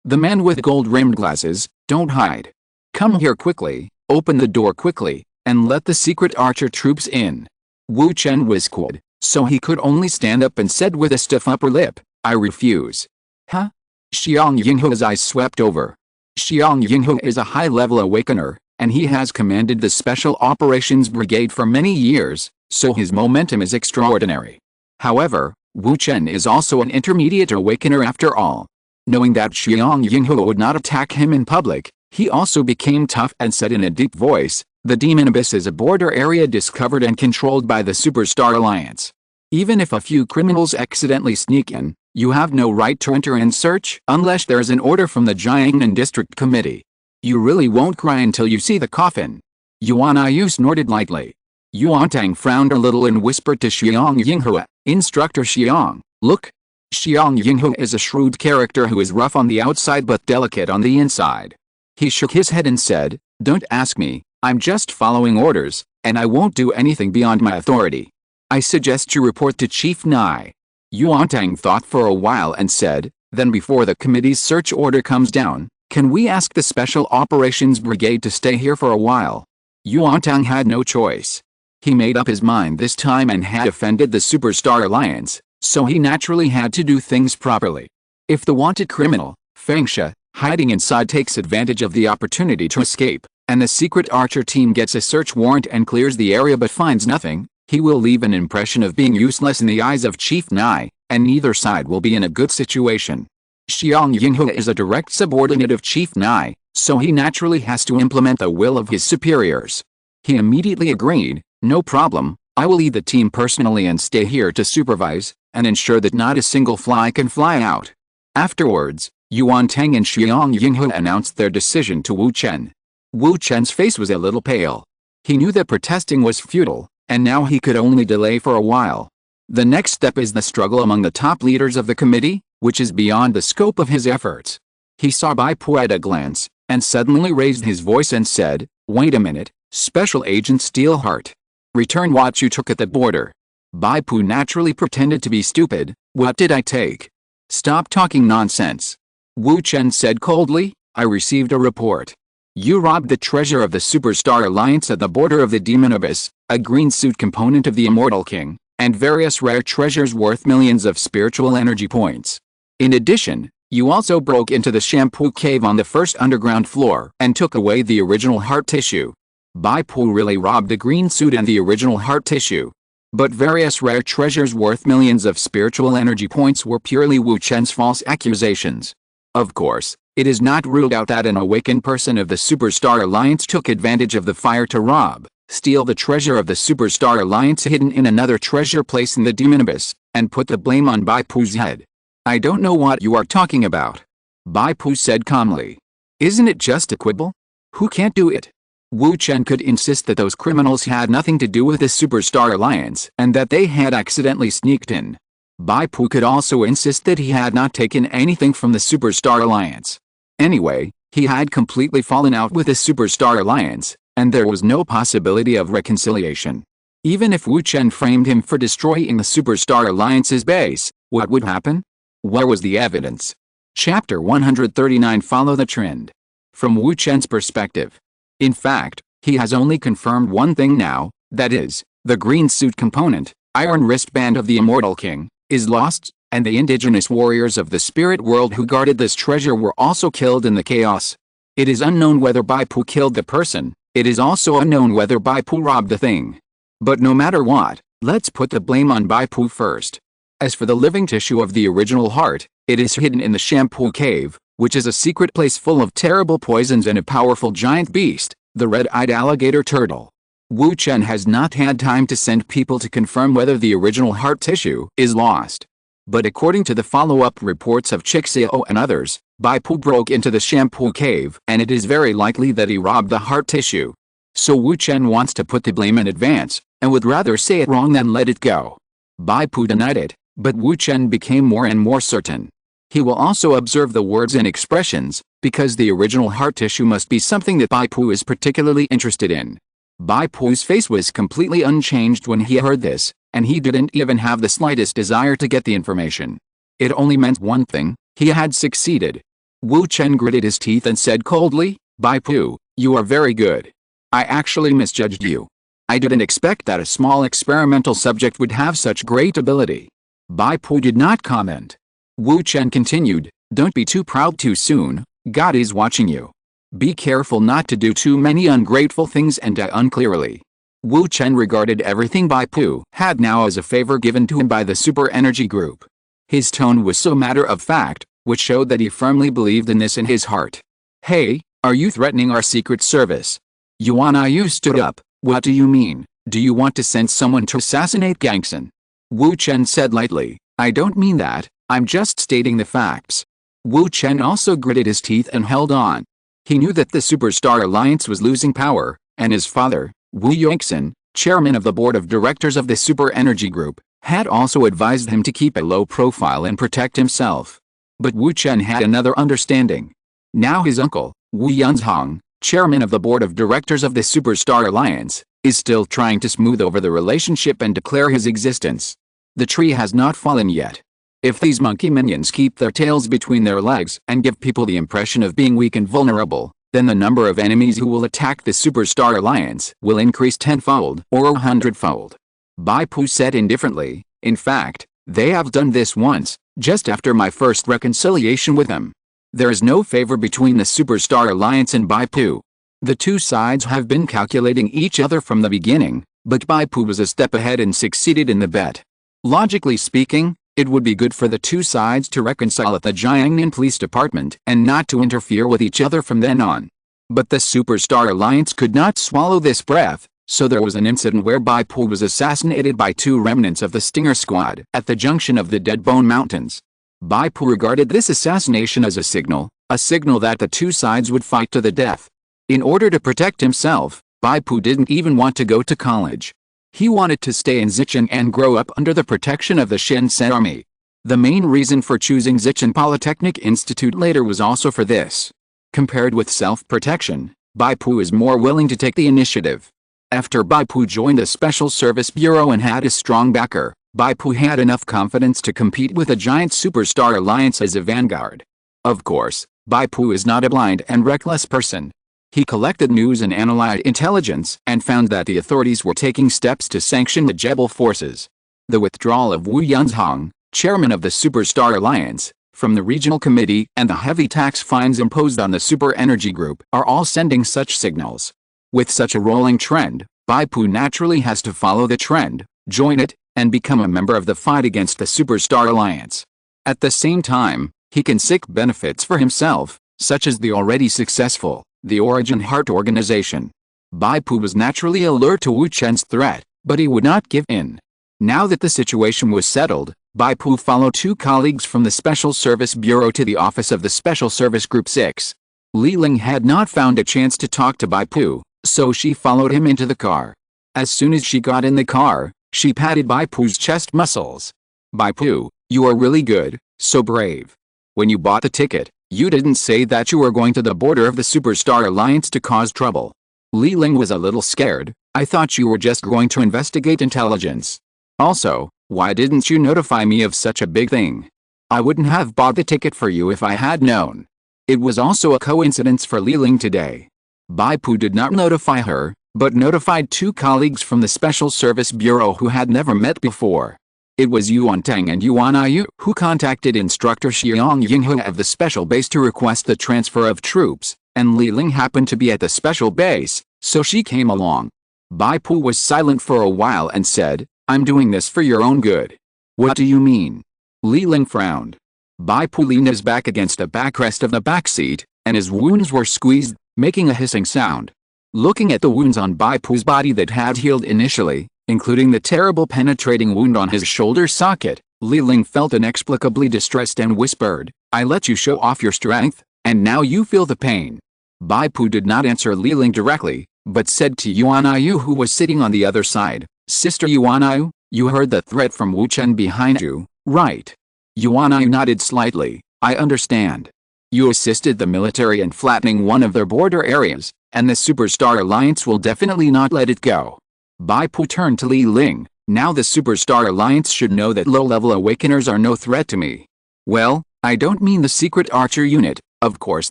The man with gold-rimmed glasses, don't hide. Come here quickly, open the door quickly, and let the secret archer troops in." Wu Chen was cold, so he could only stand up and said with a stiff upper lip, "I refuse." "Huh?" Xiang Yinghu's eyes swept over. Xiang Yinghu is a high-level awakener, and he has commanded the Special Operations Brigade for many years, so his momentum is extraordinary. However, Wu Chen is also an intermediate awakener after all. Knowing that Xiang Yinghu would not attack him in public, he also became tough and said in a deep voice, "The Demon Abyss is a border area discovered and controlled by the Superstar Alliance. Even if a few criminals accidentally sneak in, you have no right to enter and search unless there is an order from the Jiangnan District Committee. You really won't cry until you see the coffin." Yuan Yu snorted lightly. Yuan Tang frowned a little and whispered to Xiang Yinghu, "Instructor Xiang, look." Xiang Yinghu is a shrewd character who is rough on the outside but delicate on the inside. He shook his head and said, "Don't ask me, I'm just following orders, and I won't do anything beyond my authority." I suggest you report to Chief Nai. Yuan Tang thought for a while and said, then before the committee's search order comes down, can we ask the Special Operations Brigade to stay here for a while? Yuan Tang had no choice. He made up his mind this time and had offended the Superstar Alliance, so he naturally had to do things properly. If the wanted criminal, Feng Shi, hiding inside takes advantage of the opportunity to escape, and the secret Archer team gets a search warrant and clears the area but finds nothing, he will leave an impression of being useless in the eyes of Chief Nai, and neither side will be in a good situation. Xiang Yinghe is a direct subordinate of Chief Nai, so he naturally has to implement the will of his superiors. He immediately agreed, no problem, I will lead the team personally and stay here to supervise, and ensure that not a single fly can fly out. Afterwards, Yuan Tang and Xiang Yinghe announced their decision to Wu Chen. Wu Chen's face was a little pale. He knew that protesting was futile, and now he could only delay for a while. The next step is the struggle among the top leaders of the committee, which is beyond the scope of his efforts. He saw Bai Pu at a glance, and suddenly raised his voice and said, wait a minute, Special Agent Steelheart. Return what you took at the border. Bai Pu naturally pretended to be stupid. What did I take? Stop talking nonsense. Wu Chen said coldly, I received a report. You robbed the treasure of the Superstar Alliance at the border of the Demon Abyss, a green suit component of the Immortal King, and various rare treasures worth millions of spiritual energy points. In addition, you also broke into the Shampoo Cave on the first underground floor and took away the original heart tissue. Bai Pu really robbed the green suit and the original heart tissue. But various rare treasures worth millions of spiritual energy points were purely Wu Chen's false accusations. Of course, it is not ruled out that an awakened person of the Superstar Alliance took advantage of the fire to steal the treasure of the Superstar Alliance hidden in another treasure place in the Demon Abyss, and put the blame on Bai Pu's head. I don't know what you are talking about. Bai Pu said calmly. Isn't it just a quibble? Who can't do it? Wu Chen could insist that those criminals had nothing to do with the Superstar Alliance and that they had accidentally sneaked in. Bai Pu could also insist that he had not taken anything from the Superstar Alliance. Anyway, he had completely fallen out with the Superstar Alliance, and there was no possibility of reconciliation. Even if Wu Chen framed him for destroying the Superstar Alliance's base, what would happen? Where was the evidence? Chapter 139 Follow the trend. From Wu Chen's perspective. In fact, he has only confirmed one thing now, that is, the green suit component, iron wristband of the Immortal King, is lost, and the indigenous warriors of the spirit world who guarded this treasure were also killed in the chaos. It is unknown whether Bai Pu killed the person, it is also unknown whether Bai Pu robbed the thing. But no matter what, let's put the blame on Bai Pu first. As for the living tissue of the original heart, it is hidden in the Shampoo Cave, which is a secret place full of terrible poisons and a powerful giant beast, the red-eyed alligator turtle. Wu Chen has not had time to send people to confirm whether the original heart tissue is lost. But according to the follow-up reports of Chixio and others, Bai Pu broke into the Shampoo Cave and it is very likely that he robbed the heart tissue. So Wu Chen wants to put the blame in advance, and would rather say it wrong than let it go. Bai Pu denied it, but Wu Chen became more and more certain. He will also observe the words and expressions, because the original heart tissue must be something that Bai Pu is particularly interested in. Bai Pu's face was completely unchanged when he heard this, and he didn't even have the slightest desire to get the information. It only meant one thing, he had succeeded. Wu Chen gritted his teeth and said coldly, Bai Pu, you are very good. I actually misjudged you. I didn't expect that a small experimental subject would have such great ability. Bai Pu did not comment. Wu Chen continued, don't be too proud too soon, God is watching you. Be careful not to do too many ungrateful things and die unclearly. Wu Chen regarded everything Bai Pu had now as a favor given to him by the Super Energy Group. His tone was so matter-of-fact, which showed that he firmly believed in this in his heart. Hey, are you threatening our Secret Service? Yuan Yu stood up. What do you mean? Do you want to send someone to assassinate Gangson? Wu Chen said lightly, I don't mean that, I'm just stating the facts. Wu Chen also gritted his teeth and held on. He knew that the Superstar Alliance was losing power, and his father, Wu Yangxin, chairman of the board of directors of the Super Energy Group, had also advised him to keep a low profile and protect himself. But Wu Chen had another understanding. Now his uncle, Wu Yunzhong, chairman of the board of directors of the Superstar Alliance, is still trying to smooth over the relationship and declare his existence. The tree has not fallen yet. If these monkey minions keep their tails between their legs and give people the impression of being weak and vulnerable, then the number of enemies who will attack the Superstar Alliance will increase tenfold or 100-fold. Bai Pu said indifferently, in fact, they have done this once, just after my first reconciliation with them. There is no favor between the Superstar Alliance and Bai Pu. The two sides have been calculating each other from the beginning, but Bai Pu was a step ahead and succeeded in the bet. Logically speaking, it would be good for the two sides to reconcile at the Jiangnan Police Department and not to interfere with each other from then on. But the Superstar Alliance could not swallow this breath, so there was an incident where Bai Pu was assassinated by two remnants of the Stinger Squad at the junction of the Dead Bone Mountains. Bai Pu regarded this assassination as a signal that the two sides would fight to the death. In order to protect himself, Bai Pu didn't even want to go to college. He wanted to stay in Zicheng and grow up under the protection of the Shenzhen army. The main reason for choosing Zicheng Polytechnic Institute later was also for this. Compared with self-protection, Bai Pu is more willing to take the initiative. After Bai Pu joined the Special Service Bureau and had a strong backer, Bai Pu had enough confidence to compete with a giant Superstar Alliance as a vanguard. Of course, Bai Pu is not a blind and reckless person. He collected news and analyzed intelligence and found that the authorities were taking steps to sanction the Jebel forces. The withdrawal of Wu Yunzhong, chairman of the Superstar Alliance, from the regional committee and the heavy tax fines imposed on the Super Energy Group are all sending such signals. With such a rolling trend, Bai Pu naturally has to follow the trend, join it, and become a member of the fight against the Superstar Alliance. At the same time, he can seek benefits for himself, such as the already successful the Origin Heart organization. Bai Pu was naturally alert to Wu Chen's threat, but he would not give in. Now that the situation was settled, Bai Pu followed two colleagues from the Special Service Bureau to the office of the Special Service Group 6. Li Ling had not found a chance to talk to Bai Pu, so she followed him into the car. As soon as she got in the car, she patted Bai Pu's chest muscles. Bai Pu, you are really good, so brave. When you bought the ticket, you didn't say that you were going to the border of the Superstar Alliance to cause trouble. Li Ling was a little scared. I thought you were just going to investigate intelligence. Also, why didn't you notify me of such a big thing? I wouldn't have bought the ticket for you if I had known. It was also a coincidence for Li Ling today. Bai Pu did not notify her, but notified two colleagues from the Special Service Bureau who had never met before. It was Yuan Tang and Yuan Ayu who contacted instructor Xiang Yinghe of the special base to request the transfer of troops, and Li Ling happened to be at the special base, so she came along. Bai Pu was silent for a while and said, I'm doing this for your own good. What do you mean? Li Ling frowned. Bai Pu leaned his back against the backrest of the back seat, and his wounds were squeezed, making a hissing sound. Looking at the wounds on Bai Pu's body that had healed initially, including the terrible penetrating wound on his shoulder socket, Li Ling felt inexplicably distressed and whispered, I let you show off your strength, and now you feel the pain. Bai Pu did not answer Li Ling directly, but said to Yuan Ayu who was sitting on the other side, Sister Yuan Ayu, you heard the threat from Wu Chen behind you, right? Yuan Ayu nodded slightly, I understand. You assisted the military in flattening one of their border areas, and the Superstar Alliance will definitely not let it go. Bai Pu turned to Li Ling, now the Superstar Alliance should know that low-level awakeners are no threat to me. Well, I don't mean the secret archer unit, of course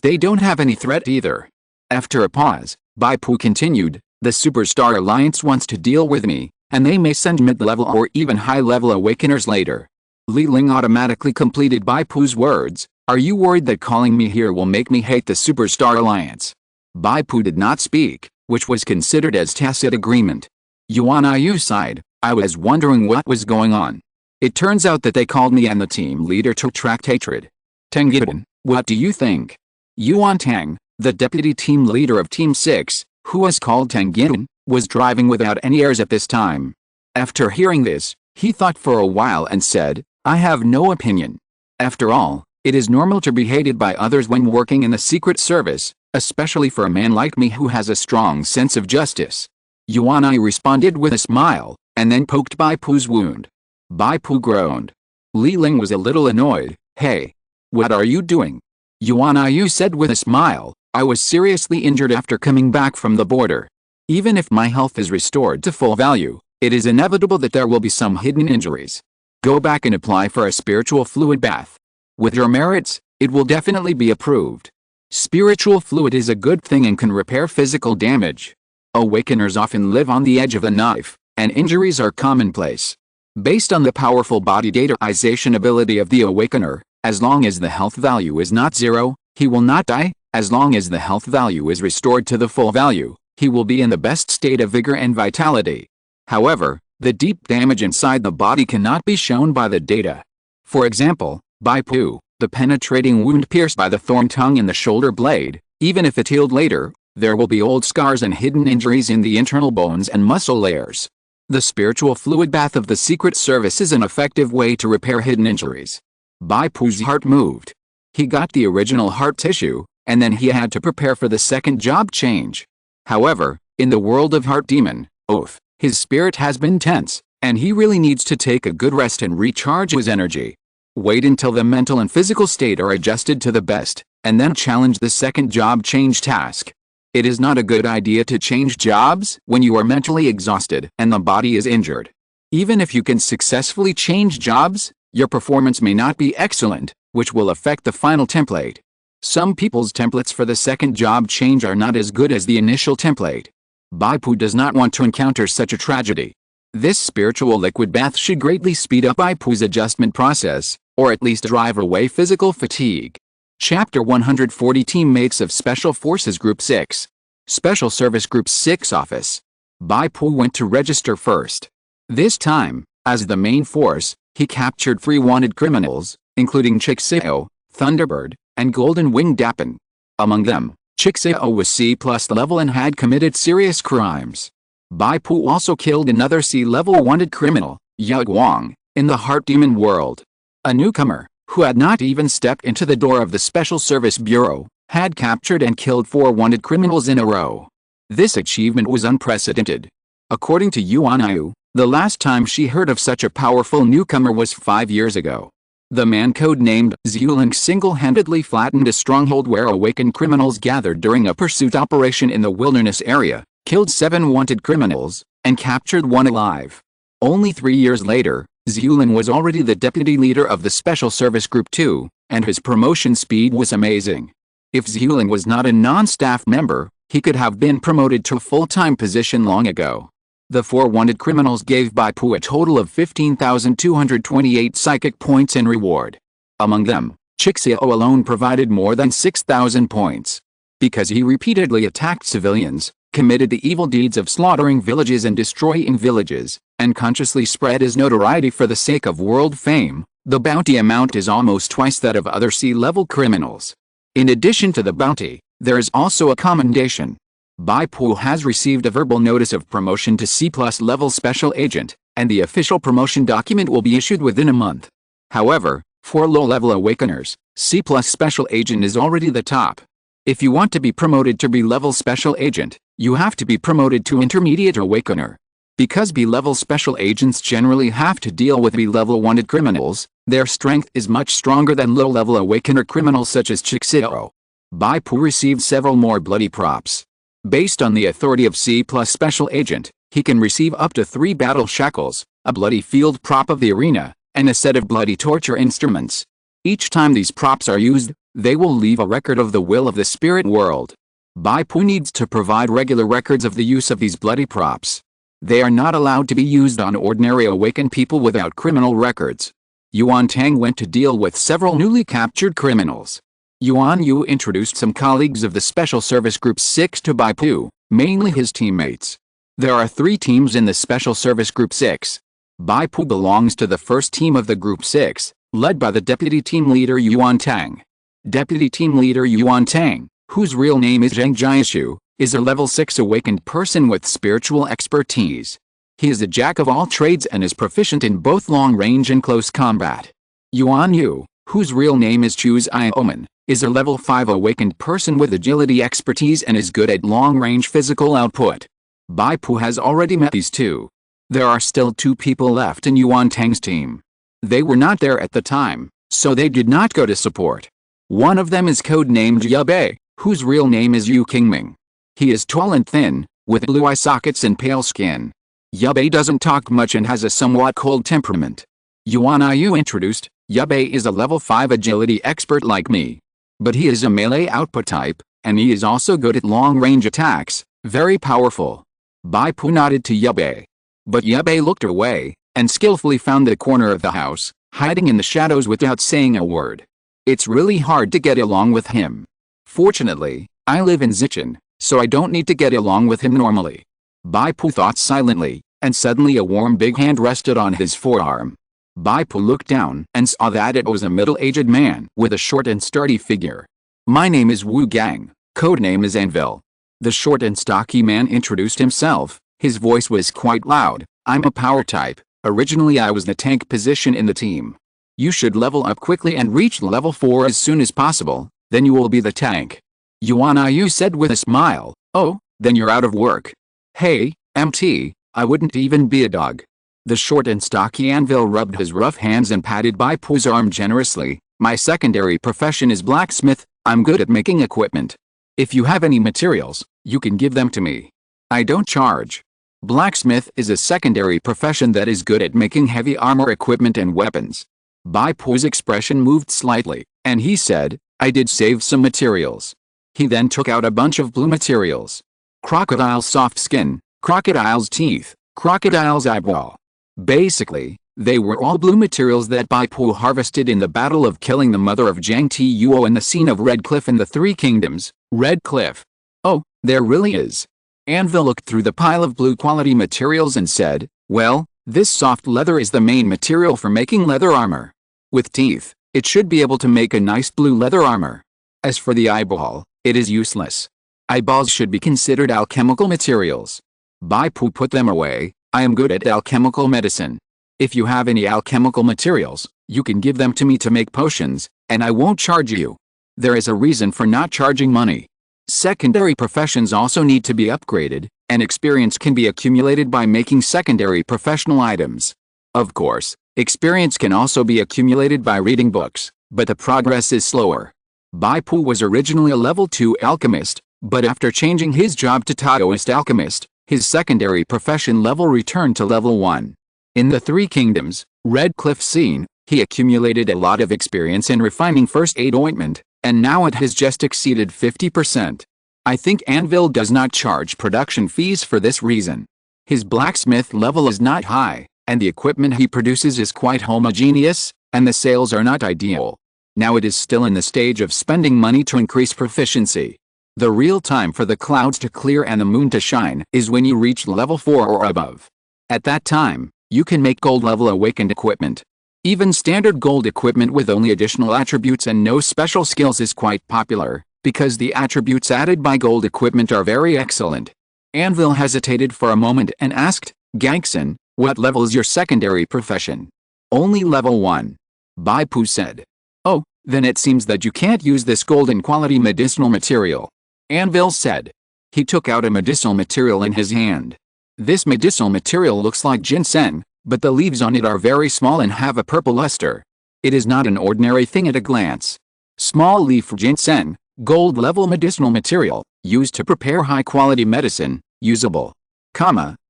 they don't have any threat either. After a pause, Bai Pu continued, the Superstar Alliance wants to deal with me, and they may send mid-level or even high-level awakeners later. Li Ling automatically completed Bai Pu's words, are you worried that calling me here will make me hate the Superstar Alliance? Bai Pu did not speak, which was considered as tacit agreement. Yuan Ayu sighed, I was wondering what was going on. It turns out that they called me and the team leader to track hatred. Tengidan, what do you think? Yuan Tang, the deputy team leader of Team 6, who was called Tengidan, was driving without any airs at this time. After hearing this, he thought for a while and said, I have no opinion. After all, it is normal to be hated by others when working in the Secret Service, especially for a man like me who has a strong sense of justice. Yuan Ayu responded with a smile, and then poked Bai Pu's wound. Bai Pu groaned. Li Ling was a little annoyed, hey. What are you doing? Yuan Ayu said with a smile, I was seriously injured after coming back from the border. Even if my health is restored to full value, it is inevitable that there will be some hidden injuries. Go back and apply for a spiritual fluid bath. With your merits, it will definitely be approved. Spiritual fluid is a good thing and can repair physical damage. Awakeners often live on the edge of a knife, and injuries are commonplace. Based on the powerful body dataization ability of the awakener, as long as the health value is not zero, he will not die. As long as the health value is restored to the full value, he will be in the best state of vigor and vitality. However, the deep damage inside the body cannot be shown by the data. For example, Bai Pu, the penetrating wound pierced by the thorn tongue in the shoulder blade, even if it healed later, there will be old scars and hidden injuries in the internal bones and muscle layers. The spiritual fluid bath of the Secret Service is an effective way to repair hidden injuries. Bai Pu's heart moved. He got the original heart tissue, and then he had to prepare for the second job change. However, in the world of Heart Demon, Oath, his spirit has been tense, and he really needs to take a good rest and recharge his energy. Wait until the mental and physical state are adjusted to the best, and then challenge the second job change task. It is not a good idea to change jobs when you are mentally exhausted and the body is injured. Even if you can successfully change jobs, your performance may not be excellent, which will affect the final template. Some people's templates for the second job change are not as good as the initial template. Bai Pu does not want to encounter such a tragedy. This spiritual liquid bath should greatly speed up Bai Pu's adjustment process, or at least drive away physical fatigue. Chapter 140 Teammates of Special Forces Group 6. Special Service Group 6 Office. Bai Pu went to register first. This time, as the main force, he captured 3 wanted criminals, including Chixeo, Thunderbird, and Golden Wing Dappen. Among them, Chixeo was C+ level and had committed serious crimes. Bai Pu also killed another C-level wanted criminal, Yao Guang, in the Heart Demon world. A newcomer, who had not even stepped into the door of the Special Service Bureau, had captured and killed 4 wanted criminals in a row. This achievement was unprecedented. According to Yuan Yu, the last time she heard of such a powerful newcomer was 5 years ago. The man code-named Zhuling single-handedly flattened a stronghold where awakened criminals gathered during a pursuit operation in the wilderness area, killed 7 wanted criminals, and captured 1 alive. Only 3 years later, Zhuling was already the deputy leader of the Special Service Group 2, and his promotion speed was amazing. If Zhuling was not a non-staff member, he could have been promoted to a full-time position long ago. The 4 wanted criminals gave Bai Pu a total of 15,228 psychic points in reward. Among them, Chixeo alone provided more than 6,000 points. Because he repeatedly attacked civilians, committed the evil deeds of slaughtering villages and destroying villages, and consciously spread his notoriety for the sake of world fame, the bounty amount is almost twice that of other C-level criminals. In addition to the bounty, there is also a commendation. Bai Pu has received a verbal notice of promotion to C+ level special agent, and the official promotion document will be issued within a month. However, for low-level awakeners, C+ special agent is already the top. If you want to be promoted to B-level special agent, you have to be promoted to intermediate awakener. Because B-level special agents generally have to deal with B-level wanted criminals, their strength is much stronger than low-level awakener criminals such as Chixeo. Bai Pu received several more bloody props. Based on the authority of C+ special agent, he can receive up to 3 battle shackles, a bloody field prop of the arena, and a set of bloody torture instruments. Each time these props are used, they will leave a record of the will of the spirit world. Bai Pu needs to provide regular records of the use of these bloody props. They are not allowed to be used on ordinary awakened people without criminal records. Yuan Tang went to deal with several newly captured criminals. Yuan Yu introduced some colleagues of the Special Service Group 6 to Bai Pu, mainly his teammates. There are 3 teams in the Special Service Group 6. Bai Pu belongs to the first team of the Group 6, led by the Deputy Team Leader Yuan Tang. Deputy Team Leader Yuan Tang, whose real name is Zheng Jiashu, is a level 6 awakened person with spiritual expertise. He is a jack of all trades and is proficient in both long-range and close combat. Yuan Yu, whose real name is Chu Ioman, is a level 5 awakened person with agility expertise and is good at long-range physical output. Bai Pu has already met these 2. There are still 2 people left in Yuan Tang's team. They were not there at the time, so they did not go to support. One of them is code-named Yabe, whose real name is Yu Qingming. He is tall and thin, with blue eye sockets and pale skin. Yubei doesn't talk much and has a somewhat cold temperament. Yuan Yu introduced, Yubei is a level 5 agility expert like me. But he is a melee output type, and he is also good at long-range attacks, very powerful. Bai Pu nodded to Yubei. But Yubei looked away, and skillfully found the corner of the house, hiding in the shadows without saying a word. It's really hard to get along with him. Fortunately, I live in Zichen, so I don't need to get along with him normally. Bai Pu thought silently, and suddenly a warm big hand rested on his forearm. Bai Pu looked down and saw that it was a middle-aged man with a short and sturdy figure. My name is Wu Gang, codename is Anvil. The short and stocky man introduced himself. His voice was quite loud. I'm a power type. Originally I was the tank position in the team. You should level up quickly and reach level 4 as soon as possible, then you will be the tank. Yuan Yu said with a smile. Oh, then you're out of work. Hey, MT, I wouldn't even be a dog. The short and stocky Anvil rubbed his rough hands and patted Bai Pu's arm generously. My secondary profession is blacksmith. I'm good at making equipment. If you have any materials, you can give them to me. I don't charge. Blacksmith is a secondary profession that is good at making heavy armor equipment and weapons. Bai Pu's expression moved slightly, and he said, I did save some materials. He then took out a bunch of blue materials. Crocodile's soft skin, crocodile's teeth, crocodile's eyeball. Basically, they were all blue materials that Bai Pu harvested in the battle of killing the mother of Jiang Tuo and the scene of Red Cliff in the Three Kingdoms, Red Cliff. Oh, there really is. Anvil looked through the pile of blue quality materials and said, well, this soft leather is the main material for making leather armor. With teeth, it should be able to make a nice blue leather armor. As for the eyeball, it is useless. Eyeballs should be considered alchemical materials. Bai Pu put them away. I am good at alchemical medicine. If you have any alchemical materials, you can give them to me to make potions, and I won't charge you. There is a reason for not charging money. Secondary professions also need to be upgraded, and experience can be accumulated by making secondary professional items. Of course, experience can also be accumulated by reading books, but the progress is slower. Bai Pu was originally a level 2 alchemist, but after changing his job to Taoist alchemist, his secondary profession level returned to level 1. In the Three Kingdoms, Red Cliff scene, he accumulated a lot of experience in refining first aid ointment, and now it has just exceeded 50%. I think Anvil does not charge production fees for this reason. His blacksmith level is not high, and the equipment he produces is quite homogeneous, and the sales are not ideal. Now it is still in the stage of spending money to increase proficiency. The real time for the clouds to clear and the moon to shine is when you reach level 4 or above. At that time, you can make gold level awakened equipment. Even standard gold equipment with only additional attributes and no special skills is quite popular, because the attributes added by gold equipment are very excellent. Anvil hesitated for a moment and asked, Gangson, what level is your secondary profession? Only level 1. Bai Pu said. Oh, then it seems that you can't use this golden quality medicinal material. Anvil said. He took out a medicinal material in his hand. This medicinal material looks like ginseng, but the leaves on it are very small and have a purple luster. It is not an ordinary thing at a glance. Small leaf ginseng, gold level medicinal material, used to prepare high quality medicine, usable.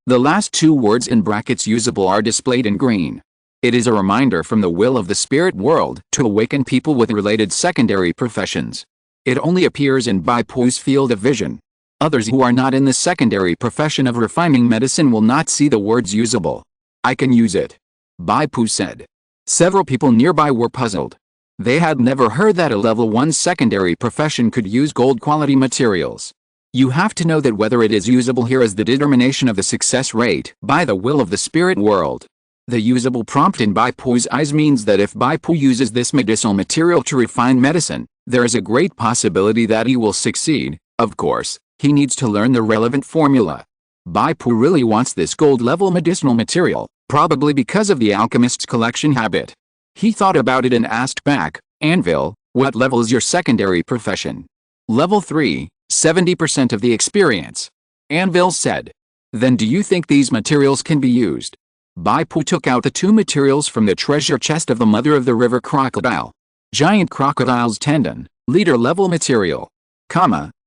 The last two words in brackets usable are displayed in green. It is a reminder from the will of the spirit world to awaken people with related secondary professions. It only appears in Bai Pu's field of vision. Others who are not in the secondary profession of refining medicine will not see the words usable. I can use it. Bai Pu said. Several people nearby were puzzled. They had never heard that a level 1 secondary profession could use gold quality materials. You have to know that whether it is usable here is the determination of the success rate by the will of the spirit world. The usable prompt in Bai Pu's eyes means that if Bai Pu uses this medicinal material to refine medicine, there is a great possibility that he will succeed. Of course, he needs to learn the relevant formula. Bai Pu really wants this gold level medicinal material, probably because of the alchemist's collection habit. He thought about it and asked back, Anvil, what level is your secondary profession? Level 3, 70% of the experience. Anvil said. Then do you think these materials can be used? Bai Pu took out the 2 materials from the treasure chest of the mother of the river crocodile. Giant crocodile's tendon, leader level material.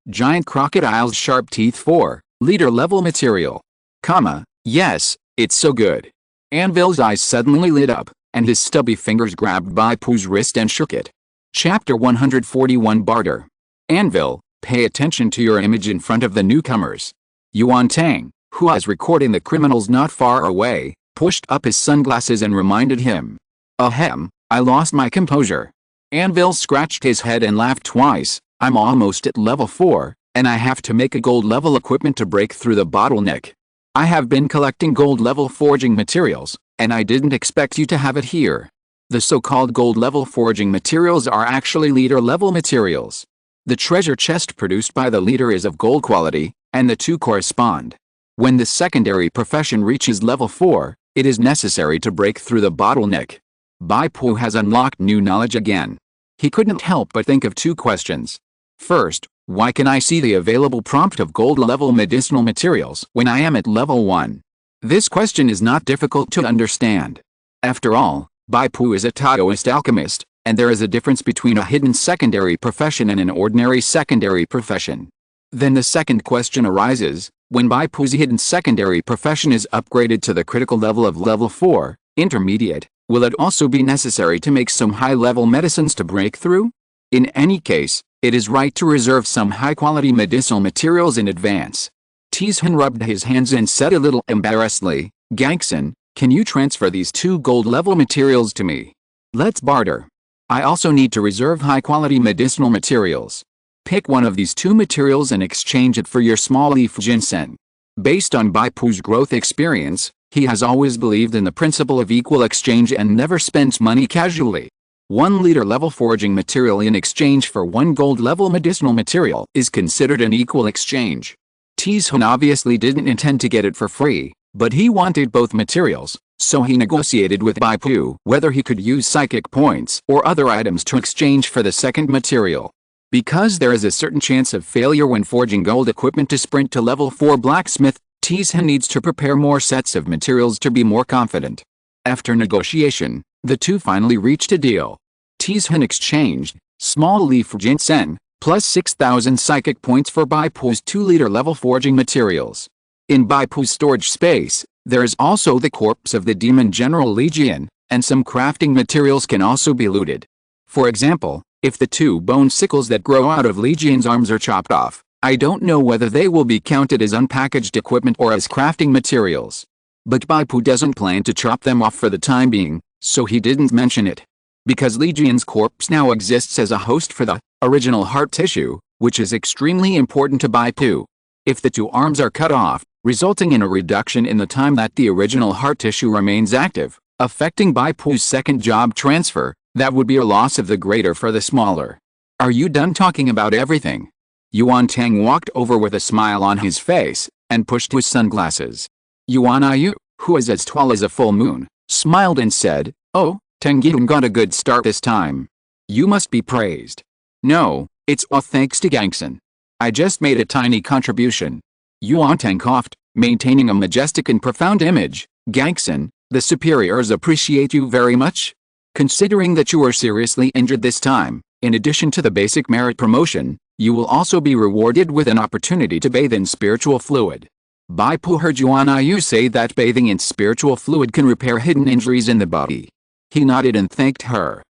Giant crocodile's sharp teeth 4, leader level material. Yes, it's so good. Anvil's eyes suddenly lit up, and his stubby fingers grabbed Bai Pu's wrist and shook it. Chapter 141 Barter. Anvil, pay attention to your image in front of the newcomers. Yuan Tang, who was recording the criminals not far away, pushed up his sunglasses and reminded him. Ahem, I lost my composure. Anvil scratched his head and laughed twice. I'm almost at level 4, and I have to make a gold level equipment to break through the bottleneck. I have been collecting gold level forging materials, and I didn't expect you to have it here. The so-called gold level forging materials are actually leader level materials. The treasure chest produced by the leader is of gold quality, and the two correspond. When the secondary profession reaches level 4, it is necessary to break through the bottleneck. Bai Pu has unlocked new knowledge again. He couldn't help but think of two questions. First, why can I see the available prompt of gold level medicinal materials when I am at level 1? This question is not difficult to understand. After all, Bai Pu is a Taoist alchemist, and there is a difference between a hidden secondary profession and an ordinary secondary profession. Then the second question arises, when Bai Pu's hidden secondary profession is upgraded to the critical level of level 4, intermediate, will it also be necessary to make some high-level medicines to break through? In any case, it is right to reserve some high-quality medicinal materials in advance. Tizhen rubbed his hands and said a little embarrassedly, Gangson, can you transfer these 2 gold-level materials to me? Let's barter. I also need to reserve high-quality medicinal materials. Pick one of these 2 materials and exchange it for your small leaf ginseng. Based on Bai Pu's growth experience, he has always believed in the principle of equal exchange and never spends money casually. 1 leader level forging material in exchange for 1 gold level medicinal material is considered an equal exchange. Tizhen obviously didn't intend to get it for free, but he wanted both materials, so he negotiated with Bai Pu whether he could use psychic points or other items to exchange for the second material. Because there is a certain chance of failure when forging gold equipment to sprint to level 4 blacksmith, Tizhen needs to prepare more sets of materials to be more confident. After negotiation, the two finally reached a deal. Tizhen exchanged small leaf ginseng plus 6,000 psychic points for Bai Pu's 2-liter level forging materials. In Bai Pu's storage space, there is also the corpse of the demon General Legion, and some crafting materials can also be looted. For example, if the 2 bone sickles that grow out of Legion's arms are chopped off, I don't know whether they will be counted as unpackaged equipment or as crafting materials. But Bai Pu doesn't plan to chop them off for the time being, so he didn't mention it. Because Legion's corpse now exists as a host for the original heart tissue, which is extremely important to Bai Pu. If the 2 arms are cut off, resulting in a reduction in the time that the original heart tissue remains active, affecting Bai Pu's second job transfer, that would be a loss of the greater for the smaller. Are you done talking about everything? Yuan Tang walked over with a smile on his face, and pushed his sunglasses. Yuan Ayu, who is as tall as a full moon, smiled and said, Oh, Tengyun got a good start this time. You must be praised. No, it's all thanks to Gangson. I just made a tiny contribution. Yuan Tang coughed, maintaining a majestic and profound image. Gangson, the superiors appreciate you very much. Considering that you were seriously injured this time, in addition to the basic merit promotion, you will also be rewarded with an opportunity to bathe in spiritual fluid. Bai Pu heard Yuan Ayu say that bathing in spiritual fluid can repair hidden injuries in the body. He nodded and thanked her.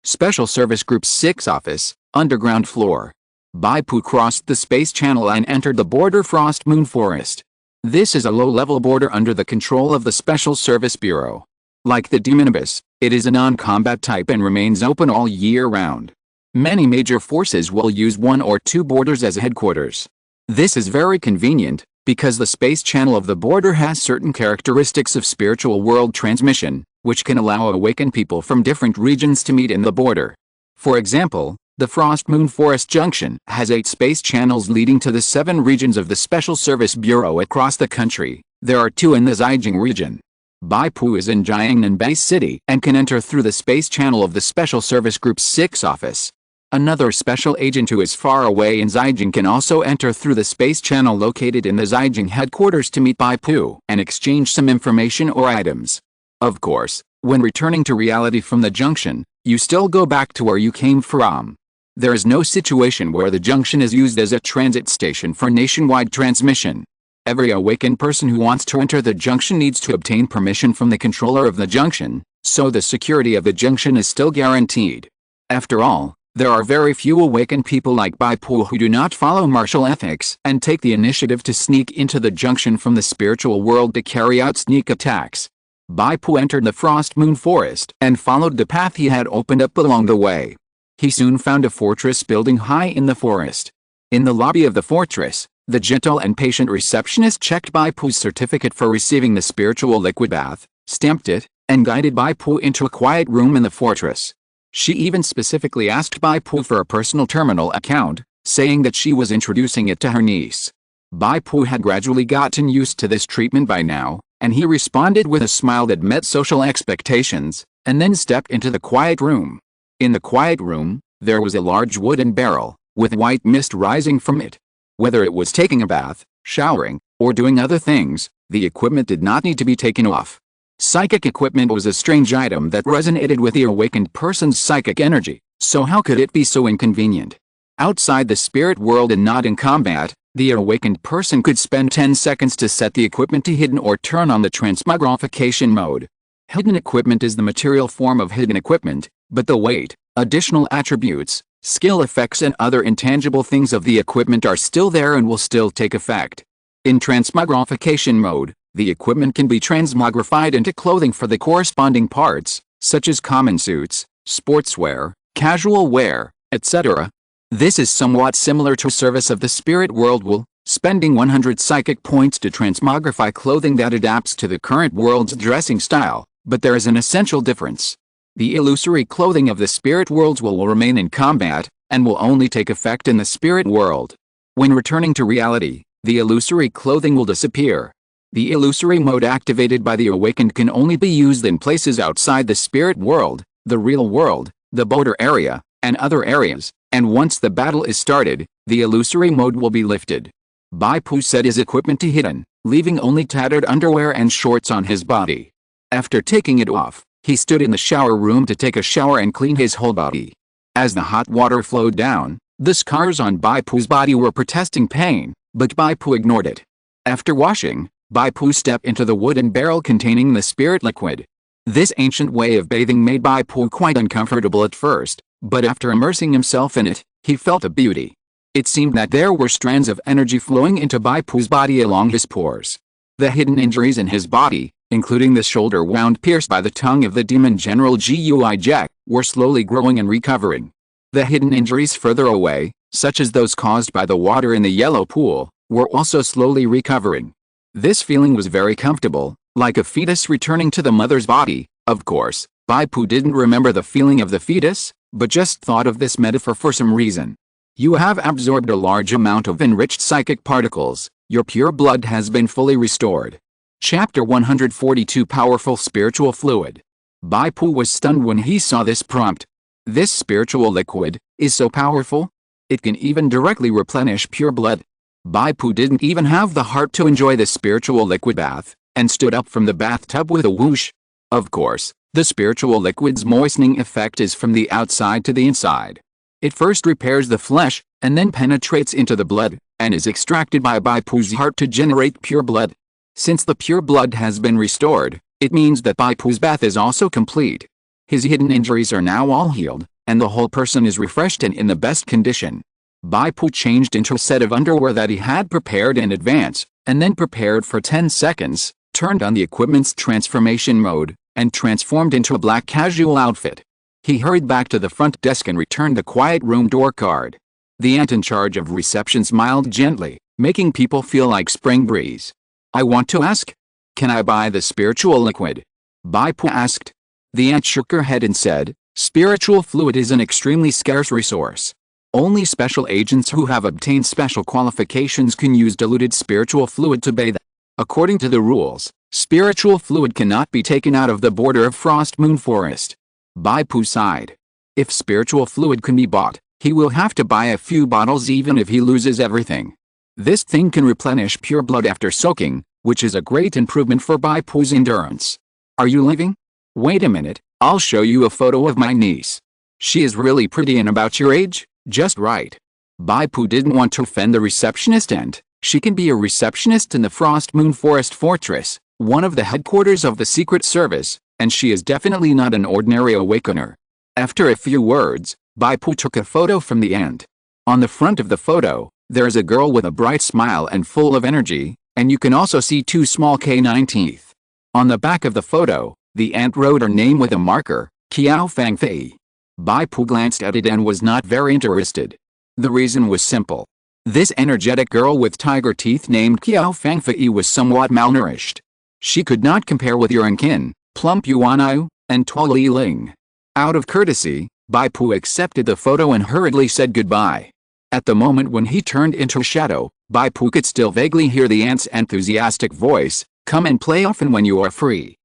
Special Service Group 6 office, underground floor. Bai Pu crossed the space channel and entered the border Frost Moon Forest. This is a low-level border under the control of the Special Service Bureau. Like the Demon Abyss, it is a non-combat type and remains open all year round. Many major forces will use 1 or 2 borders as headquarters. This is very convenient, because the space channel of the border has certain characteristics of spiritual world transmission, which can allow awakened people from different regions to meet in the border. For example, the Frost Moon Forest Junction has 8 space channels leading to the 7 regions of the Special Service Bureau across the country. There are 2 in the Zhejiang region. Bai Pu is in Jiangnan Bay City and can enter through the space channel of the Special Service Group 6 office. Another special agent who is far away in Zhejiang can also enter through the space channel located in the Zhejiang headquarters to meet Bai Pu and exchange some information or items. Of course, when returning to reality from the junction, you still go back to where you came from. There is no situation where the junction is used as a transit station for nationwide transmission. Every awakened person who wants to enter the junction needs to obtain permission from the controller of the junction, so the security of the junction is still guaranteed. After all, there are very few awakened people like Bai Pu who do not follow martial ethics and take the initiative to sneak into the junction from the spiritual world to carry out sneak attacks. Bai Pu entered the Frost Moon Forest and followed the path he had opened up along the way. He soon found a fortress building high in the forest. In the lobby of the fortress, the gentle and patient receptionist checked Bai Pu's certificate for receiving the spiritual liquid bath, stamped it, and guided Bai Pu into a quiet room in the fortress. She even specifically asked Bai Pu for a personal terminal account, saying that she was introducing it to her niece. Bai Pu had gradually gotten used to this treatment by now, and he responded with a smile that met social expectations, and then stepped into the quiet room. In the quiet room, there was a large wooden barrel, with white mist rising from it. Whether it was taking a bath, showering, or doing other things, the equipment did not need to be taken off. Psychic equipment was a strange item that resonated with the awakened person's psychic energy, so how could it be so inconvenient? Outside the spirit world and not in combat, the awakened person could spend 10 seconds to set the equipment to hidden or turn on the transmogrification mode. Hidden equipment is the material form of hidden equipment, but the weight, additional attributes, skill effects and other intangible things of the equipment are still there and will still take effect. In transmogrification mode, the equipment can be transmogrified into clothing for the corresponding parts, such as common suits, sportswear, casual wear, etc. This is somewhat similar to service of the spirit world will, spending 100 psychic points to transmogrify clothing that adapts to the current world's dressing style, but there is an essential difference. The illusory clothing of the spirit worlds will remain in combat, and will only take effect in the spirit world. When returning to reality, the illusory clothing will disappear. The illusory mode activated by the awakened can only be used in places outside the spirit world, the real world, the border area, and other areas, and once the battle is started, the illusory mode will be lifted. Bai Pu set his equipment to hidden, leaving only tattered underwear and shorts on his body. After taking it off, he stood in the shower room to take a shower and clean his whole body. As the hot water flowed down, the scars on Bai Pu's body were protesting pain, but Bai Pu ignored it. After washing, Bai Pu stepped into the wooden barrel containing the spirit liquid. This ancient way of bathing made Bai Pu quite uncomfortable at first, but after immersing himself in it, he felt a beauty. It seemed that there were strands of energy flowing into Bai Pu's body along his pores. The hidden injuries in his body, including the shoulder wound pierced by the tongue of the demon general Gui Jack, were slowly growing and recovering. The hidden injuries further away, such as those caused by the water in the yellow pool, were also slowly recovering. This feeling was very comfortable, like a fetus returning to the mother's body. Of course, Bai Pu didn't remember the feeling of the fetus, but just thought of this metaphor for some reason. You have absorbed a large amount of enriched psychic particles. Your pure blood has been fully restored. Chapter 142 Powerful Spiritual Fluid. Bai Pu was stunned when he saw this prompt. This spiritual liquid is so powerful. It can even directly replenish pure blood. Bai Pu didn't even have the heart to enjoy the spiritual liquid bath, and stood up from the bathtub with a whoosh. Of course, the spiritual liquid's moistening effect is from the outside to the inside. It first repairs the flesh, and then penetrates into the blood, and is extracted by Bai Pu's heart to generate pure blood. Since the pure blood has been restored, it means that Bai Pu's bath is also complete. His hidden injuries are now all healed, and the whole person is refreshed and in the best condition. Bai Pu changed into a set of underwear that he had prepared in advance, and then prepared for 10 seconds, turned on the equipment's transformation mode, and transformed into a black casual outfit. He hurried back to the front desk and returned the quiet room door card. The aunt in charge of reception smiled gently, making people feel like spring breeze. I want to ask, can I buy the spiritual liquid? Bai Pu asked. The aunt shook her head and said, spiritual fluid is an extremely scarce resource. Only special agents who have obtained special qualifications can use diluted spiritual fluid to bathe. According to the rules, spiritual fluid cannot be taken out of the border of Frost Moon Forest. Bai Pu sighed. If spiritual fluid can be bought, he will have to buy a few bottles even if he loses everything. This thing can replenish pure blood after soaking, which is a great improvement for Bai Pu's endurance. Are you leaving? Wait a minute, I'll show you a photo of my niece. She is really pretty and about your age, Just right. Bai Pu didn't want to offend the receptionist, and she can be a receptionist in the Frost Moon Forest Fortress, one of the headquarters of the Secret Service, and she is definitely not an ordinary awakener. After a few words, Bai Pu took a photo from the ant. On the front of the photo, there is a girl with a bright smile and full of energy, and you can also see two small canine teeth. On the back of the photo, the ant wrote her name with a marker, Qiao Fangfei. Bai Pu glanced at it and was not very interested. The reason was simple. This energetic girl with tiger teeth named Qiao Fangfei was somewhat malnourished. She could not compare with Yuan Qin, plump Yuanyu, and Tuo Li Ling. Out of courtesy, Bai Pu accepted the photo and hurriedly said goodbye. At the moment when he turned into a shadow, Bai Pu could still vaguely hear the ant's enthusiastic voice, "Come and play often when you are free."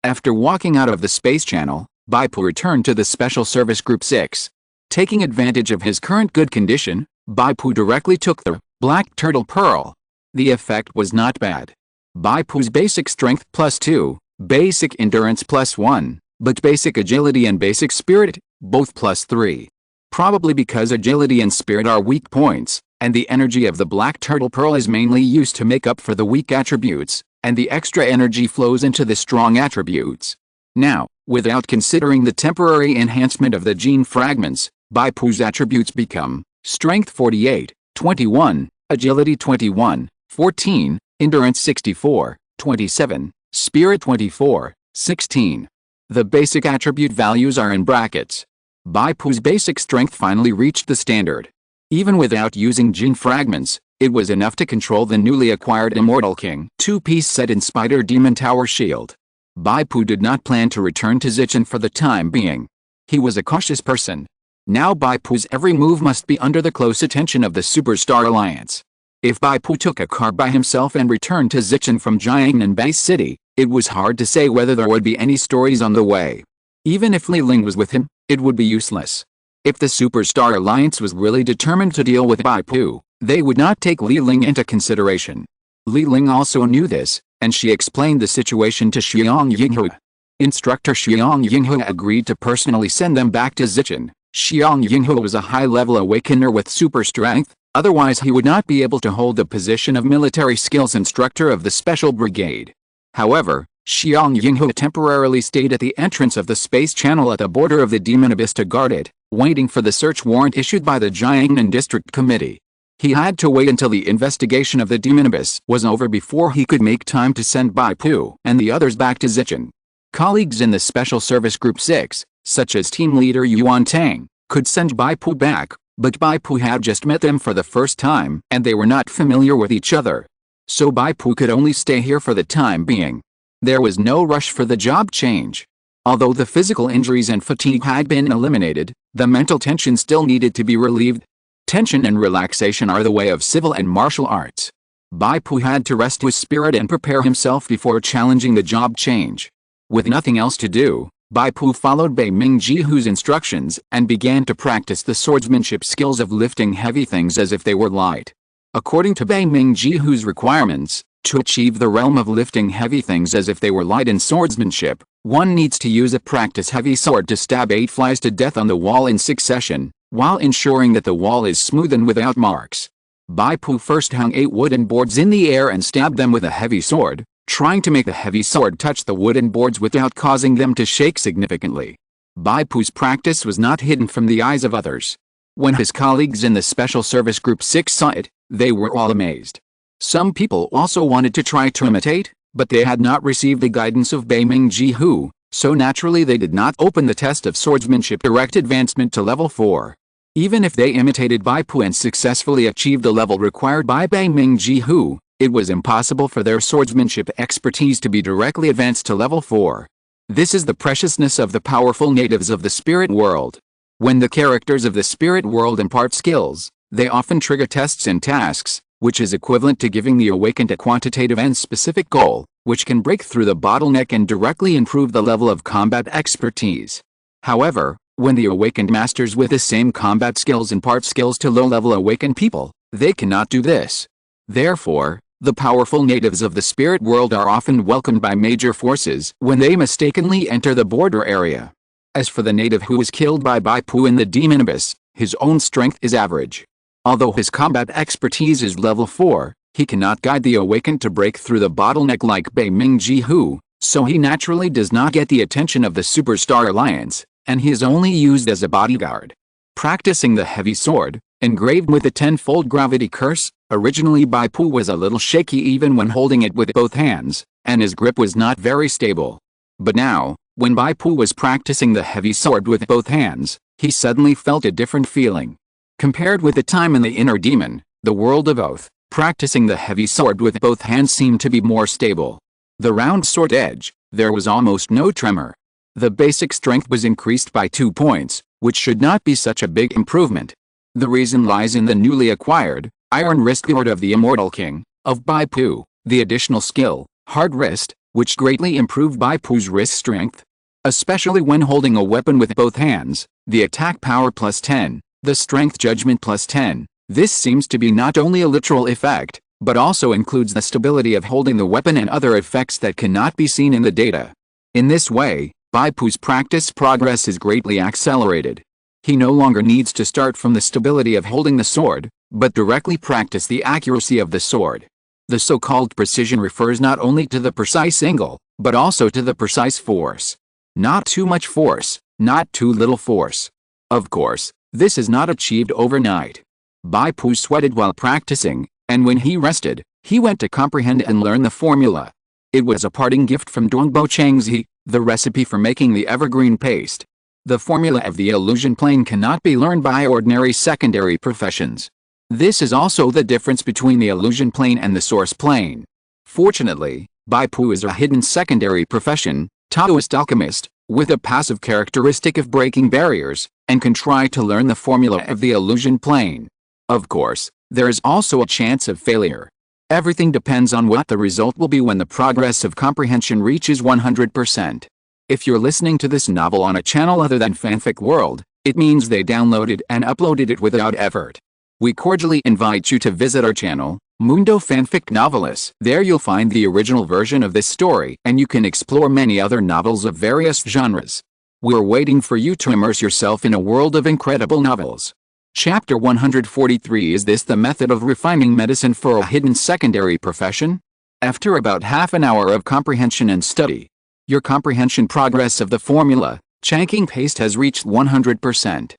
After walking out of the space channel, Bai Pu returned to the Special Service Group 6. Taking advantage of his current good condition, Bai Pu directly took the Black Turtle Pearl. The effect was not bad. Bai Pu's basic strength +2, basic endurance +1, but basic agility and basic spirit, both +3. Probably because agility and spirit are weak points, and the energy of the Black Turtle Pearl is mainly used to make up for the weak attributes, and the extra energy flows into the strong attributes. Now, without considering the temporary enhancement of the gene fragments, Bai Pu's attributes become Strength 48, 21, Agility 21, 14, Endurance 64, 27, Spirit 24, 16. The basic attribute values are in brackets. Bai Pu's basic strength finally reached the standard. Even without using gene fragments, it was enough to control the newly acquired Immortal King two-piece set in Spider Demon Tower Shield. Bai Pu did not plan to return to Zichen for the time being. He was a cautious person. Now Bai Pu's every move must be under the close attention of the Superstar Alliance. If Bai Pu took a car by himself and returned to Zichen from Jiangnan Base City, it was hard to say whether there would be any stories on the way. Even if Li Ling was with him, it would be useless. If the Superstar Alliance was really determined to deal with Bai Pu, they would not take Li Ling into consideration. Li Ling also knew this, and she explained the situation to Xiang Yinghua. Instructor Xiang Yinghua agreed to personally send them back to Zichen. Xiang Yinghua was a high-level awakener with super strength, otherwise he would not be able to hold the position of military skills instructor of the Special Brigade. However, Xiang Yinghua temporarily stayed at the entrance of the space channel at the border of the Demon Abyss to guard it, waiting for the search warrant issued by the Jiangnan District Committee. He had to wait until the investigation of the Demon Abyss was over before he could make time to send Bai Pu and the others back to Zichen. Colleagues in the Special Service Group 6, such as team leader Yuan Tang, could send Bai Pu back, but Bai Pu had just met them for the first time and they were not familiar with each other. So Bai Pu could only stay here for the time being. There was no rush for the job change. Although the physical injuries and fatigue had been eliminated, the mental tension still needed to be relieved. Tension and relaxation are the way of civil and martial arts. Bai Pu had to rest his spirit and prepare himself before challenging the job change. With nothing else to do, Bai Pu followed Bai Mingjihu's instructions and began to practice the swordsmanship skills of lifting heavy things as if they were light. According to Bai Mingjihu's requirements, to achieve the realm of lifting heavy things as if they were light in swordsmanship, one needs to use a practice heavy sword to stab 8 flies to death on the wall in succession, while ensuring that the wall is smooth and without marks. Bai Pu first hung 8 wooden boards in the air and stabbed them with a heavy sword, trying to make the heavy sword touch the wooden boards without causing them to shake significantly. Bai Pu's practice was not hidden from the eyes of others. When his colleagues in the Special Service Group 6 saw it, they were all amazed. Some people also wanted to try to imitate, but they had not received the guidance of Bai Mingjihu, so naturally they did not open the test of swordsmanship direct advancement to level 4. Even if they imitated Bai Pu and successfully achieved the level required by Bai Mingjihu, it was impossible for their swordsmanship expertise to be directly advanced to level 4. This is the preciousness of the powerful natives of the spirit world. When the characters of the spirit world impart skills, they often trigger tests and tasks, which is equivalent to giving the awakened a quantitative and specific goal, which can break through the bottleneck and directly improve the level of combat expertise. However, when the awakened masters with the same combat skills impart skills to low-level awakened people, they cannot do this. Therefore, the powerful natives of the spirit world are often welcomed by major forces when they mistakenly enter the border area. As for the native who was killed by Bai Pu in the Demon Abyss, His own strength is average. Although his combat expertise is level 4, he cannot guide the awakened to break through the bottleneck like Bai Pu, so he naturally does not get the attention of the Superstar Alliance, and he is only used as a bodyguard. Practicing the heavy sword, engraved with a 10-fold gravity curse, originally Bai Pu was a little shaky even when holding it with both hands, and his grip was not very stable. But now, when Bai Pu was practicing the heavy sword with both hands, he suddenly felt a different feeling. Compared with the time in the inner demon, the world of Oath, practicing the heavy sword with both hands seemed to be more stable. The round sword edge, there was almost no tremor. The basic strength was increased by 2 points, which should not be such a big improvement. The reason lies in the newly acquired, Iron Wrist Sword of the Immortal King, of Bai Pu, the additional skill, Hard Wrist, which greatly improved Bai Pu's wrist strength. Especially when holding a weapon with both hands, the attack power plus 10, the strength judgment plus 10. This seems to be not only a literal effect, but also includes the stability of holding the weapon and other effects that cannot be seen in the data. In this way, Bai Pu's practice progress is greatly accelerated. He no longer needs to start from the stability of holding the sword, but directly practice the accuracy of the sword. The so-called precision refers not only to the precise angle, but also to the precise force. Not too much force, not too little force. Of course, this is not achieved overnight. Bai Pu sweated while practicing, and when he rested, he went to comprehend and learn the formula. It was a parting gift from Dongbo Changzi, the recipe for making the evergreen paste. The formula of the illusion plane cannot be learned by ordinary secondary professions. This is also the difference between the illusion plane and the source plane. Fortunately, Bai Pu is a hidden secondary profession, Taoist alchemist, with a passive characteristic of breaking barriers, and can try to learn the formula of the illusion plane. Of course, there is also a chance of failure. Everything depends on what the result will be when the progress of comprehension reaches 100%. If you're listening to this novel on a channel other than Fanfic World, it means they downloaded and uploaded it without effort. We cordially invite you to visit our channel, Mundo Fanfic Novelis. There you'll find the original version of this story, and you can explore many other novels of various genres. We're waiting for you to immerse yourself in a world of incredible novels. Chapter 143. Is this the method of refining medicine for a hidden secondary profession? After about half an hour of comprehension and study, your comprehension progress of the formula, Changing Paste, has reached 100%.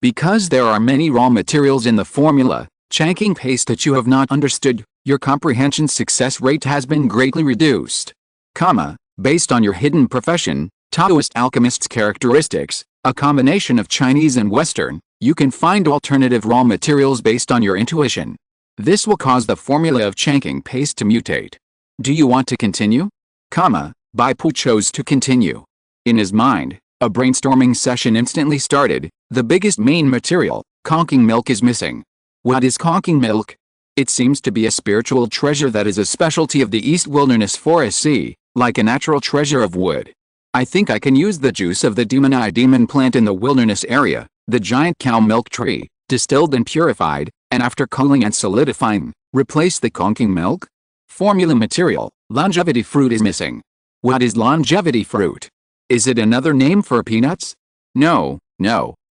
Because there are many raw materials in the formula, Changing Paste, that you have not understood, your comprehension success rate has been greatly reduced. Based on your hidden profession, Taoist alchemist's characteristics, a combination of Chinese and Western, you can find alternative raw materials based on your intuition. This will cause the formula of Changing Paste to mutate. Do you want to continue? Bai Pu chose to continue. In his mind, a brainstorming session instantly started. The biggest main material, conking milk, is missing. What is conking milk? It seems to be a spiritual treasure that is a specialty of the East Wilderness Forest Sea, like a natural treasure of wood. I think I can use the juice of the demon plant in the wilderness area, the giant cow milk tree, distilled and purified, and after cooling and solidifying, replace the conking milk? Formula material, longevity fruit, is missing. What is longevity fruit? Is it another name for peanuts? No.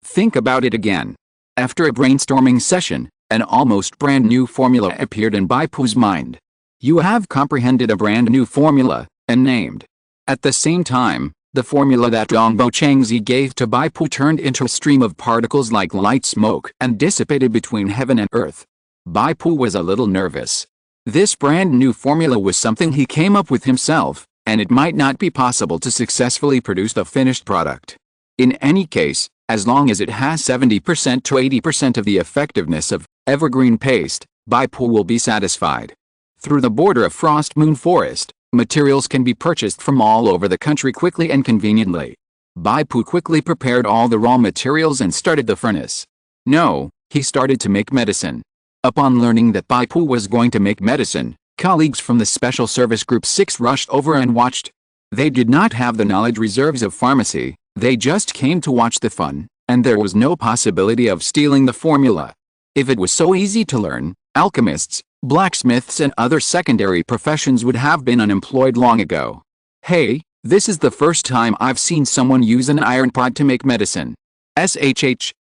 Think about it again. After a brainstorming session, an almost brand new formula appeared in Bai Pu's mind. You have comprehended a brand new formula, and named. At the same time, the formula that Dongbo Changzi gave to Bai Pu turned into a stream of particles like light smoke and dissipated between heaven and earth. Bai Pu was a little nervous. This brand new formula was something he came up with himself, and it might not be possible to successfully produce the finished product. In any case, as long as it has 70% to 80% of the effectiveness of evergreen paste, Bai Pu will be satisfied. Through the border of Frost Moon Forest, materials can be purchased from all over the country quickly and conveniently. Bai Pu quickly prepared all the raw materials and started the furnace. No, he started to make medicine. Upon learning that Bai Pu was going to make medicine, colleagues from the Special Service Group 6 rushed over and watched. They did not have the knowledge reserves of pharmacy, they just came to watch the fun, and there was no possibility of stealing the formula. If it was so easy to learn, alchemists, blacksmiths and other secondary professions would have been unemployed long ago. Hey, this is the first time I've seen someone use an iron pot to make medicine.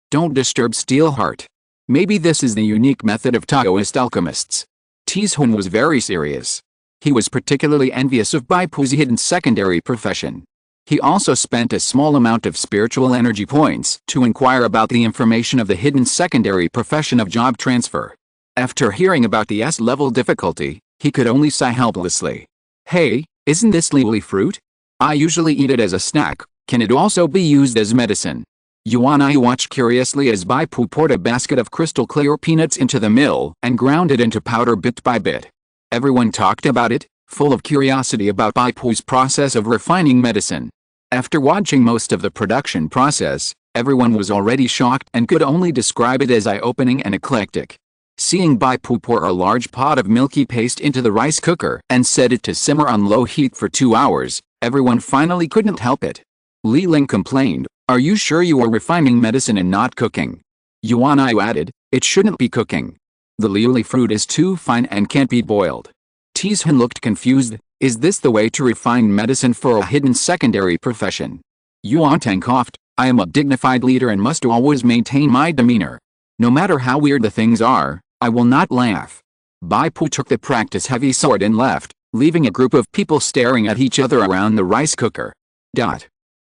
Don't disturb Steelheart. Maybe this is the unique method of Taoist alchemists. Tizhun was very serious. He was particularly envious of Bai Pu's hidden secondary profession. He also spent a small amount of spiritual energy points to inquire about the information of the hidden secondary profession of job transfer. After hearing about the S-level difficulty, he could only sigh helplessly. Hey, isn't this lily fruit? I usually eat it as a snack. Can it also be used as medicine? Yuan Ai watched curiously as Bai Pu poured a basket of crystal clear peanuts into the mill and ground it into powder bit by bit. Everyone talked about it, full of curiosity about Bai Pu's process of refining medicine. After watching most of the production process, everyone was already shocked and could only describe it as eye-opening and eclectic. Seeing Bai Pu pour a large pot of milky paste into the rice cooker and set it to simmer on low heat for 2 hours, everyone finally couldn't help it. Li Ling complained, "Are you sure you are refining medicine and not cooking?" Yuan Ai added, "It shouldn't be cooking. The lily fruit is too fine and can't be boiled." Tizhun looked confused. Is this the way to refine medicine for a hidden secondary profession? Yuan Tang coughed, "I am a dignified leader and must always maintain my demeanor. No matter how weird the things are, I will not laugh." Bai Pu took the practice-heavy sword and left, leaving a group of people staring at each other around the rice cooker.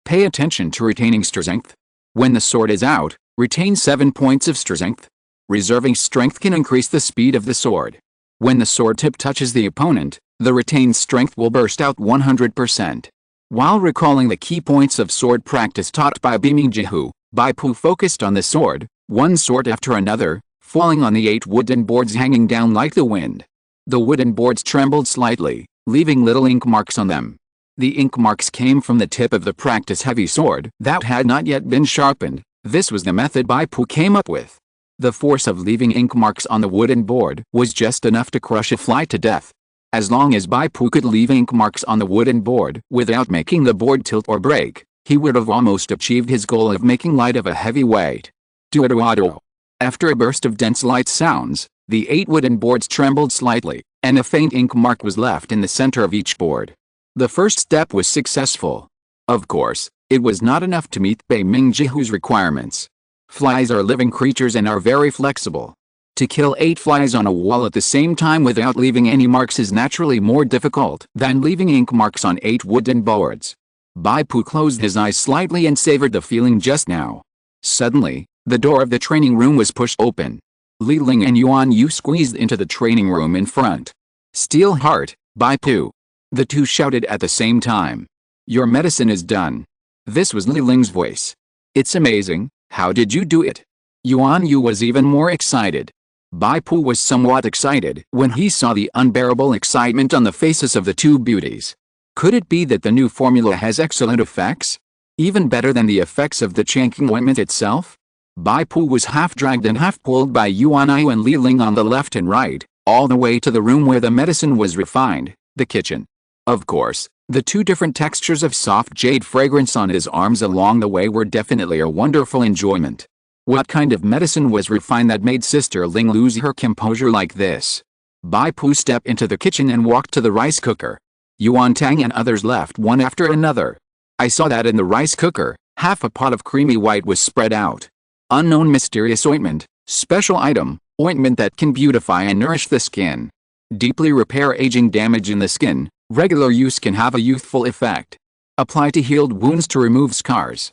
Pay attention to retaining strength. When the sword is out, retain 7 points of strength. Reserving strength can increase the speed of the sword. When the sword tip touches the opponent, the retained strength will burst out 100%. While recalling the key points of sword practice taught by Beaming Jihu, Bai Pu focused on the sword, one sword after another, falling on the 8 wooden boards hanging down like the wind. The wooden boards trembled slightly, leaving little ink marks on them. The ink marks came from the tip of the practice-heavy sword that had not yet been sharpened. This was the method Bai Pu came up with. The force of leaving ink marks on the wooden board was just enough to crush a fly to death. As long as Bai Pu could leave ink marks on the wooden board without making the board tilt or break, he would have almost achieved his goal of making light of a heavy weight. Duoduado. After a burst of dense light sounds, the 8 wooden boards trembled slightly, and a faint ink mark was left in the center of each board. The first step was successful. Of course, it was not enough to meet Bei Mingjihu's requirements. Flies are living creatures and are very flexible. To kill 8 flies on a wall at the same time without leaving any marks is naturally more difficult than leaving ink marks on 8 wooden boards. Bai Pu closed his eyes slightly and savored the feeling just now. Suddenly, the door of the training room was pushed open. Li Ling and Yuan Yu squeezed into the training room in front. "Steelheart, Bai Pu!" the two shouted at the same time. "Your medicine is done." This was Li Ling's voice. "It's amazing, how did you do it?" Yuan Yu was even more excited. Bai Pu was somewhat excited when he saw the unbearable excitement on the faces of the two beauties. Could it be that the new formula has excellent effects? Even better than the effects of the Changqing ointment itself? Bai Pu was half dragged and half pulled by Yuan Yu and Li Ling on the left and right, all the way to the room where the medicine was refined, the kitchen. Of course, the 2 different textures of soft jade fragrance on his arms along the way were definitely a wonderful enjoyment. What kind of medicine was refined that made Sister Ling lose her composure like this? Bai Pu stepped into the kitchen and walked to the rice cooker. Yuan Tang and others left one after another. "I saw that in the rice cooker, half a pot of creamy white was spread out. Unknown mysterious ointment, special item, ointment that can beautify and nourish the skin. Deeply repair aging damage in the skin, regular use can have a youthful effect. Apply to healed wounds to remove scars.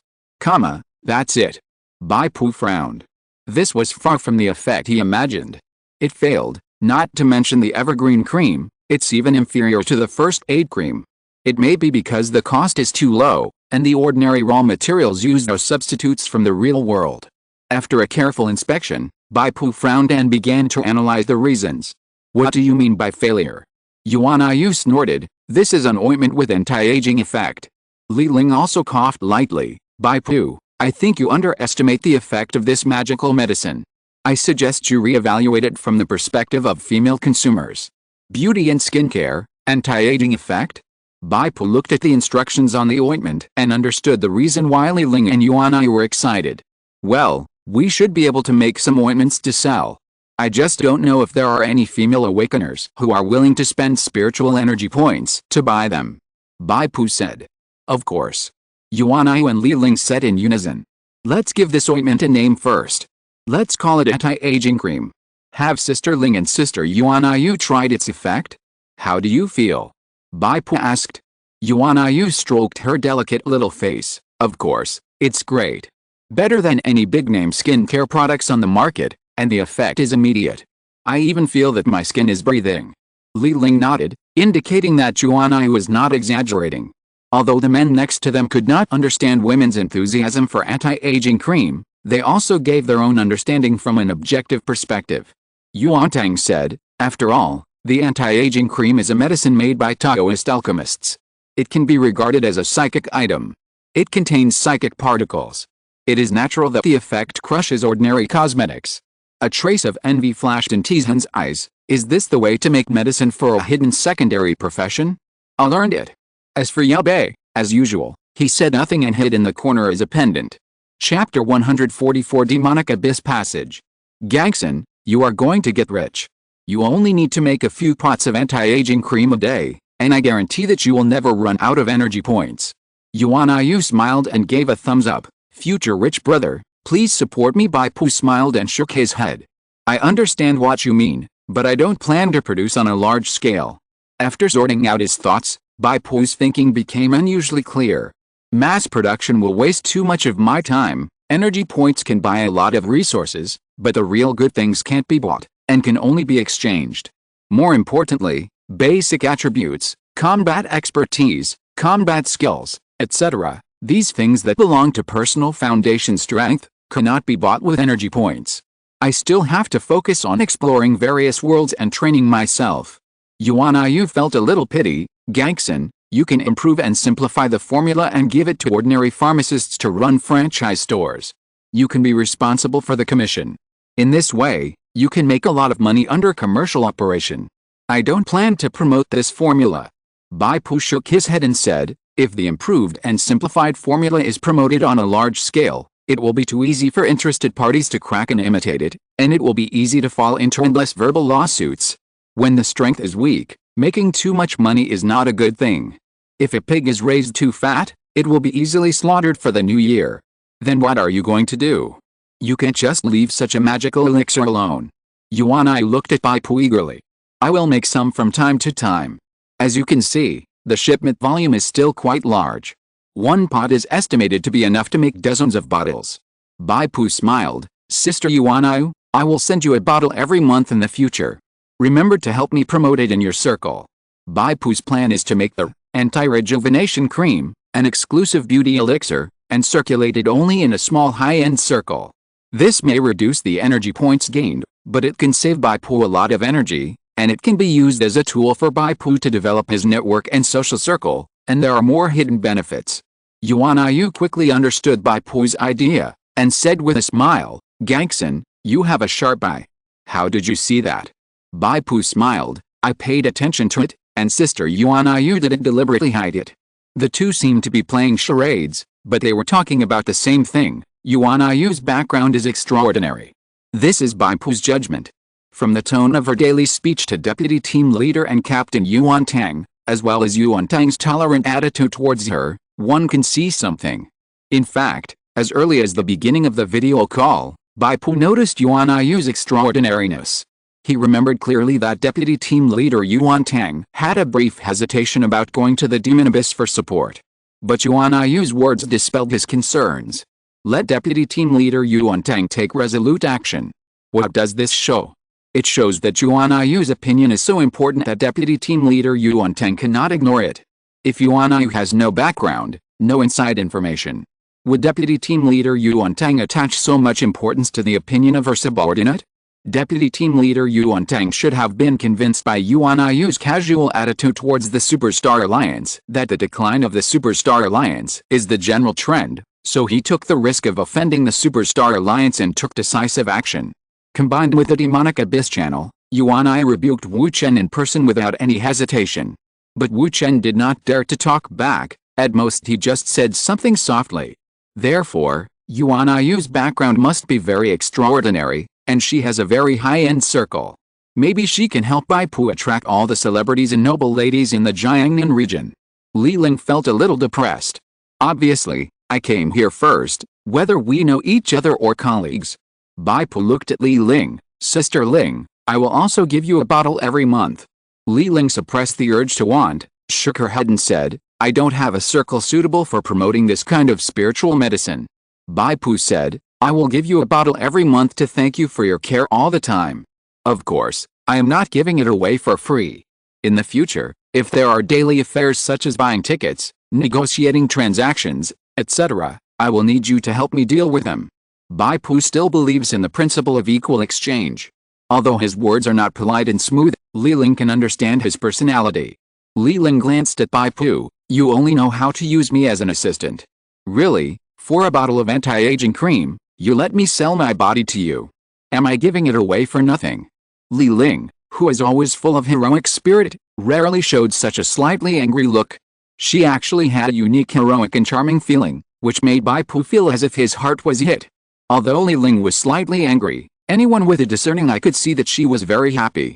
That's it." Bai Pu frowned. This was far from the effect he imagined. It failed, not to mention the evergreen cream, it's even inferior to the first aid cream. It may be because the cost is too low, and the ordinary raw materials used are substitutes from the real world. After a careful inspection, Bai Pu frowned and began to analyze the reasons. "What do you mean by failure?" Yuan Yu snorted, "This is an ointment with anti-aging effect." Li Ling also coughed lightly. "Bai Pu, I think you underestimate the effect of this magical medicine. I suggest you reevaluate it from the perspective of female consumers. Beauty and skincare, anti-aging effect?" Bai Pu looked at the instructions on the ointment and understood the reason why Li Ling and Yuan Yu were excited. "Well, we should be able to make some ointments to sell. I just don't know if there are any female awakeners who are willing to spend spiritual energy points to buy them," Bai Pu said. "Of course." Yuan Yu and Li Ling said in unison. Let's give this ointment a name first. Let's call it anti-aging cream. Have Sister Ling and Sister Yuan tried its effect? How do you feel? Bai Pu asked. Yuan stroked her delicate little face. Of course, it's great. Better than any big-name skincare products on the market, and the effect is immediate. I even feel that my skin is breathing. Li Ling nodded, indicating that Yuan was not exaggerating. Although the men next to them could not understand women's enthusiasm for anti-aging cream, they also gave their own understanding from an objective perspective. Yuan Tang said, after all, the anti-aging cream is a medicine made by Taoist alchemists. It can be regarded as a psychic item. It contains psychic particles. It is natural that the effect crushes ordinary cosmetics. A trace of envy flashed in Tizhen's eyes. Is this the way to make medicine for a hidden secondary profession? I learned it. As for Yao Bei, as usual, he said nothing and hid in the corner as a pendant. Chapter 144 Demonic Abyss Passage. Gangson, you are going to get rich. You only need to make a few pots of anti-aging cream a day, and I guarantee that you will never run out of energy points. Yuan smiled and gave a thumbs up. Future rich brother, please support me. Bai Pu smiled and shook his head. I understand what you mean, but I don't plan to produce on a large scale. After sorting out his thoughts, Bai Pu's thinking became unusually clear. Mass production will waste too much of my time. Energy points can buy a lot of resources, but the real good things can't be bought, and can only be exchanged. More importantly, basic attributes, combat expertise, combat skills, etc., these things that belong to personal foundation strength, cannot be bought with energy points. I still have to focus on exploring various worlds and training myself. Yuan felt a little pity. Gangson, you can improve and simplify the formula and give it to ordinary pharmacists to run franchise stores. You can be responsible for the commission. In this way, you can make a lot of money under commercial operation. I don't plan to promote this formula. Bai Pu shook his head and said, if the improved and simplified formula is promoted on a large scale, it will be too easy for interested parties to crack and imitate it, and it will be easy to fall into endless verbal lawsuits. When the strength is weak, making too much money is not a good thing. If a pig is raised too fat, it will be easily slaughtered for the new year. Then what are you going to do? You can't just leave such a magical elixir alone. Yuan looked at Bai Pu eagerly. I will make some from time to time. As you can see, the shipment volume is still quite large. One pot is estimated to be enough to make dozens of bottles. Bai Pu smiled. Sister Yuan, I will send you a bottle every month in the future. Remember to help me promote it in your circle. Bai Pu's plan is to make the anti-rejuvenation cream, an exclusive beauty elixir, and circulate it only in a small high-end circle. This may reduce the energy points gained, but it can save Bai Pu a lot of energy, and it can be used as a tool for Bai Pu to develop his network and social circle, and there are more hidden benefits. Yuan quickly understood Bai Pu's idea, and said with a smile, Gangson, you have a sharp eye. How did you see that? Bai Pu smiled. I paid attention to it, and Sister Yuan didn't deliberately hide it. The two seemed to be playing charades, but they were talking about the same thing. Yuan background is extraordinary. This is Bai Pu's judgment. From the tone of her daily speech to Deputy Team Leader and Captain Yuan Tang, as well as Yuan Tang's tolerant attitude towards her, one can see something. In fact, as early as the beginning of the video call, Bai Pu noticed Yuan extraordinariness. He remembered clearly that Deputy Team Leader Yuan Tang had a brief hesitation about going to the Demon Abyss for support. But Yuan words dispelled his concerns. Let Deputy Team Leader Yuan Tang take resolute action. What does this show? It shows that Yuan opinion is so important that Deputy Team Leader Yuan Tang cannot ignore it. If Yuan has no background, no inside information, would Deputy Team Leader Yuan Tang attach so much importance to the opinion of her subordinate? Deputy Team Leader Yuan Tang should have been convinced by Yuan casual attitude towards the Superstar Alliance that the decline of the Superstar Alliance is the general trend, so he took the risk of offending the Superstar Alliance and took decisive action. Combined with the Demonic Abyss channel, Yuan rebuked Wu Chen in person without any hesitation. But Wu Chen did not dare to talk back, at most he just said something softly. Therefore, Yuan background must be very extraordinary, and she has a very high-end circle. Maybe she can help Bai Pu attract all the celebrities and noble ladies in the Jiangnan region. Li Ling felt a little depressed. Obviously, I came here first, whether we know each other or colleagues. Bai Pu looked at Li Ling. Sister Ling, I will also give you a bottle every month. Li Ling suppressed the urge to want, shook her head and said, I don't have a circle suitable for promoting this kind of spiritual medicine. Bai Pu said, I will give you a bottle every month to thank you for your care all the time. Of course, I am not giving it away for free. In the future, if there are daily affairs such as buying tickets, negotiating transactions, etc., I will need you to help me deal with them. Bai Pu still believes in the principle of equal exchange. Although his words are not polite and smooth, Li Ling can understand his personality. Li Ling glanced at Bai Pu. You only know how to use me as an assistant. Really, for a bottle of anti-aging cream, you let me sell my body to you. Am I giving it away for nothing? Li Ling, who is always full of heroic spirit, rarely showed such a slightly angry look. She actually had a unique heroic and charming feeling, which made Bai Pu feel as if his heart was hit. Although Li Ling was slightly angry, anyone with a discerning eye could see that she was very happy.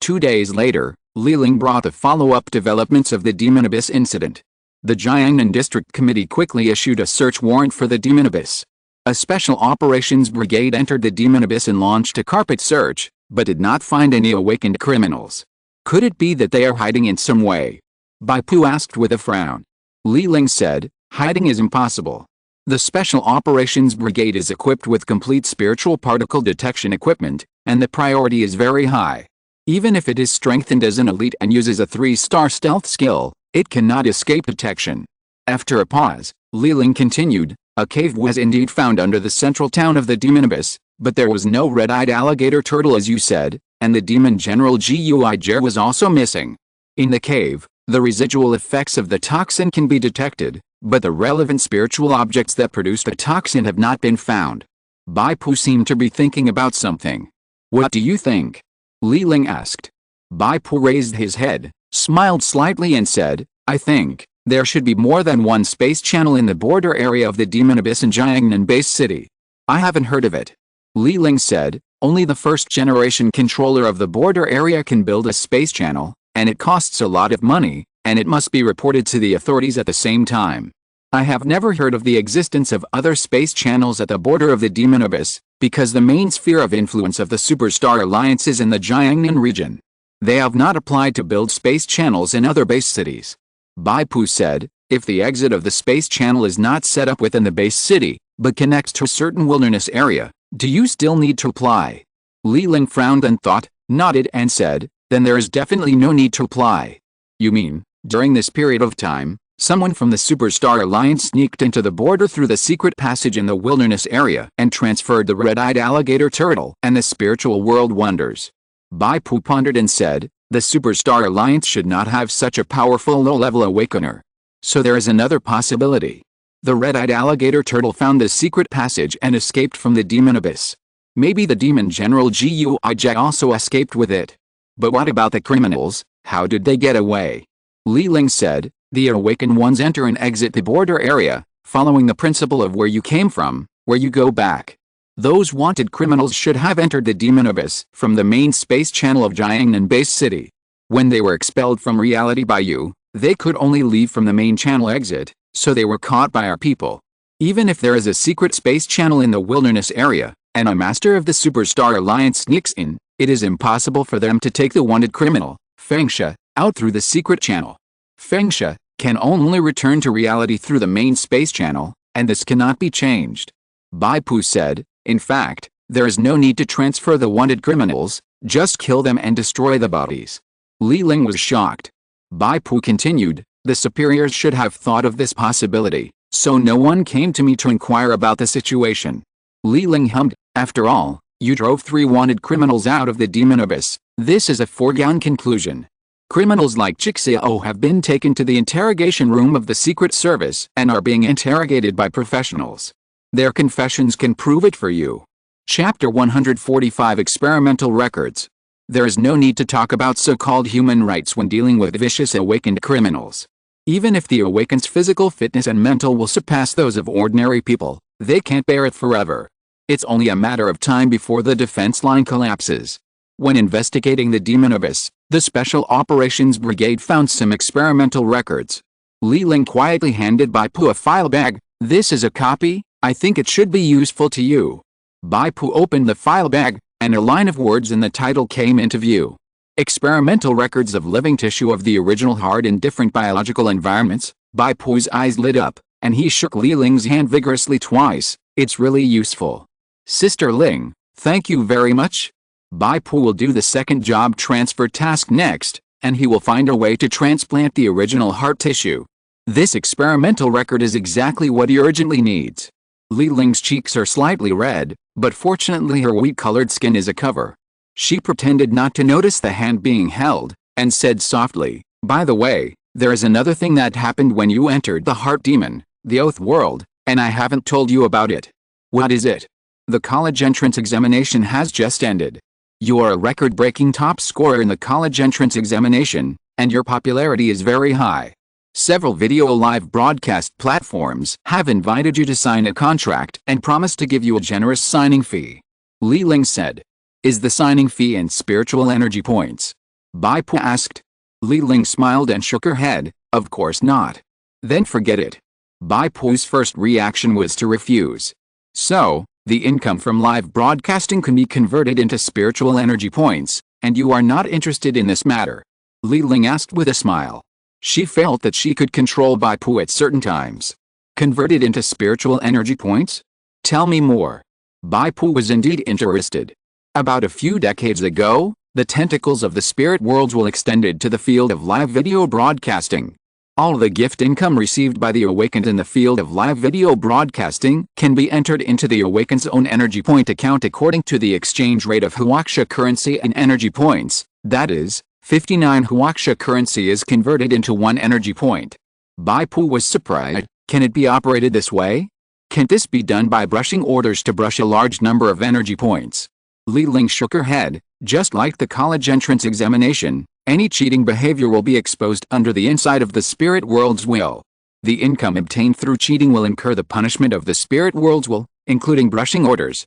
2 days later, Li Ling brought the follow-up developments of the Demon Abyss incident. The Jiangnan District Committee quickly issued a search warrant for the Demon Abyss. A special operations brigade entered the Demon Abyss and launched a carpet search, but did not find any awakened criminals. Could it be that they are hiding in some way? Bai Pu asked with a frown. Li Ling said, hiding is impossible. The Special Operations Brigade is equipped with complete spiritual particle detection equipment, and the priority is very high. Even if it is strengthened as an elite and uses a 3-star stealth skill, it cannot escape detection. After a pause, Li Ling continued, a cave was indeed found under the central town of the Demon Abyss, but there was no red-eyed alligator turtle as you said, and the demon general Gui Jer was also missing. In the cave, the residual effects of the toxin can be detected, but the relevant spiritual objects that produce the toxin have not been found. Bai Pu seemed to be thinking about something. What do you think? Li Ling asked. Bai Pu raised his head, smiled slightly and said, I think there should be more than one space channel in the border area of the Demon Abyss in Jiangnan Base City. I haven't heard of it. Li Ling said, only the first-generation controller of the border area can build a space channel, and it costs a lot of money, and it must be reported to the authorities at the same time. I have never heard of the existence of other space channels at the border of the Demon Abyss, because the main sphere of influence of the Superstar Alliance is in the Jiangnan region. They have not applied to build space channels in other base cities. Bai Pu said, if the exit of the space channel is not set up within the base city, but connects to a certain wilderness area, do you still need to apply? Li Ling frowned and thought, nodded and said, then there is definitely no need to apply. You mean, during this period of time, someone from the Superstar Alliance sneaked into the border through the secret passage in the wilderness area and transferred the red-eyed alligator turtle and the spiritual world wonders. Bai Pu pondered and said, the Superstar Alliance should not have such a powerful low-level awakener. So there is another possibility. The red-eyed alligator turtle found the secret passage and escaped from the Demon Abyss. Maybe the demon general Gui also escaped with it. But what about the criminals? How did they get away? Li Ling said, the awakened ones enter and exit the border area, following the principle of where you came from, where you go back. Those wanted criminals should have entered the Demon Abyss from the main space channel of Jiangnan Base City. When they were expelled from reality by you, they could only leave from the main channel exit, so they were caught by our people. Even if there is a secret space channel in the wilderness area, and a master of the Superstar Alliance sneaks in, it is impossible for them to take the wanted criminal, Fengsha, out through the secret channel. Fengsha can only return to reality through the main space channel, and this cannot be changed. Bai Pu said, in fact, there is no need to transfer the wanted criminals, just kill them and destroy the bodies. Li Ling was shocked. Bai Pu continued, the superiors should have thought of this possibility, so no one came to me to inquire about the situation. Li Ling hummed, after all, you drove 3 wanted criminals out of the Demon Abyss, this is a foregone conclusion. Criminals like Chixiao have been taken to the interrogation room of the Secret Service and are being interrogated by professionals. Their confessions can prove it for you. Chapter 145 Experimental Records. There is no need to talk about so-called human rights when dealing with vicious awakened criminals. Even if the awakened's physical fitness and mental will surpass those of ordinary people, they can't bear it forever. It's only a matter of time before the defense line collapses. When investigating the Demon Abyss, the Special Operations Brigade found some experimental records. Li Ling quietly handed Bai Pu a file bag. "This is a copy, I think it should be useful to you." Bai Pu opened the file bag, and a line of words in the title came into view. Experimental records of living tissue of the original heart in different biological environments. Bai Pu's eyes lit up, and he shook Li Ling's hand vigorously twice. "It's really useful. Sister Ling, thank you very much." Bai Pu will do the second job transfer task next, and he will find a way to transplant the original heart tissue. This experimental record is exactly what he urgently needs. Li Ling's cheeks are slightly red, but fortunately her wheat-colored skin is a cover. She pretended not to notice the hand being held, and said softly, "By the way, there is another thing that happened when you entered the Heart Demon, the Oath World, and I haven't told you about it." "What is it?" "The college entrance examination has just ended. You are a record-breaking top scorer in the college entrance examination, and your popularity is very high. Several video live broadcast platforms have invited you to sign a contract and promised to give you a generous signing fee." Li Ling said. "Is the signing fee in spiritual energy points?" Bai Pu asked. Li Ling smiled and shook her head. "Of course not." "Then forget it." Bai Pu's first reaction was to refuse. "So, the income from live broadcasting can be converted into spiritual energy points, and you are not interested in this matter?" Li Ling asked with a smile. She felt that she could control Bai Pu at certain times. "Converted into spiritual energy points? Tell me more." Bai Pu was indeed interested. About a few decades ago, the tentacles of the spirit worlds were extended to the field of live video broadcasting. All the gift income received by the awakened in the field of live video broadcasting can be entered into the awakened's own energy point account according to the exchange rate of Huaxia currency and energy points, that is, 59 Huaxia currency is converted into 1 energy point. Bai Pu was surprised. Can it be operated this way? Can't this be done by brushing orders to brush a large number of energy points? Li Ling shook her head. "Just like the college entrance examination, any cheating behavior will be exposed under the inside of the spirit world's will. The income obtained through cheating will incur the punishment of the spirit world's will, including brushing orders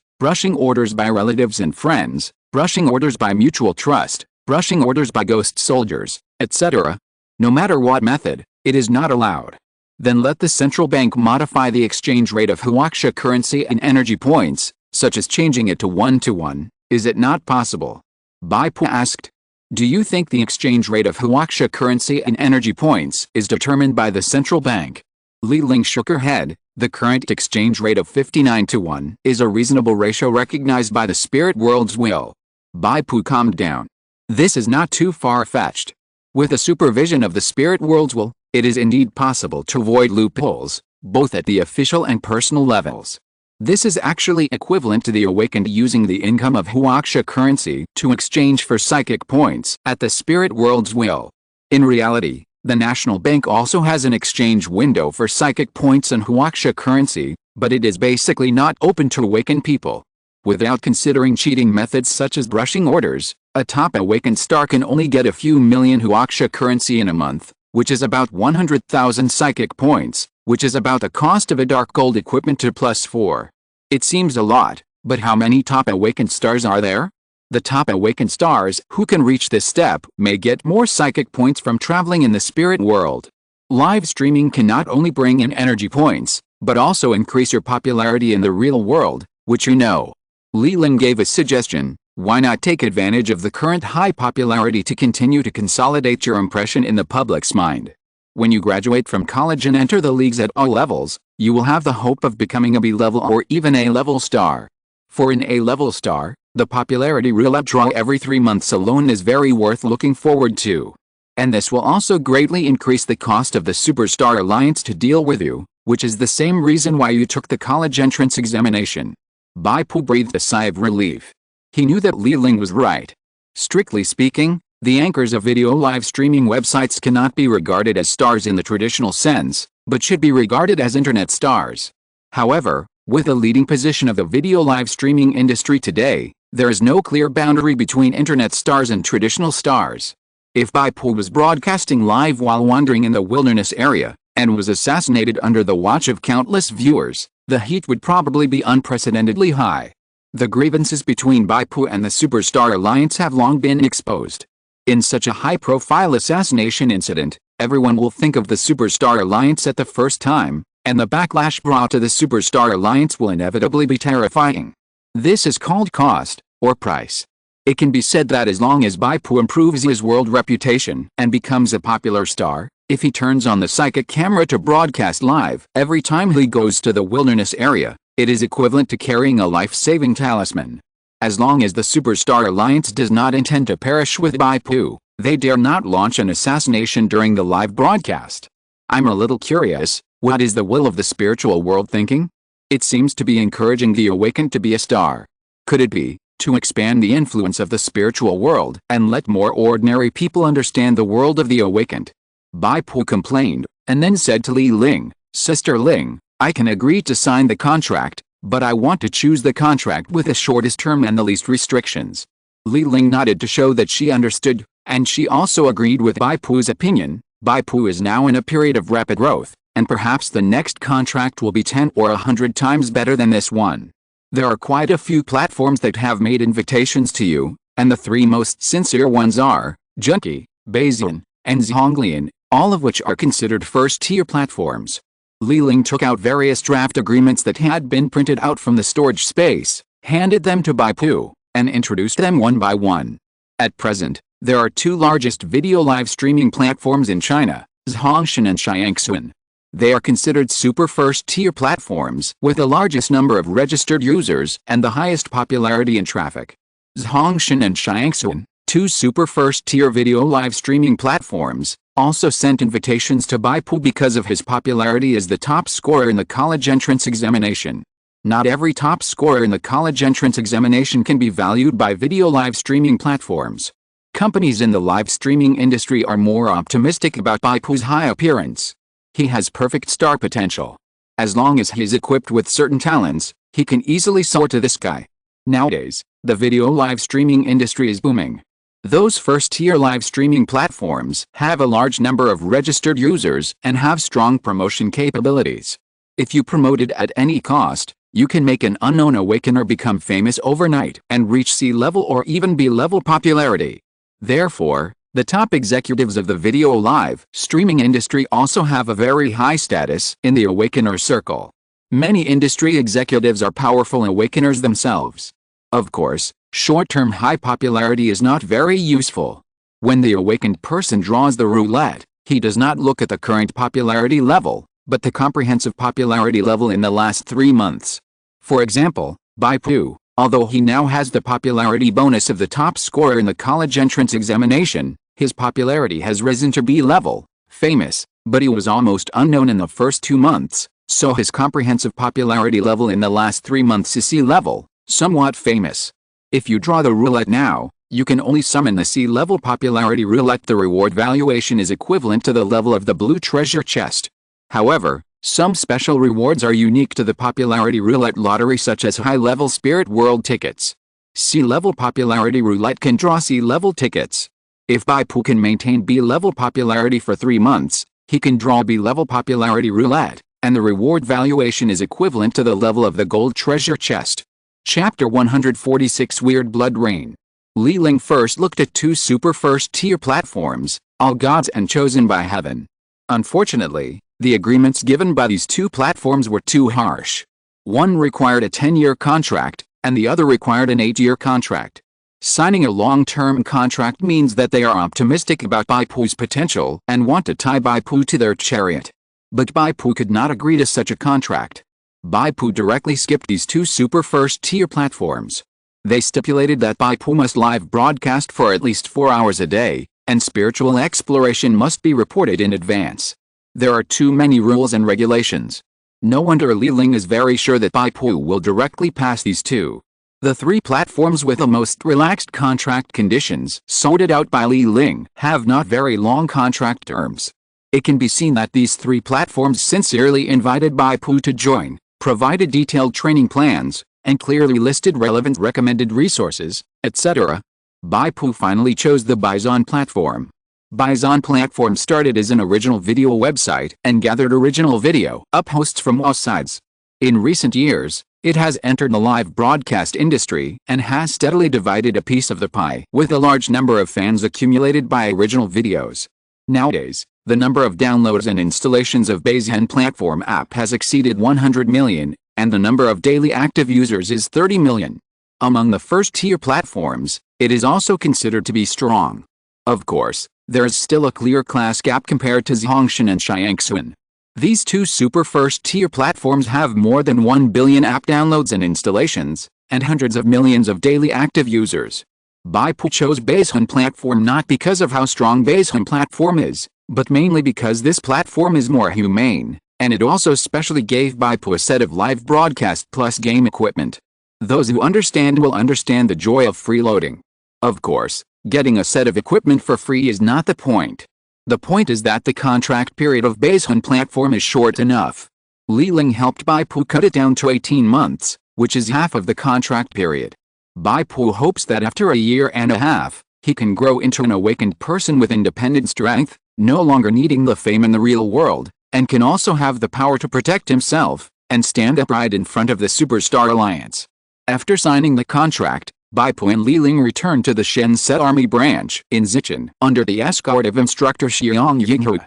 by relatives and friends, brushing orders by mutual trust, brushing orders by ghost soldiers, etc. No matter what method, it is not allowed. Then let the central bank modify the exchange rate of Huaxia currency and energy points, such as changing it to 1-to-1, is it not possible?" Bai Pu asked. "Do you think the exchange rate of Huaxia currency and energy points is determined by the central bank?" Li Ling shook her head. "The current exchange rate of 59-to-1 is a reasonable ratio recognized by the spirit world's will." Bai Pu calmed down. "This is not too far-fetched. With the supervision of the spirit world's will, it is indeed possible to avoid loopholes, both at the official and personal levels. This is actually equivalent to the awakened using the income of Huaxia currency to exchange for psychic points at the spirit world's will. In reality, the National Bank also has an exchange window for psychic points and Huaxia currency, but it is basically not open to awakened people. Without considering cheating methods such as brushing orders, a top awakened star can only get a few million Huaxia currency in a month, which is about 100,000 psychic points, which is about the cost of a dark gold equipment to +4. It seems a lot, but how many top awakened stars are there? The top awakened stars who can reach this step may get more psychic points from traveling in the spirit world. Live streaming can not only bring in energy points, but also increase your popularity in the real world, which you know. Li Ling gave a suggestion. Why not take advantage of the current high popularity to continue to consolidate your impression in the public's mind? When you graduate from college and enter the leagues at all levels, you will have the hope of becoming a B-level or even A-level star. For an A-level star, the popularity roulette draw every 3 months alone is very worth looking forward to. And this will also greatly increase the cost of the Superstar Alliance to deal with you, which is the same reason why you took the college entrance examination." Bai Pu breathed a sigh of relief. He knew that Li Ling was right. Strictly speaking, the anchors of video live streaming websites cannot be regarded as stars in the traditional sense, but should be regarded as internet stars. However, with the leading position of the video live streaming industry today, there is no clear boundary between internet stars and traditional stars. If Bai Pu was broadcasting live while wandering in the wilderness area, and was assassinated under the watch of countless viewers, the heat would probably be unprecedentedly high. The grievances between Bai Pu and the Superstar Alliance have long been exposed. In such a high-profile assassination incident, Everyone will think of the Superstar Alliance at the first time, and the backlash brought to the Superstar Alliance will inevitably be terrifying. This is called cost, or price. It can be said that as long as Bai Pu improves his world reputation and becomes a popular star, if he turns on the psychic camera to broadcast live every time he goes to the wilderness area, it is equivalent to carrying a life-saving talisman. As long as the Superstar Alliance does not intend to perish with Bai Pu, they dare not launch an assassination during the live broadcast. I'm a little curious, what is the will of the spiritual world thinking? It seems to be encouraging the awakened to be a star. Could it be, to expand the influence of the spiritual world and let more ordinary people understand the world of the awakened? Bai Pu complained, and then said to Li Ling, "Sister Ling, I can agree to sign the contract, but I want to choose the contract with the shortest term and the least restrictions." Li Ling nodded to show that she understood, and she also agreed with Bai Pu's opinion. Bai Pu is now in a period of rapid growth, and perhaps the next contract will be 10 or 100 times better than this one. There are quite a few platforms that have made invitations to you, and the three most sincere ones are Junki, Bayesian, and Zhonglian, all of which are considered first-tier platforms. Li Ling took out various draft agreements that had been printed out from the storage space, handed them to Bai Pu, and introduced them one by one. At present, there are two largest video live streaming platforms in China, Zhongshan and Xiangxun. They are considered super first-tier platforms with the largest number of registered users and the highest popularity in traffic. Zhongshan and Xiangxun, two super first-tier video live streaming platforms, also sent invitations to Bai Pu because of his popularity as the top scorer in the college entrance examination. Not every top scorer in the college entrance examination can be valued by video live streaming platforms. Companies in the live streaming industry are more optimistic about Bai Pu's high appearance. He has perfect star potential. As long as he is equipped with certain talents, he can easily soar to the sky. Nowadays, the video live streaming industry is booming. Those first-tier live streaming platforms have a large number of registered users and have strong promotion capabilities. If you promote it at any cost, you can make an unknown awakener become famous overnight and reach C-level or even B-level popularity. Therefore, the top executives of the video live streaming industry also have a very high status in the awakener circle. Many industry executives are powerful awakeners themselves. Of course, short-term high popularity is not very useful. When the awakened person draws the roulette, he does not look at the current popularity level, but the comprehensive popularity level in the last 3 months. For example, Bai Pu, although he now has the popularity bonus of the top scorer in the college entrance examination, his popularity has risen to B-level, famous, but he was almost unknown in the first 2 months, so his comprehensive popularity level in the last 3 months is C-level, somewhat famous. If you draw the roulette now, you can only summon the C-level popularity roulette. The reward valuation is equivalent to the level of the blue treasure chest. However, some special rewards are unique to the popularity roulette lottery, such as high-level spirit world tickets. C-level popularity roulette can draw C-level tickets. If Bai Pu can maintain B-level popularity for 3 months, he can draw B-level popularity roulette, and the reward valuation is equivalent to the level of the gold treasure chest. Chapter 146 Weird Blood Rain. Li Ling first looked at 2 super first-tier platforms, All Gods and Chosen by Heaven. Unfortunately, the agreements given by these 2 platforms were too harsh. One required a 10-year contract, and the other required an 8-year contract. Signing a long-term contract means that they are optimistic about Bai Pu's potential and want to tie Bai Pu to their chariot. But Bai Pu could not agree to such a contract. Bai Pu directly skipped these 2 super first-tier platforms. They stipulated that Bai Pu must live broadcast for at least 4 hours a day, and spiritual exploration must be reported in advance. There are too many rules and regulations. No wonder Li Ling is very sure that Bai Pu will directly pass these 2. The 3 platforms with the most relaxed contract conditions sorted out by Li Ling have not very long contract terms. It can be seen that these 3 platforms sincerely invited Bai Pu to join, provided detailed training plans, and clearly listed relevant recommended resources, etc. Bai Pu finally chose the Baizon platform. Baizon platform started as an original video website and gathered original video uphosts from all sides. In recent years, it has entered the live broadcast industry and has steadily divided a piece of the pie with a large number of fans accumulated by original videos. Nowadays, The number of downloads and installations of Bai's platform app has exceeded 100 million, and the number of daily active users is 30 million. Among the first-tier platforms, it is also considered to be strong. Of course, there is still a clear class gap compared to Zhongshan and Xiangxuan. These two super first-tier platforms have more than 1 billion app downloads and installations, and hundreds of millions of daily active users. Bai Pu chose Bai's platform not because of how strong Bai's platform is, but mainly because this platform is more humane, and it also specially gave Bai Pu a set of live broadcast plus game equipment. Those who understand will understand the joy of freeloading. Of course, getting a set of equipment for free is not the point. The point is that the contract period of Bai's platform is short enough. Li Ling helped Bai Pu cut it down to 18 months, which is half of the contract period. Bai Pu hopes that after a year and a half, he can grow into an awakened person with independent strength, no longer needing the fame in the real world, and can also have the power to protect himself, and stand upright in front of the Superstar Alliance. After signing the contract, Bai Pu and Li Ling returned to the Shen-Set Army branch in Zicheng under the escort of instructor Xiang Yinghu.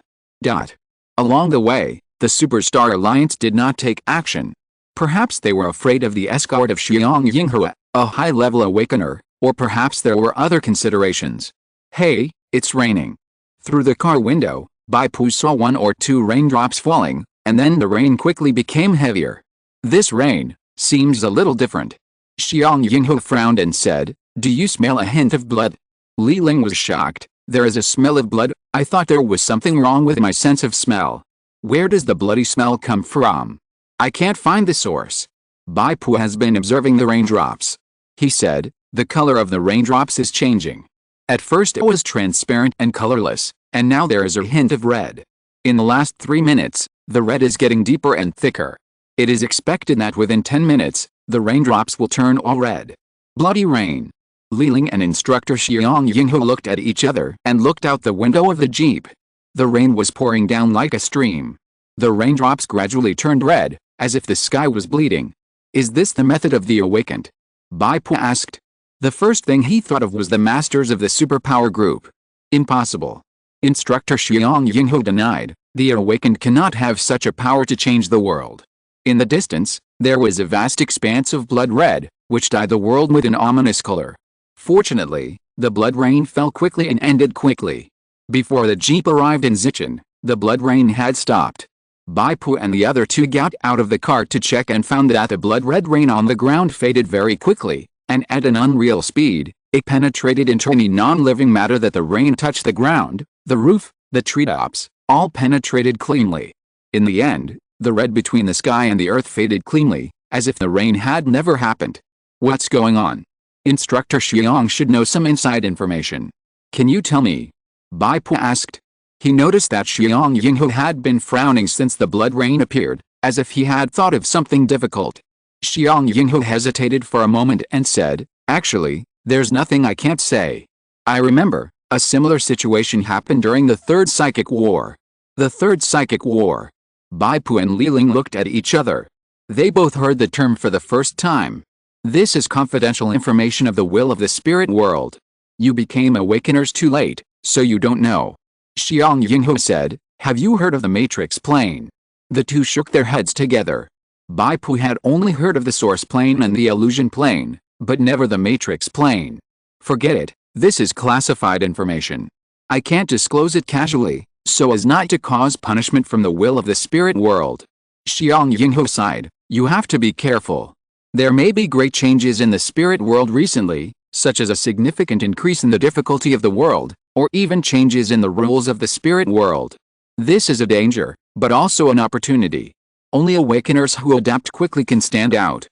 Along the way, the Superstar Alliance did not take action. Perhaps they were afraid of the escort of Xiang Yinghu, a high-level awakener, or perhaps there were other considerations. Hey, it's raining. Through the car window, Bai Pu saw 1 or 2 raindrops falling, and then the rain quickly became heavier. This rain seems a little different. Xiang Yinghu frowned and said, "Do you smell a hint of blood?" Li Ling was shocked. "There is a smell of blood? I thought there was something wrong with my sense of smell. Where does the bloody smell come from? I can't find the source." Bai Pu has been observing the raindrops. He said, "The color of the raindrops is changing. At first it was transparent and colorless, and now there is a hint of red. In the last 3 minutes, the red is getting deeper and thicker. It is expected that within 10 minutes, the raindrops will turn all red." Bloody rain. Li Ling and instructor Xiang Yinghu looked at each other and looked out the window of the jeep. The rain was pouring down like a stream. The raindrops gradually turned red, as if the sky was bleeding. "Is this the method of the awakened?" Bai Pu asked. The first thing he thought of was the masters of the superpower group. Impossible. Instructor Xiang Yinghu denied. The awakened cannot have such a power to change the world. In the distance, there was a vast expanse of blood red, which dyed the world with an ominous color. Fortunately, the blood rain fell quickly and ended quickly. Before the jeep arrived in Zicheng, the blood rain had stopped. Bai Pu and the other 2 got out of the car to check and found that the blood-red rain on the ground faded very quickly, and at an unreal speed, it penetrated into any non-living matter that the rain touched. The ground, the roof, the treetops, all penetrated cleanly. In the end, the red between the sky and the earth faded cleanly, as if the rain had never happened. What's going on? Instructor Xiang should know some inside information. Can you tell me? Bai Pu asked. He noticed that Xiang Yinghu had been frowning since the blood rain appeared, as if he had thought of something difficult. Xiang Yinghu hesitated for a moment and said, "Actually, there's nothing I can't say. I remember, a similar situation happened during the Third Psychic War." The Third Psychic War. Bai Pu and Li Ling looked at each other. They both heard the term for the first time. This is confidential information of the will of the spirit world. You became awakeners too late, so you don't know. Xiang Yinghu said, "Have you heard of the matrix plane?" The two shook their heads together. Bai Pu had only heard of the source plane and the illusion plane, but never the matrix plane. "Forget it, this is classified information. I can't disclose it casually, so as not to cause punishment from the will of the spirit world." Xiang Yinghu sighed, "You have to be careful. There may be great changes in the spirit world recently, such as a significant increase in the difficulty of the world, or even changes in the rules of the spirit world. This is a danger, but also an opportunity. Only awakeners who adapt quickly can stand out."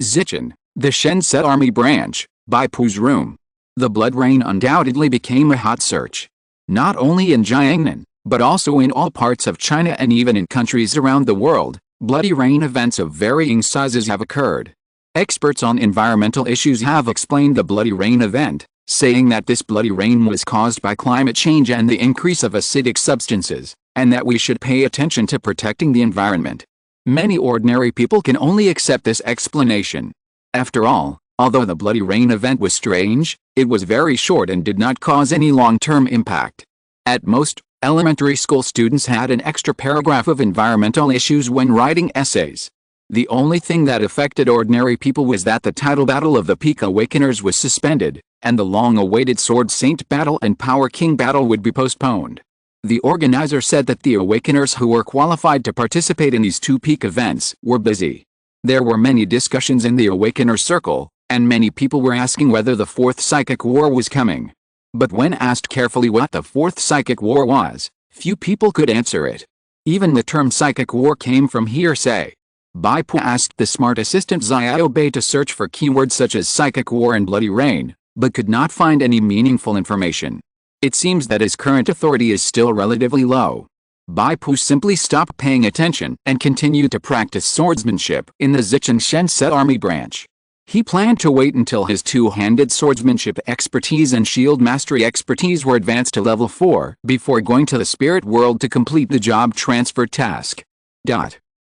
Zicheng, the Shen-Set Army branch, Bai Pu's room. The blood rain undoubtedly became a hot search. Not only in Jiangnan, but also in all parts of China and even in countries around the world, bloody rain events of varying sizes have occurred. Experts on environmental issues have explained the bloody rain event, saying that this bloody rain was caused by climate change and the increase of acidic substances, and that we should pay attention to protecting the environment. Many ordinary people can only accept this explanation. After all, although the bloody rain event was strange, it was very short and did not cause any long-term impact. At most, Elementary school students had an extra paragraph of environmental issues when writing essays. The only thing that affected ordinary people was that the title battle of the Peak Awakeners was suspended, and the long-awaited Sword Saint battle and Power King battle would be postponed. The organizer said that the Awakeners who were qualified to participate in these two peak events were busy. There were many discussions in the Awakener circle, and many people were asking whether the Fourth Psychic War was coming. But when asked carefully what the Fourth Psychic War was, few people could answer it. Even the term Psychic War came from hearsay. Bai Pu asked the smart assistant Xiao Bei to search for keywords such as Psychic War and Bloody Rain, but could not find any meaningful information. It seems that his current authority is still relatively low. Bai Pu simply stopped paying attention and continued to practice swordsmanship in the Zichen Shense army branch. He planned to wait until his two-handed swordsmanship expertise and shield mastery expertise were advanced to level 4 before going to the spirit world to complete the job transfer task.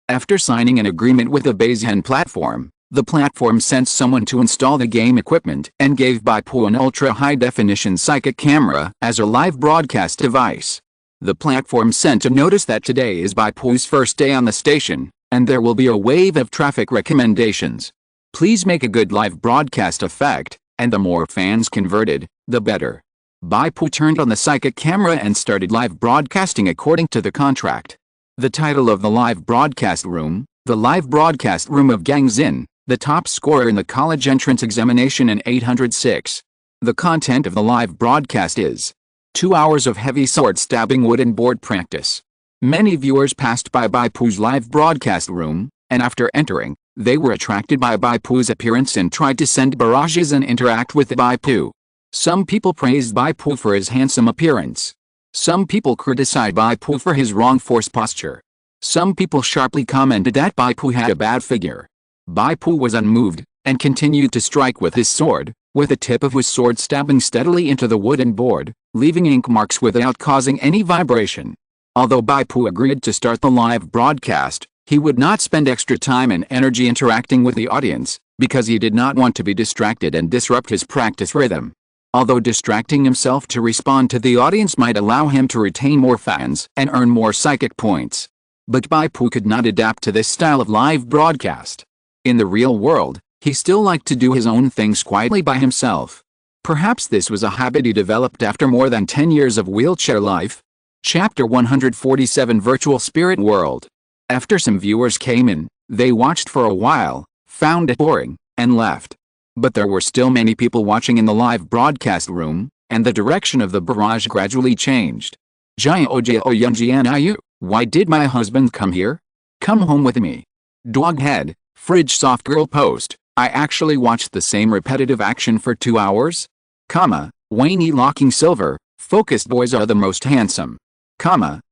After signing an agreement with the Bayesian platform, the platform sent someone to install the game equipment and gave Bai Pu an ultra-high-definition psychic camera as a live broadcast device. The platform sent a notice that today is Bai Pu's first day on the station, and there will be a wave of traffic recommendations. Please make a good live broadcast effect, and the more fans converted, the better. Bai Pu turned on the psychic camera and started live broadcasting according to the contract. The title of the live broadcast room, the live broadcast room of Gang Xin, the top scorer in the college entrance examination in 806. The content of the live broadcast is 2 hours of heavy sword stabbing wooden board practice. Many viewers passed by Bai Pu's live broadcast room, and after entering, they were attracted by Bai Pu's appearance and tried to send barrages and interact with Bai Pu. Some people praised Bai Pu for his handsome appearance. Some people criticized Bai Pu for his wrong force posture. Some people sharply commented that Bai Pu had a bad figure. Bai Pu was unmoved, and continued to strike with his sword, with the tip of his sword stabbing steadily into the wooden board, leaving ink marks without causing any vibration. Although Bai Pu agreed to start the live broadcast, he would not spend extra time and energy interacting with the audience, because he did not want to be distracted and disrupt his practice rhythm. Although distracting himself to respond to the audience might allow him to retain more fans and earn more psychic points. But Bai Pu could not adapt to this style of live broadcast. In the real world, he still liked to do his own things quietly by himself. Perhaps this was a habit he developed after more than 10 years of wheelchair life. Chapter 147 Virtual Spirit World. After some viewers came in, they watched for a while, found it boring, and left. But there were still many people watching in the live broadcast room, and the direction of the barrage gradually changed. Why did my husband come here? Come home with me. Doghead, fridge soft girl post, I actually watched the same repetitive action for 2 hours? Waney locking silver, focused boys are the most handsome.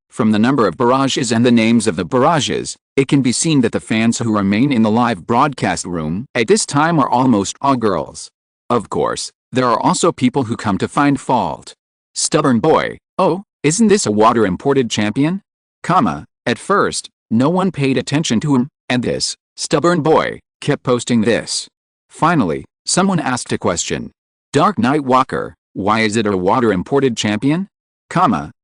From the number of barrages and the names of the barrages, it can be seen that the fans who remain in the live broadcast room at this time are almost all girls. Of course, there are also people who come to find fault. Stubborn boy, oh, isn't this a water-imported champion? At first, no one paid attention to him, and this stubborn boy kept posting this. Finally, someone asked a question. Dark Knight Walker, why is it a water-imported champion?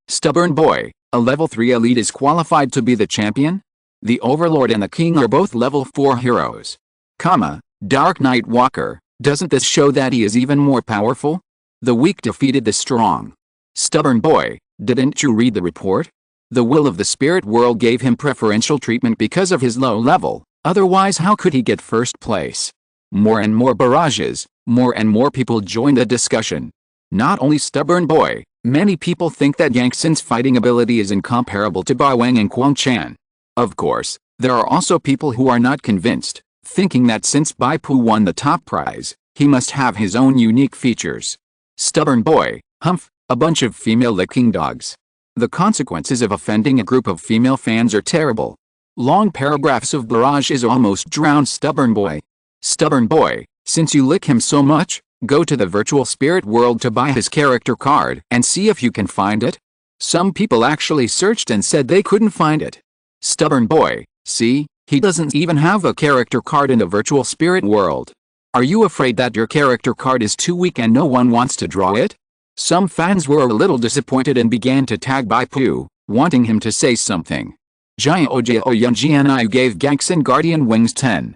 Stubborn boy, a level 3 elite is qualified to be the champion? The Overlord and the King are both level 4 heroes. Dark Knight Walker, doesn't this show that he is even more powerful? The weak defeated the strong. Stubborn boy, didn't you read the report? The will of the spirit world gave him preferential treatment because of his low level, otherwise how could he get first place? More and more barrages, more and more people joined the discussion. Not only stubborn boy, many people think that Yang Xin's fighting ability is incomparable to Bai Wang and Quang Chan. Of course, there are also people who are not convinced, thinking that since Bai Pu won the top prize, he must have his own unique features. Stubborn boy, humph, a bunch of female licking dogs. The consequences of offending a group of female fans are terrible. Long paragraphs of barrages almost drown stubborn boy. Stubborn boy, since you lick him so much, go to the virtual spirit world to buy his character card and see if you can find it. Some people actually searched and said they couldn't find it. Stubborn boy, see, he doesn't even have a character card in the virtual spirit world. Are you afraid that your character card is too weak and no one wants to draw it? Some fans were a little disappointed and began to tag Bai Pu, wanting him to say something. Jiao gave Gangxin Guardian Wings 10.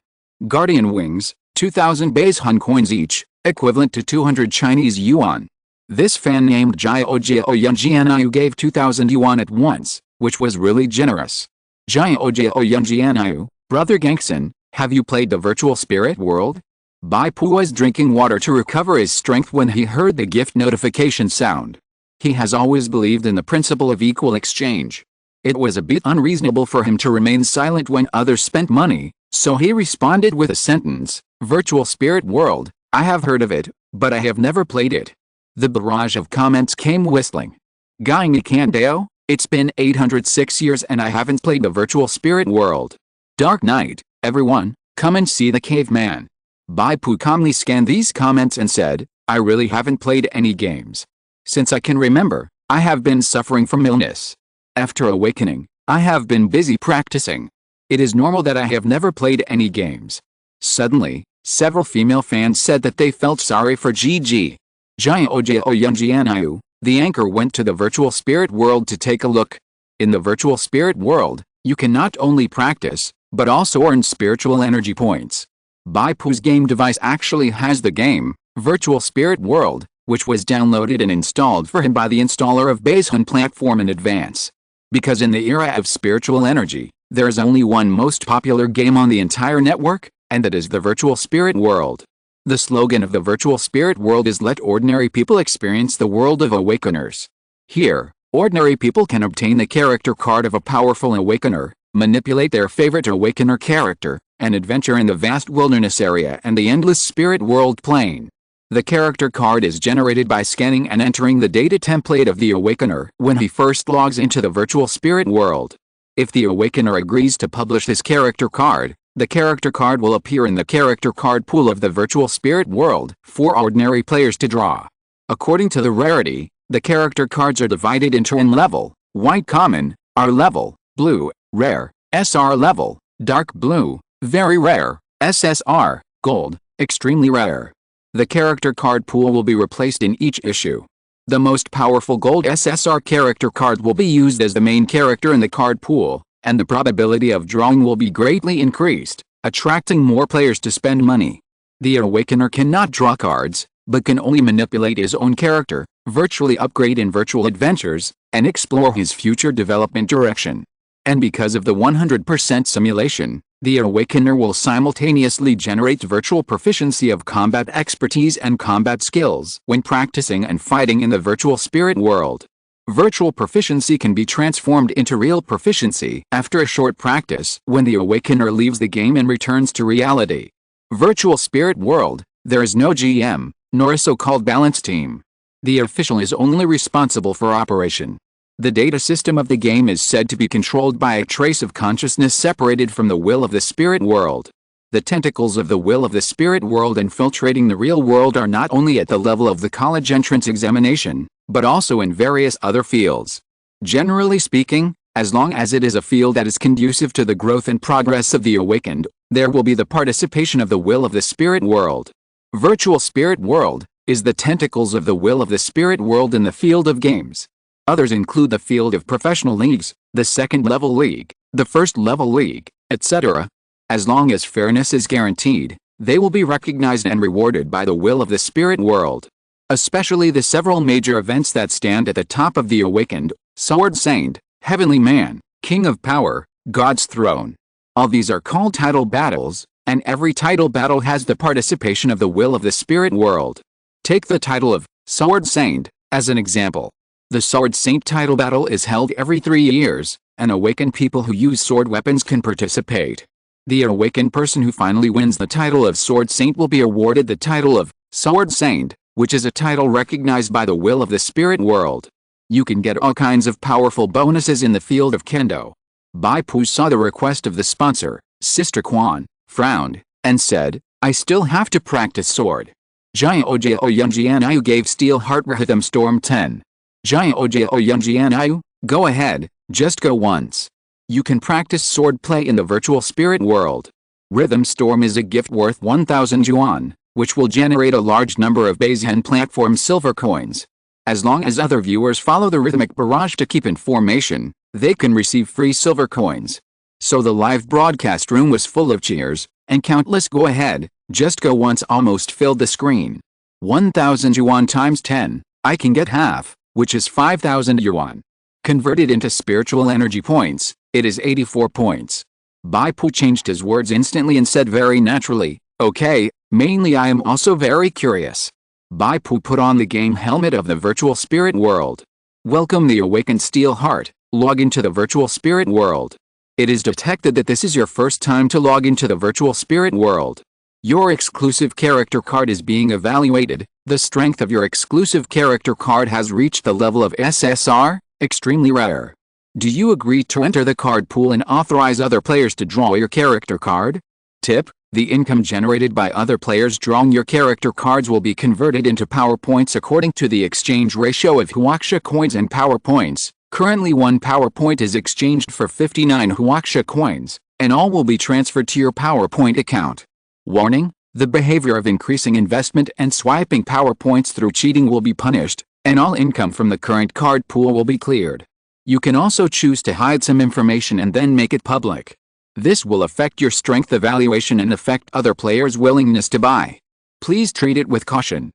Guardian Wings, 2,000 base Hun coins each, equivalent to 200 Chinese yuan. This fan named Jiao gave 2,000 yuan at once, which was really generous. Jiao, brother Gangxin, have you played the virtual spirit world? Bai Pu was drinking water to recover his strength when he heard the gift notification sound. He has always believed in the principle of equal exchange. It was a bit unreasonable for him to remain silent when others spent money, so he responded with a sentence, "Virtual spirit world, I have heard of it, but I have never played it." The barrage of comments came whistling. Gaining Candeo, it's been 806 years and I haven't played the virtual spirit world. Dark night, everyone, come and see the caveman. Bai Pu calmly scanned these comments and said, I really haven't played any games. Since I can remember, I have been suffering from illness. After awakening, I have been busy practicing. It is normal that I have never played any games. Suddenly, several female fans said that they felt sorry for Gigi. Jiao, the anchor went to the virtual spirit world to take a look. In the virtual spirit world, you can not only practice, but also earn spiritual energy points. Bai Pu's game device actually has the game, Virtual Spirit World, which was downloaded and installed for him by the installer of Base Hun platform in advance. Because in the era of spiritual energy, there is only one most popular game on the entire network, and that is the Virtual Spirit World. The slogan of the Virtual Spirit World is "Let ordinary people experience the world of awakeners." Here, ordinary people can obtain the character card of a powerful awakener, manipulate their favorite awakener character, and adventure in the vast wilderness area and the endless spirit world plane. The character card is generated by scanning and entering the data template of the awakener when he first logs into the virtual spirit world. If the awakener agrees to publish this character card, the character card will appear in the character card pool of the virtual spirit world for ordinary players to draw. According to the rarity, the character cards are divided into N level, white common, R level, blue, rare, SR level, dark blue, very rare, SSR, gold, extremely rare. The character card pool will be replaced in each issue. The most powerful gold SSR character card will be used as the main character in the card pool, and the probability of drawing will be greatly increased, attracting more players to spend money. The awakener cannot draw cards, but can only manipulate his own character, virtually upgrade in virtual adventures, and explore his future development direction. And because of the 100% simulation, the awakener will simultaneously generate virtual proficiency of combat expertise and combat skills when practicing and fighting in the virtual spirit world. Virtual proficiency can be transformed into real proficiency after a short practice when the awakener leaves the game and returns to reality. Virtual spirit world, there is no GM, nor a so-called balance team. The official is only responsible for operation. The data system of the game is said to be controlled by a trace of consciousness separated from the will of the spirit world. The tentacles of the will of the spirit world infiltrating the real world are not only at the level of the college entrance examination, but also in various other fields. Generally speaking, as long as it is a field that is conducive to the growth and progress of the awakened, there will be the participation of the will of the spirit world. Virtual spirit world is the tentacles of the will of the spirit world in the field of games. Others include the field of professional leagues, the second-level league, the first-level league, etc. As long as fairness is guaranteed, they will be recognized and rewarded by the will of the spirit world. Especially the several major events that stand at the top of the awakened, Sword Saint, Heavenly Man, King of Power, God's Throne. All these are called title battles, and every title battle has the participation of the will of the spirit world. Take the title of Sword Saint as an example. The Sword Saint title battle is held every 3 years, and awakened people who use sword weapons can participate. The awakened person who finally wins the title of Sword Saint will be awarded the title of Sword Saint, which is a title recognized by the will of the spirit world. You can get all kinds of powerful bonuses in the field of kendo. Bai Pu saw the request of the sponsor, Sister Quan, frowned, and said, I still have to practice sword. Jiao gave Steel Heart Rhythm Storm 10. Jiao, go ahead, just go once. You can practice swordplay in the virtual spirit world. Rhythm Storm is a gift worth 1,000 yuan, which will generate a large number of Bayesian platform silver coins. As long as other viewers follow the rhythmic barrage to keep in formation, they can receive free silver coins. So the live broadcast room was full of cheers, and countless go ahead, just go once almost filled the screen. 1,000 yuan times 10, I can get half, which is 5,000 yuan. Converted into spiritual energy points, it is 84 points. Bai Pu changed his words instantly and said very naturally, okay, mainly I am also very curious. Bai Pu put on the game helmet of the virtual spirit world. Welcome the awakened steel heart, log into the virtual spirit world. It is detected that this is your first time to log into the virtual spirit world. Your exclusive character card is being evaluated. The strength of your exclusive character card has reached the level of SSR, extremely rare. Do you agree to enter the card pool and authorize other players to draw your character card? Tip: the income generated by other players drawing your character cards will be converted into power points according to the exchange ratio of huaxia coins and power points. Currently 1 power point is exchanged for 59 huaxia coins, and all will be transferred to your power point account. Warning: the behavior of increasing investment and swiping power points through cheating will be punished, and all income from the current card pool will be cleared. You can also choose to hide some information and then make it public. This will affect your strength evaluation and affect other players' willingness to buy. Please treat it with caution.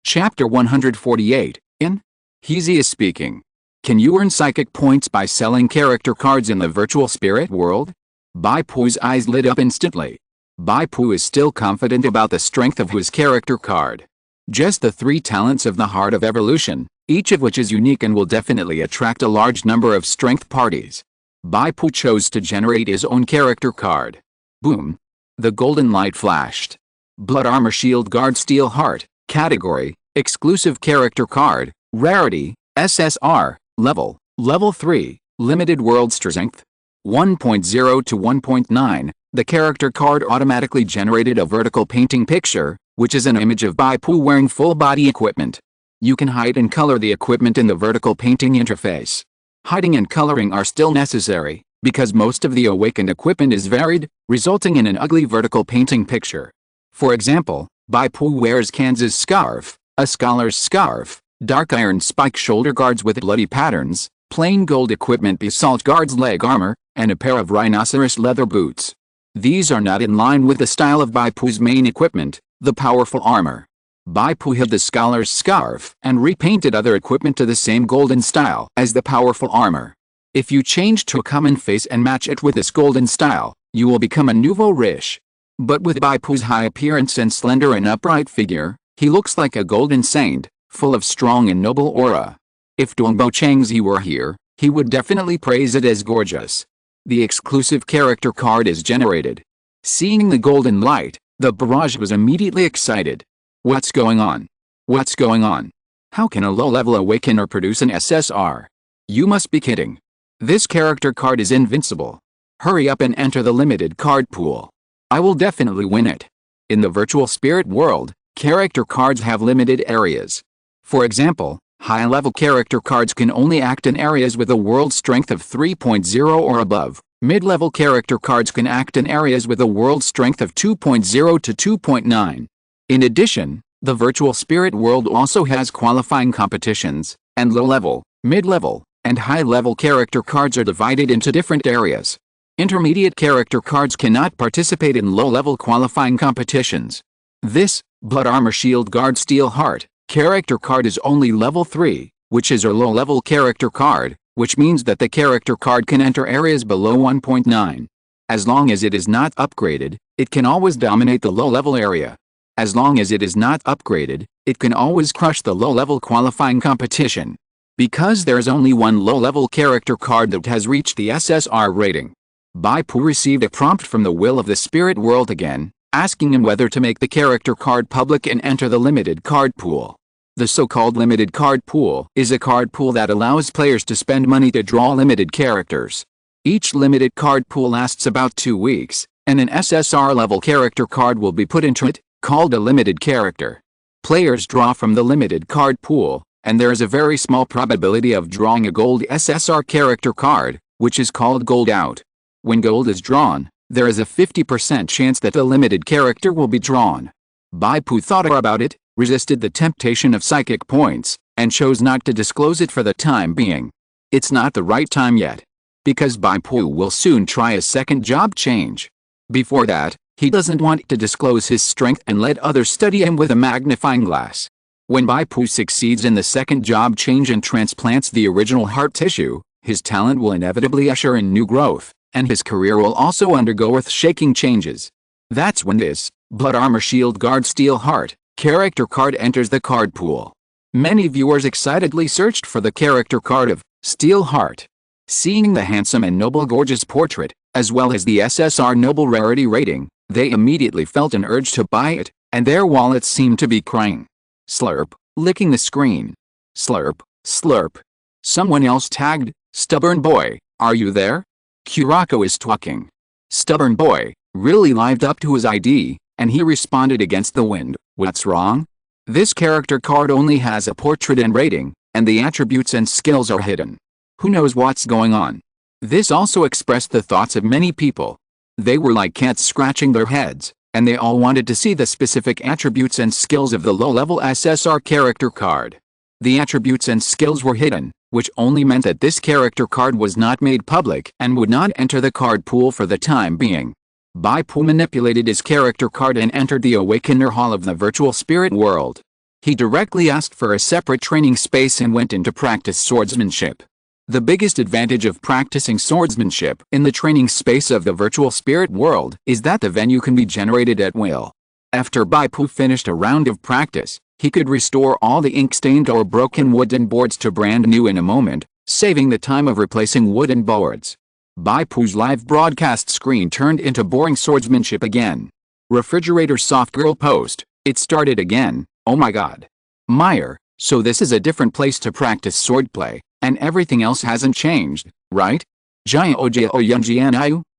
Chapter 148, in Heezy is speaking. Can you earn psychic points by selling character cards in the virtual spirit world? Bai Pu's eyes lit up instantly. Bai Pu is still confident about the strength of his character card. Just the 3 talents of the Heart of Evolution, each of which is unique and will definitely attract a large number of strength parties. Bai Pu chose to generate his own character card. Boom! The golden light flashed. Blood Armor Shield Guard Steel Heart, category, exclusive character card, rarity, SSR, level 3, limited world strength, 1.0 to 1.9. The character card automatically generated a vertical painting picture, which is an image of Bai Pu wearing full body equipment. You can hide and color the equipment in the vertical painting interface. Hiding and coloring are still necessary, because most of the awakened equipment is varied, resulting in an ugly vertical painting picture. For example, Bai Pu wears Kansas scarf, a scholar's scarf, dark iron spike shoulder guards with bloody patterns, plain gold equipment basalt guards leg armor, and a pair of rhinoceros leather boots. These are not in line with the style of Bai Pu's main equipment, the powerful armor. Bai Pu hid the scholar's scarf and repainted other equipment to the same golden style as the powerful armor. If you change to a common face and match it with this golden style, you will become a nouveau riche. But with Bai Pu's high appearance and slender and upright figure, he looks like a golden saint, full of strong and noble aura. If Dongbo Changzi were here, he would definitely praise it as gorgeous. The exclusive character card is generated. Seeing the golden light, the barrage was immediately excited. What's going on? What's going on? How can a low-level awakener produce an SSR? You must be kidding. This character card is invincible. Hurry up and enter the limited card pool. I will definitely win it. In the virtual spirit world, character cards have limited areas. For example, high-level character cards can only act in areas with a world strength of 3.0 or above. Mid-level character cards can act in areas with a world strength of 2.0 to 2.9. In addition, the virtual spirit world also has qualifying competitions, and low-level, mid-level, and high-level character cards are divided into different areas. Intermediate character cards cannot participate in low-level qualifying competitions. This, Blood Armor Shield Guard Steel Heart, character card is only level 3, which is a low-level character card, which means that the character card can enter areas below 1.9. As long as it is not upgraded, it can always dominate the low-level area. As long as it is not upgraded, it can always crush the low-level qualifying competition. Because there's only one low-level character card that has reached the SSR rating. Bai Pu received a prompt from the will of the spirit world again, asking him whether to make the character card public and enter the limited card pool. The so-called limited card pool is a card pool that allows players to spend money to draw limited characters. Each limited card pool lasts about 2 weeks, and an SSR level character card will be put into it, called a limited character. Players draw from the limited card pool, and there is a very small probability of drawing a gold SSR character card, which is called gold out. When gold is drawn, there is a 50% chance that the limited character will be drawn. Bai Pu thought about it, resisted the temptation of psychic points, and chose not to disclose it for the time being. It's not the right time yet, because Bai Pu will soon try a second job change. Before that, he doesn't want to disclose his strength and let others study him with a magnifying glass. When Bai Pu succeeds in the second job change and transplants the original heart tissue, his talent will inevitably usher in new growth, and his career will also undergo earth-shaking changes. That's when this Blood Armor Shield Guard Steel Heart character card enters the card pool. Many viewers excitedly searched for the character card of Steel Heart. Seeing the handsome and noble gorgeous portrait, as well as the SSR Noble Rarity rating, they immediately felt an urge to buy it, and their wallets seemed to be crying. Slurp, licking the screen. Slurp, slurp. Someone else tagged, "Stubborn boy, are you there?" Kurako is talking. Stubborn boy really lived up to his ID, and he responded against the wind, "What's wrong?" This character card only has a portrait and rating, and the attributes and skills are hidden. Who knows what's going on? This also expressed the thoughts of many people. They were like cats scratching their heads, and they all wanted to see the specific attributes and skills of the low-level SSR character card. The attributes and skills were hidden, which only meant that this character card was not made public and would not enter the card pool for the time being. Bai Pu manipulated his character card and entered the Awakener Hall of the virtual spirit world. He directly asked for a separate training space and went in to practice swordsmanship. The biggest advantage of practicing swordsmanship in the training space of the virtual spirit world is that the venue can be generated at will. After Bai Pu finished a round of practice, he could restore all the ink-stained or broken wooden boards to brand new in a moment, saving the time of replacing wooden boards. Bai Pu's live broadcast screen turned into boring swordsmanship again. Refrigerator soft girl post, "It started again, oh my god." Meyer, so this is a different place to practice swordplay, and everything else hasn't changed, right?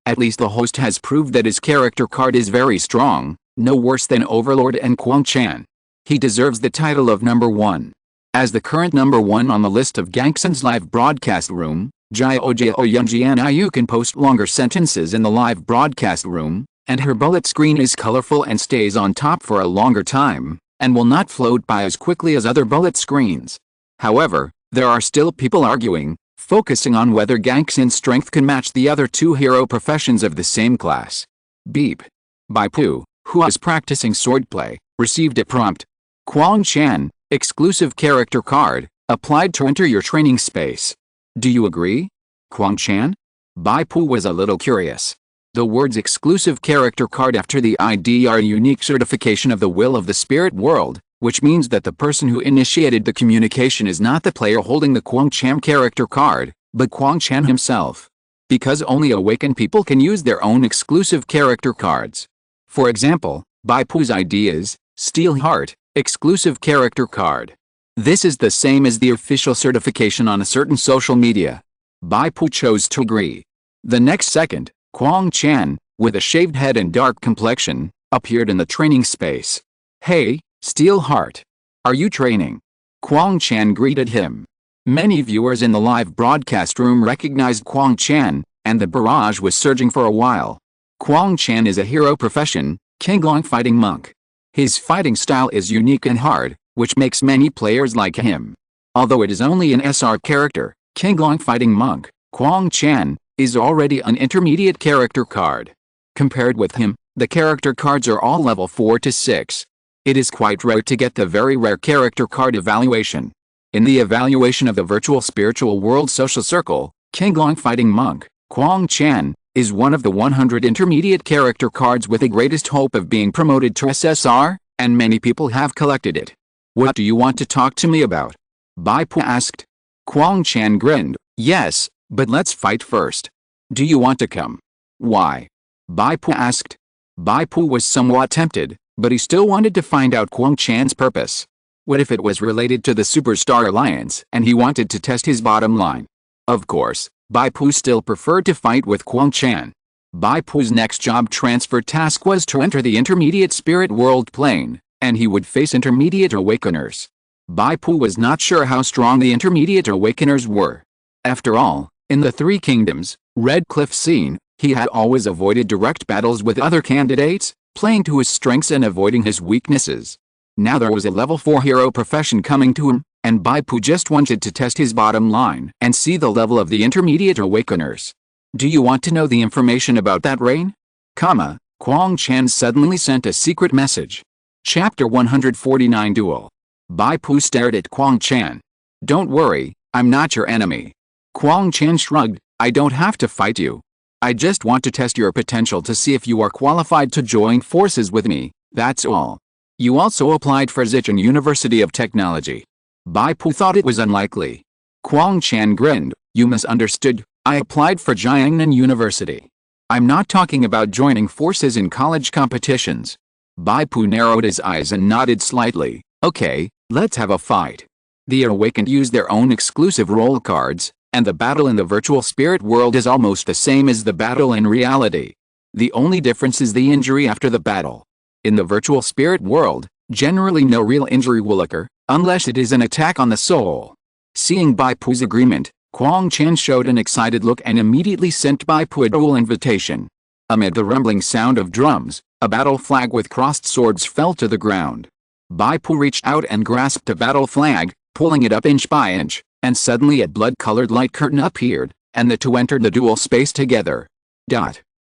At least the host has proved that his character card is very strong, no worse than Overlord and Kwang Chan. He deserves the title of number 1. As the current number 1 on the list of Gangson's live broadcast room, Jiao can post longer sentences in the live broadcast room, and her bullet screen is colorful and stays on top for a longer time, and will not float by as quickly as other bullet screens. However, there are still people arguing, focusing on whether Gangson's strength can match the other two hero professions of the same class. Beep. Bai Pu, who was practicing swordplay, received a prompt. Kwang Chan, exclusive character card, applied to enter your training space. Do you agree? Kwang Chan? Bai Pu was a little curious. The words exclusive character card after the ID are a unique certification of the will of the spirit world, which means that the person who initiated the communication is not the player holding the Kwang Chan character card, but Kwang Chan himself. Because only awakened people can use their own exclusive character cards. For example, Bai Pu's ID is Steel Heart, exclusive character card. This is the same as the official certification on a certain social media. Bai Pu chose to agree. The next second, Kwang Chan, with a shaved head and dark complexion, appeared in the training space. Hey, Steel Heart. Are you training? Kwang Chan greeted him. Many viewers in the live broadcast room recognized Kwang Chan, and the barrage was surging for a while. Kwang Chan is a hero profession, Qinglong fighting monk. His fighting style is unique and hard, which makes many players like him. Although it is only an SR character, Qinglong fighting monk, Kwang Chan, is already an intermediate character card. Compared with him, the character cards are all level 4 to 6. It is quite rare to get the very rare character card evaluation. In the evaluation of the virtual spiritual world social circle, Qinglong fighting monk, Kwang Chan, is one of the 100 intermediate character cards with the greatest hope of being promoted to SSR, and many people have collected it. What do you want to talk to me about? Bai Pu asked. Kwang Chan grinned. Yes, but let's fight first. Do you want to come? Why? Bai Pu asked. Bai Pu was somewhat tempted, but he still wanted to find out Kwang Chan's purpose. What if it was related to the Superstar Alliance and he wanted to test his bottom line? Of course, Bai Pu still preferred to fight with Kwang Chan. Bai Pu's next job transfer task was to enter the intermediate spirit world plane, and he would face intermediate awakeners. Bai Pu was not sure how strong the intermediate awakeners were. After all, in the Three Kingdoms, Red Cliff scene, he had always avoided direct battles with other candidates, playing to his strengths and avoiding his weaknesses. Now there was a level 4 hero profession coming to him, and Bai Pu just wanted to test his bottom line and see the level of the intermediate awakeners. Do you want to know the information about that rain? Kwang Chan suddenly sent a secret message. Chapter 149 Duel. Bai Pu stared at Kwang Chan. Don't worry, I'm not your enemy. Kwang Chan shrugged, I don't have to fight you. I just want to test your potential to see if you are qualified to join forces with me, that's all. You also applied for Zhejiang University of Technology. Bai Pu thought it was unlikely. Kwang Chan grinned, you misunderstood, I applied for Jiangnan University. I'm not talking about joining forces in college competitions. Bai Pu narrowed his eyes and nodded slightly, okay, let's have a fight. The awakened use their own exclusive role cards, and the battle in the virtual spirit world is almost the same as the battle in reality. The only difference is the injury after the battle. In the virtual spirit world, generally no real injury will occur, unless it is an attack on the soul. Seeing Bai Pu's agreement, Kwang Chan showed an excited look and immediately sent Bai Pu a duel invitation. Amid the rumbling sound of drums, a battle flag with crossed swords fell to the ground. Bai Pu reached out and grasped a battle flag, pulling it up inch by inch, and suddenly a blood-colored light curtain appeared, and the two entered the duel space together.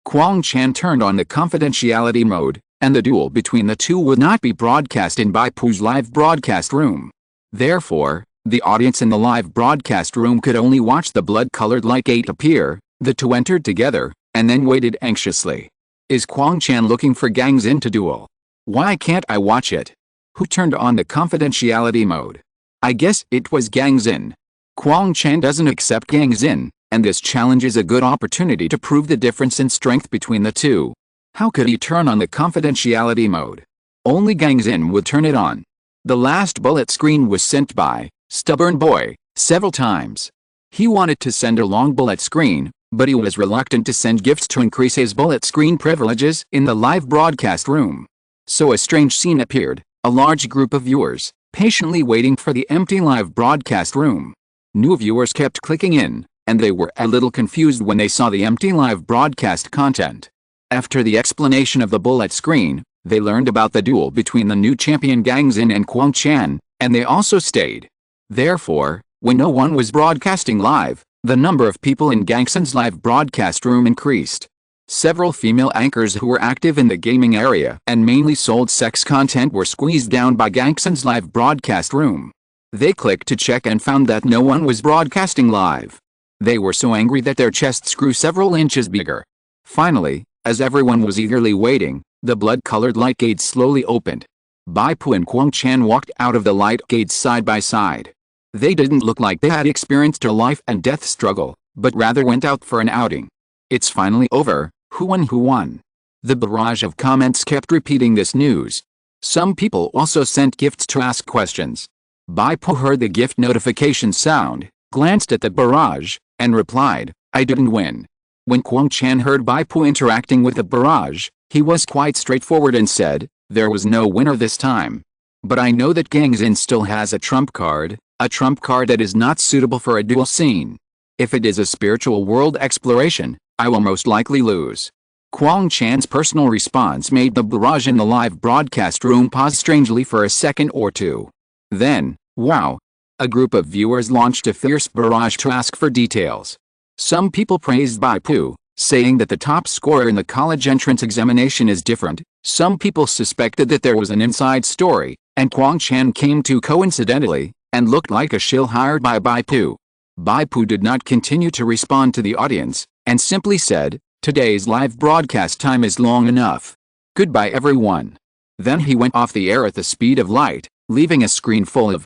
Kwang Chan turned on the confidentiality mode, and the duel between the two would not be broadcast in Bai Pu's live broadcast room. Therefore, the audience in the live broadcast room could only watch the blood-colored light gate appear. The two entered together, and then waited anxiously. Is Kwang Chan looking for Gang Xin to duel? Why can't I watch it? Who turned on the confidentiality mode? I guess it was Gang Xin. Kwang Chan doesn't accept Gang Xin, and this challenge is a good opportunity to prove the difference in strength between the two. How could he turn on the confidentiality mode? Only Gang Xin would turn it on. The last bullet screen was sent by Stubborn Boy several times. He wanted to send a long bullet screen, but he was reluctant to send gifts to increase his bullet screen privileges in the live broadcast room. So a strange scene appeared, a large group of viewers, patiently waiting for the empty live broadcast room. New viewers kept clicking in, and they were a little confused when they saw the empty live broadcast content. After the explanation of the bullet screen, they learned about the duel between the new champion Gang Xin and Kwang Chan, and they also stayed. Therefore, when no one was broadcasting live, the number of people in Gang Xin's live broadcast room increased. Several female anchors who were active in the gaming area and mainly sold sex content were squeezed down by Gang Xin's live broadcast room. They clicked to check and found that no one was broadcasting live. They were so angry that their chests grew several inches bigger. Finally, as everyone was eagerly waiting, the blood-colored light gates slowly opened. Bai Pu and Kwang Chan walked out of the light gates side by side. They didn't look like they had experienced a life and death struggle, but rather went out for an outing. It's finally over, who won? The barrage of comments kept repeating this news. Some people also sent gifts to ask questions. Bai Pu heard the gift notification sound, glanced at the barrage, and replied, I didn't win. When Kwang Chan heard Bai Pu interacting with the barrage, he was quite straightforward and said, there was no winner this time. But I know that Gang Xin still has a trump card that is not suitable for a duel scene. If it is a spiritual world exploration, I will most likely lose. Kwang Chan's personal response made the barrage in the live broadcast room pause strangely for a second or two. Then, wow! A group of viewers launched a fierce barrage to ask for details. Some people praised Bai Pu, saying that the top scorer in the college entrance examination is different. Some people suspected that there was an inside story, and Kwang Chan came too coincidentally, and looked like a shill hired by Bai Pu. Bai Pu did not continue to respond to the audience, and simply said, today's live broadcast time is long enough. Goodbye everyone. Then he went off the air at the speed of light, leaving a screen full of,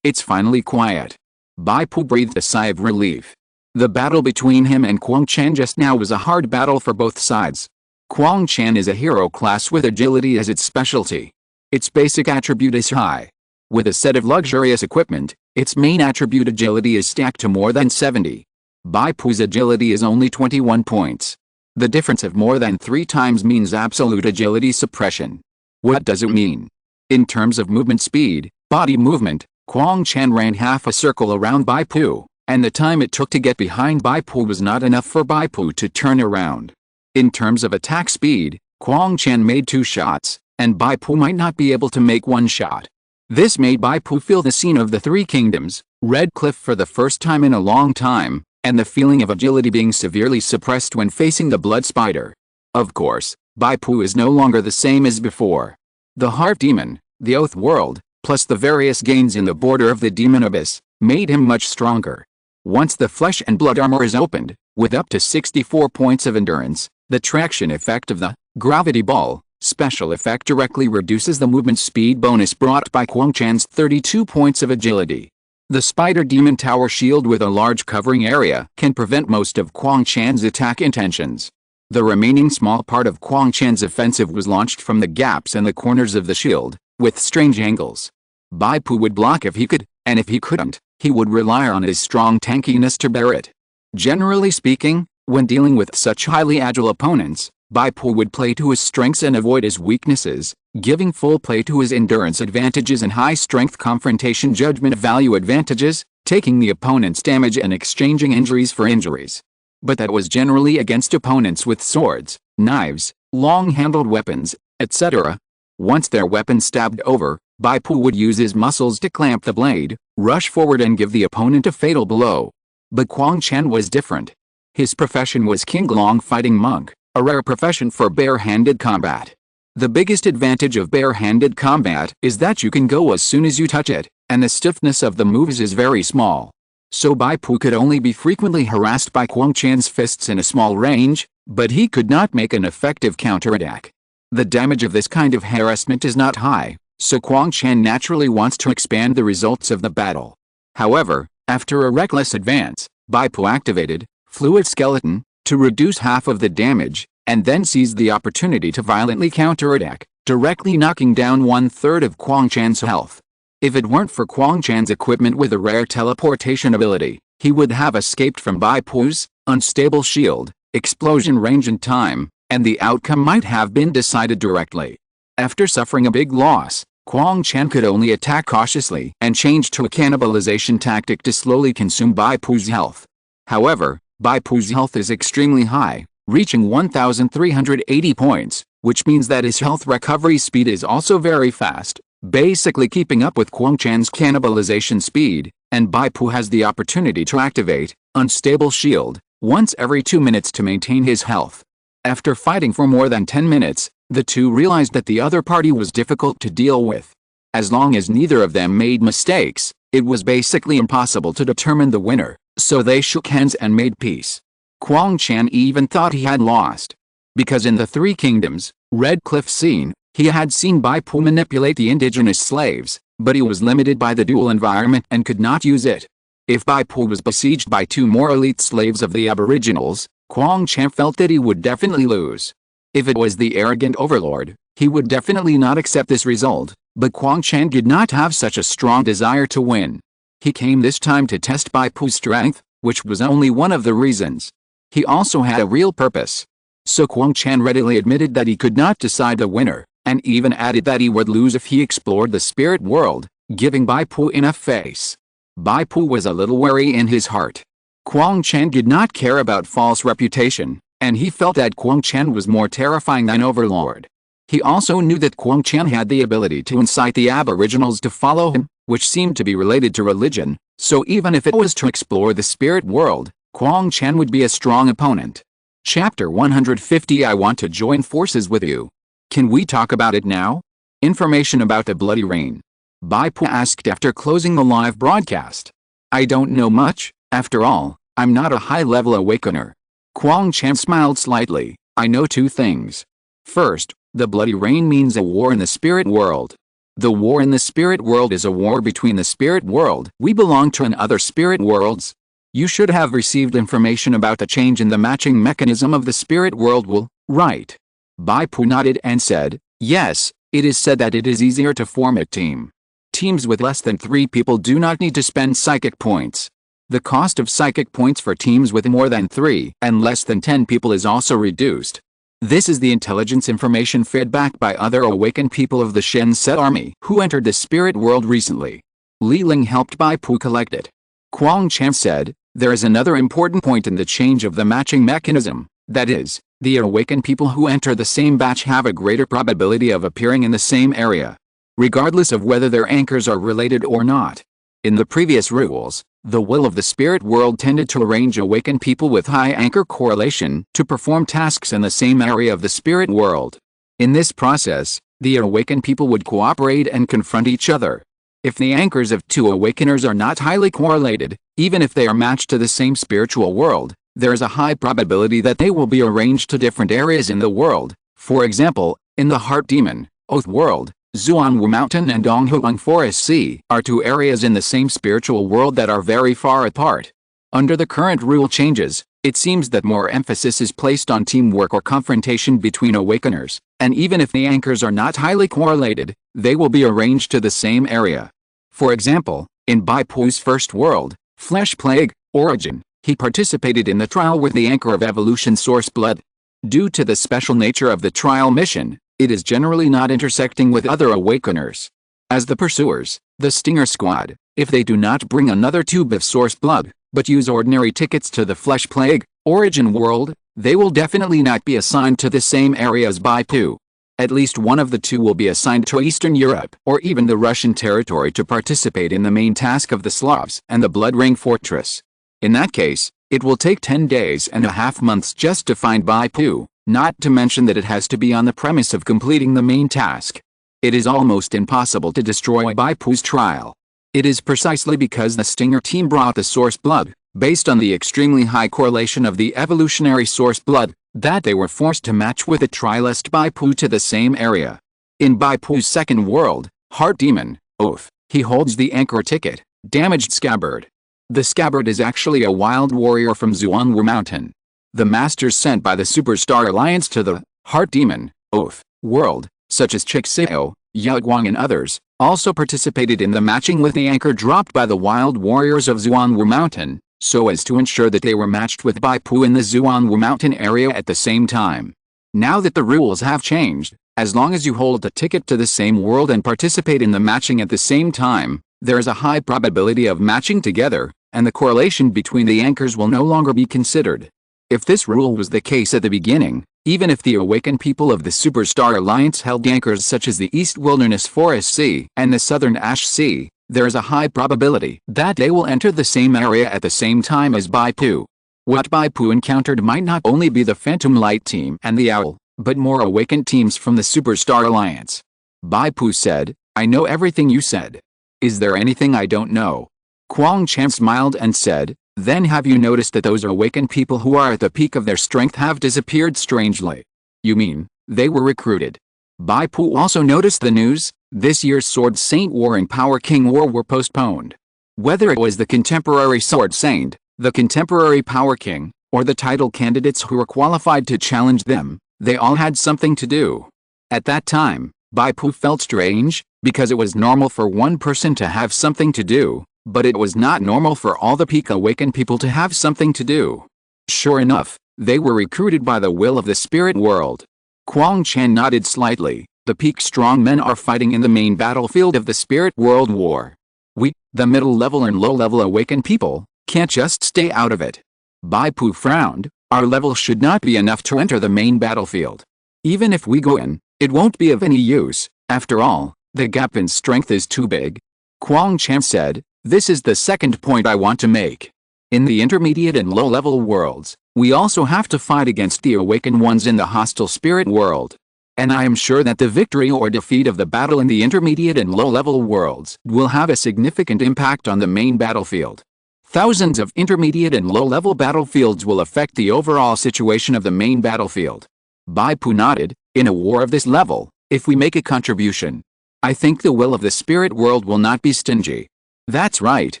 It's finally quiet. Bai Pu breathed a sigh of relief. The battle between him and Kwang Chan just now was a hard battle for both sides. Kwang Chan is a hero class with agility as its specialty. Its basic attribute is high. With a set of luxurious equipment, its main attribute agility is stacked to more than 70. Bai Pu's agility is only 21 points. The difference of more than 3 times means absolute agility suppression. What does it mean? In terms of movement speed, body movement, Kwang Chan ran half a circle around Bai Pu, and the time it took to get behind Bai Pu was not enough for Bai Pu to turn around. In terms of attack speed, Kwang Chan made 2 shots, and Bai Pu might not be able to make 1 shot. This made Bai Pu feel the scene of the Three Kingdoms, Red Cliff for the first time in a long time, and the feeling of agility being severely suppressed when facing the blood spider. Of course, Bai Pu is no longer the same as before. The Heart Demon, the Oath World, plus the various gains in the border of the Demon Abyss, made him much stronger. Once the flesh and blood armor is opened, with up to 64 points of endurance, the traction effect of the Gravity Ball special effect directly reduces the movement speed bonus brought by Quang Chan's 32 points of agility. The Spider Demon Tower shield with a large covering area can prevent most of Quang Chan's attack intentions. The remaining small part of Quang Chan's offensive was launched from the gaps in the corners of the shield, with strange angles. Bai Pu would block if he could, and if he couldn't, he would rely on his strong tankiness to bear it. Generally speaking, when dealing with such highly agile opponents, Bai Pu would play to his strengths and avoid his weaknesses, giving full play to his endurance advantages and high-strength confrontation judgment value advantages, taking the opponent's damage and exchanging injuries for injuries. But that was generally against opponents with swords, knives, long-handled weapons, etc. Once their weapon stabbed over, Bai Pu would use his muscles to clamp the blade, rush forward and give the opponent a fatal blow. But Quang Chan was different. His profession was King Long Fighting Monk, a rare profession for bare-handed combat. The biggest advantage of bare-handed combat is that you can go as soon as you touch it, and the stiffness of the moves is very small. So Bai Pu could only be frequently harassed by Quang Chan's fists in a small range, but he could not make an effective counterattack. The damage of this kind of harassment is not high, so Quang Chan naturally wants to expand the results of the battle. However, after a reckless advance, Bai Pu activated Fluid Skeleton to reduce half of the damage, and then seized the opportunity to violently counterattack, directly knocking down 1/3 of Quang Chan's health. If it weren't for Quang Chan's equipment with a rare teleportation ability, he would have escaped from Bai Pu's unstable shield, explosion range and time, and the outcome might have been decided directly. After suffering a big loss, Quang Chan could only attack cautiously and change to a cannibalization tactic to slowly consume Bai Pu's health. However, Bai Pu's health is extremely high, reaching 1,380 points, which means that his health recovery speed is also very fast, basically keeping up with Quang Chan's cannibalization speed, and Bai Pu has the opportunity to activate Unstable Shield once every 2 minutes to maintain his health. After fighting for more than 10 minutes, the two realized that the other party was difficult to deal with. As long as neither of them made mistakes, it was basically impossible to determine the winner, so they shook hands and made peace. Quang Chan even thought he had lost. Because in the Three Kingdoms, Red Cliff scene, he had seen Bai Pu manipulate the indigenous slaves, but he was limited by the dual environment and could not use it. If Bai Pu was besieged by two more elite slaves of the Aboriginals, Quang Chan felt that he would definitely lose. If it was the arrogant overlord, he would definitely not accept this result, but Quang Chan did not have such a strong desire to win. He came this time to test Bai Pu's strength, which was only one of the reasons. He also had a real purpose. So Quang Chan readily admitted that he could not decide the winner, and even added that he would lose if he explored the spirit world, giving Bai Pu enough face. Bai Pu was a little wary in his heart. Quang Chan did not care about false reputation, and he felt that Quang Chan was more terrifying than Overlord. He also knew that Quang Chan had the ability to incite the Aboriginals to follow him, which seemed to be related to religion, so even if it was to explore the spirit world, Quang Chan would be a strong opponent. Chapter 150 I want to join forces with you. Can we talk about it now? Information about the Bloody Rain. Bai Pu asked after closing the live broadcast. I don't know much, after all, I'm not a high-level awakener. Quang Chan smiled slightly. I know two things. First, the Bloody Rain means a war in the spirit world. The war in the spirit world is a war between the spirit world we belong to and other spirit worlds. You should have received information about the change in the matching mechanism of the spirit world, right? Bai Pu nodded and said, yes, it is said that it is easier to form a team. Teams with less than 3 people do not need to spend psychic points. The cost of psychic points for teams with more than 3 and less than 10 people is also reduced. This is the intelligence information fed back by other awakened people of the Shen Set army who entered the spirit world recently. Li Ling helped Bai Pu collect it. Quang Chan said, there is another important point in the change of the matching mechanism, that is, the awakened people who enter the same batch have a greater probability of appearing in the same area. regardless of whether their anchors are related or not. In the previous rules, the will of the spirit world tended to arrange awakened people with high anchor correlation to perform tasks in the same area of the spirit world. In this process, the awakened people would cooperate and confront each other. If the anchors of two awakeners are not highly correlated, even if they are matched to the same spiritual world, there is a high probability that they will be arranged to different areas in the world. For example, in the Heart Demon, Oath World, Zhuangwu Mountain and Donghuang Forest Sea are two areas in the same spiritual world that are very far apart. Under the current rule changes, it seems that more emphasis is placed on teamwork or confrontation between awakeners, and even if the anchors are not highly correlated, they will be arranged to the same area. For example, in Bai Pu's first world, Flesh Plague, Origin, he participated in the trial with the anchor of evolution Source Blood. Due to the special nature of the trial mission, it is generally not intersecting with other awakeners. As the pursuers, the Stinger Squad, if they do not bring another tube of Source Blood, but use ordinary tickets to the Flesh Plague, Origin world, they will definitely not be assigned to the same area as Bai Pu. At least one of the two will be assigned to Eastern Europe or even the Russian territory to participate in the main task of the Slavs and the Blood Ring Fortress. In that case, it will take 10 days and a half months just to find Bai Pu, not to mention that it has to be on the premise of completing the main task. It is almost impossible to destroy Bai Pu's trial. It is precisely because the Stinger team brought the Source Blood, based on the extremely high correlation of the evolutionary Source Blood, that they were forced to match with the trialist Bai Pu to the same area. In Bai Pu's second world, Heart Demon, Oath, he holds the anchor ticket, Damaged Scabbard. The Scabbard is actually a wild warrior from Zhuangwu Mountain. The masters sent by the Superstar Alliance to the Heart Demon, Oath, world, such as Chixio, Yaguang and others, also participated in the matching with the anchor dropped by the wild warriors of Zhuangwu Mountain, so as to ensure that they were matched with Bai Pu in the Zhuangwu Mountain area at the same time. Now that the rules have changed, as long as you hold a ticket to the same world and participate in the matching at the same time, there is a high probability of matching together, and the correlation between the anchors will no longer be considered. If this rule was the case at the beginning, even if the awakened people of the Superstar Alliance held anchors such as the East Wilderness Forest Sea and the Southern Ash Sea, there is a high probability that they will enter the same area at the same time as Bai Pu. What Bai Pu encountered might not only be the Phantom Light team and the Owl, but more awakened teams from the Superstar Alliance. Bai Pu said, "I know everything you said. Is there anything I don't know?" Quang Chan smiled and said, "Then have you noticed that those awakened people who are at the peak of their strength have disappeared strangely?" "You mean, they were recruited?" Bai Pu also noticed the news. This year's Sword Saint War and Power King War were postponed. Whether it was the contemporary Sword Saint, the contemporary Power King, or the title candidates who were qualified to challenge them, they all had something to do. At that time, Bai Pu felt strange, because it was normal for one person to have something to do, but it was not normal for all the peak awakened people to have something to do. Sure enough, they were recruited by the will of the spirit world. Quang Chan nodded slightly. The peak strong men are fighting in the main battlefield of the spirit world war. We, the middle level and low level awakened people, can't just stay out of it. Bai Pu frowned. Our level should not be enough to enter the main battlefield. Even if we go in, it won't be of any use. After all, the gap in strength is too big. Quang Chan said, "This is the second point I want to make. In the intermediate and low level worlds, we also have to fight against the awakened ones in the hostile spirit world. And I am sure that the victory or defeat of the battle in the intermediate and low-level worlds will have a significant impact on the main battlefield. Thousands of intermediate and low-level battlefields will affect the overall situation of the main battlefield." Bai Pu nodded. "In a war of this level, if we make a contribution, I think the will of the spirit world will not be stingy." "That's right,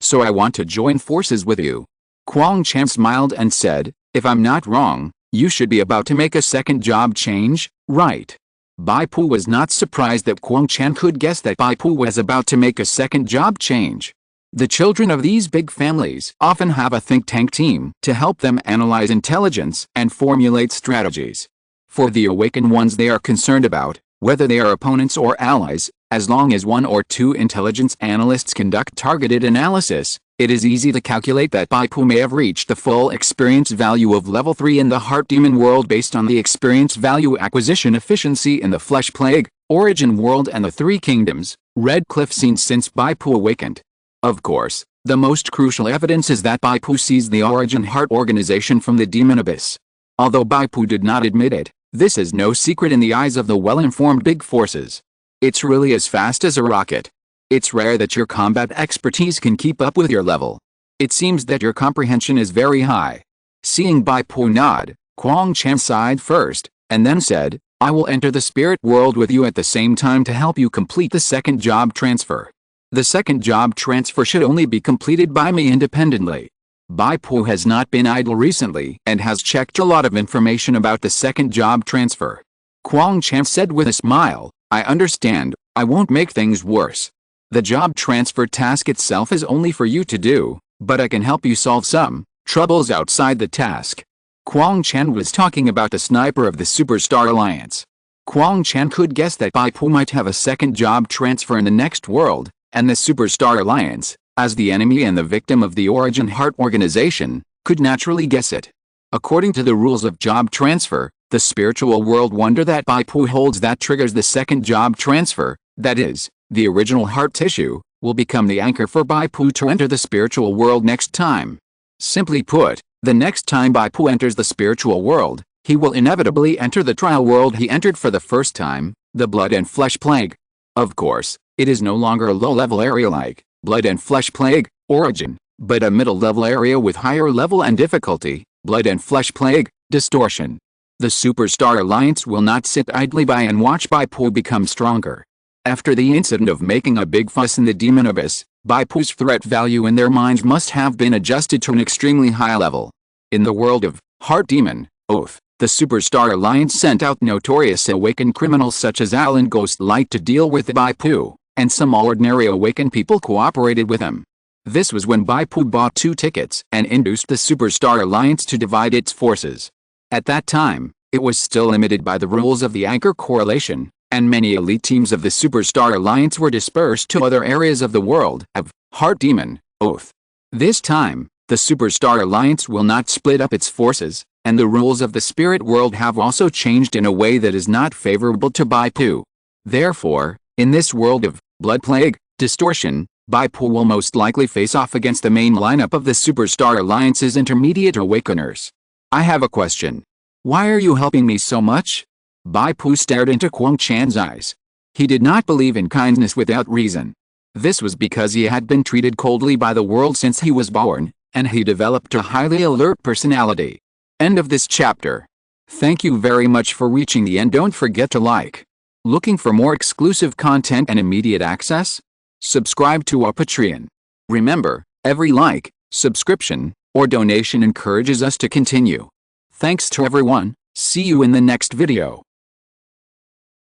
so I want to join forces with you." Quang Chan smiled and said, "If I'm not wrong, you should be about to make a second job change, right?" Bai Pu was not surprised that Quang Chan could guess that Bai Pu was about to make a second job change. The children of these big families often have a think tank team to help them analyze intelligence and formulate strategies. For the awakened ones they are concerned about, whether they are opponents or allies, as long as one or two intelligence analysts conduct targeted analysis, It is easy to calculate that Bai Pu may have reached the full experience value of level 3 in the Heart Demon world based on the experience value acquisition efficiency in the Flesh Plague, Origin world and the Three Kingdoms, Red Cliff seen since Bai Pu awakened. Of course, the most crucial evidence is that Bai Pu sees the Origin Heart organization from the Demon Abyss. Although Bai Pu did not admit it, this is no secret in the eyes of the well-informed big forces. It's really as fast as a rocket. It's rare that your combat expertise can keep up with your level. It seems that your comprehension is very high. Seeing Bai Pu nod, Quang Chan sighed first, and then said, I will enter the spirit world with you at the same time to help you complete the second job transfer. The second job transfer should only be completed by me independently. Bai Pu has not been idle recently and has checked a lot of information about the second job transfer. Quang Chan said with a smile, I understand, I won't make things worse. The job transfer task itself is only for you to do, but I can help you solve some troubles outside the task. Quang Chan was talking about the sniper of the Superstar Alliance. Quang Chan could guess that Bai Pu might have a second job transfer in the next world, and the Superstar Alliance, as the enemy and the victim of the Origin Heart organization, could naturally guess it. According to the rules of job transfer, the spiritual world wonder that Bai Pu holds that triggers the second job transfer, that is, the original heart tissue, will become the anchor for Bai Pu to enter the spiritual world next time. Simply put, the next time Bai Pu enters the spiritual world, he will inevitably enter the trial world he entered for the first time, the Blood and Flesh Plague. Of course, it is no longer a low-level area like Blood and Flesh Plague, Origin, but a middle-level area with higher level and difficulty, Blood and Flesh Plague, Distortion. The Superstar Alliance will not sit idly by and watch Bai Pu become stronger. After the incident of making a big fuss in the Demon Abyss, Bai Pu's threat value in their minds must have been adjusted to an extremely high level. In the world of Heart Demon, Oath, the Superstar Alliance sent out notorious awakened criminals such as Alan Ghostlight to deal with Bai Pu, and some ordinary awakened people cooperated with him. This was when Bai Pu bought 2 tickets and induced the Superstar Alliance to divide its forces. At that time, it was still limited by the rules of the anchor correlation, and many elite teams of the Superstar Alliance were dispersed to other areas of the world of Heart Demon, Oath. This time, the Superstar Alliance will not split up its forces, and the rules of the spirit world have also changed in a way that is not favorable to Bai Pu. Therefore, in this world of Blood Plague, Distortion, Bai Pu will most likely face off against the main lineup of the Superstar Alliance's intermediate awakeners. I have a question. Why are you helping me so much? Bai Pu stared into Quang Chan's eyes. He did not believe in kindness without reason. This was because he had been treated coldly by the world since he was born, and he developed a highly alert personality. End of this chapter. Thank you very much for reaching the end. Don't forget to like. Looking for more exclusive content and immediate access? Subscribe to our Patreon. Remember, every like, subscription, or donation encourages us to continue. Thanks to everyone. See you in the next video.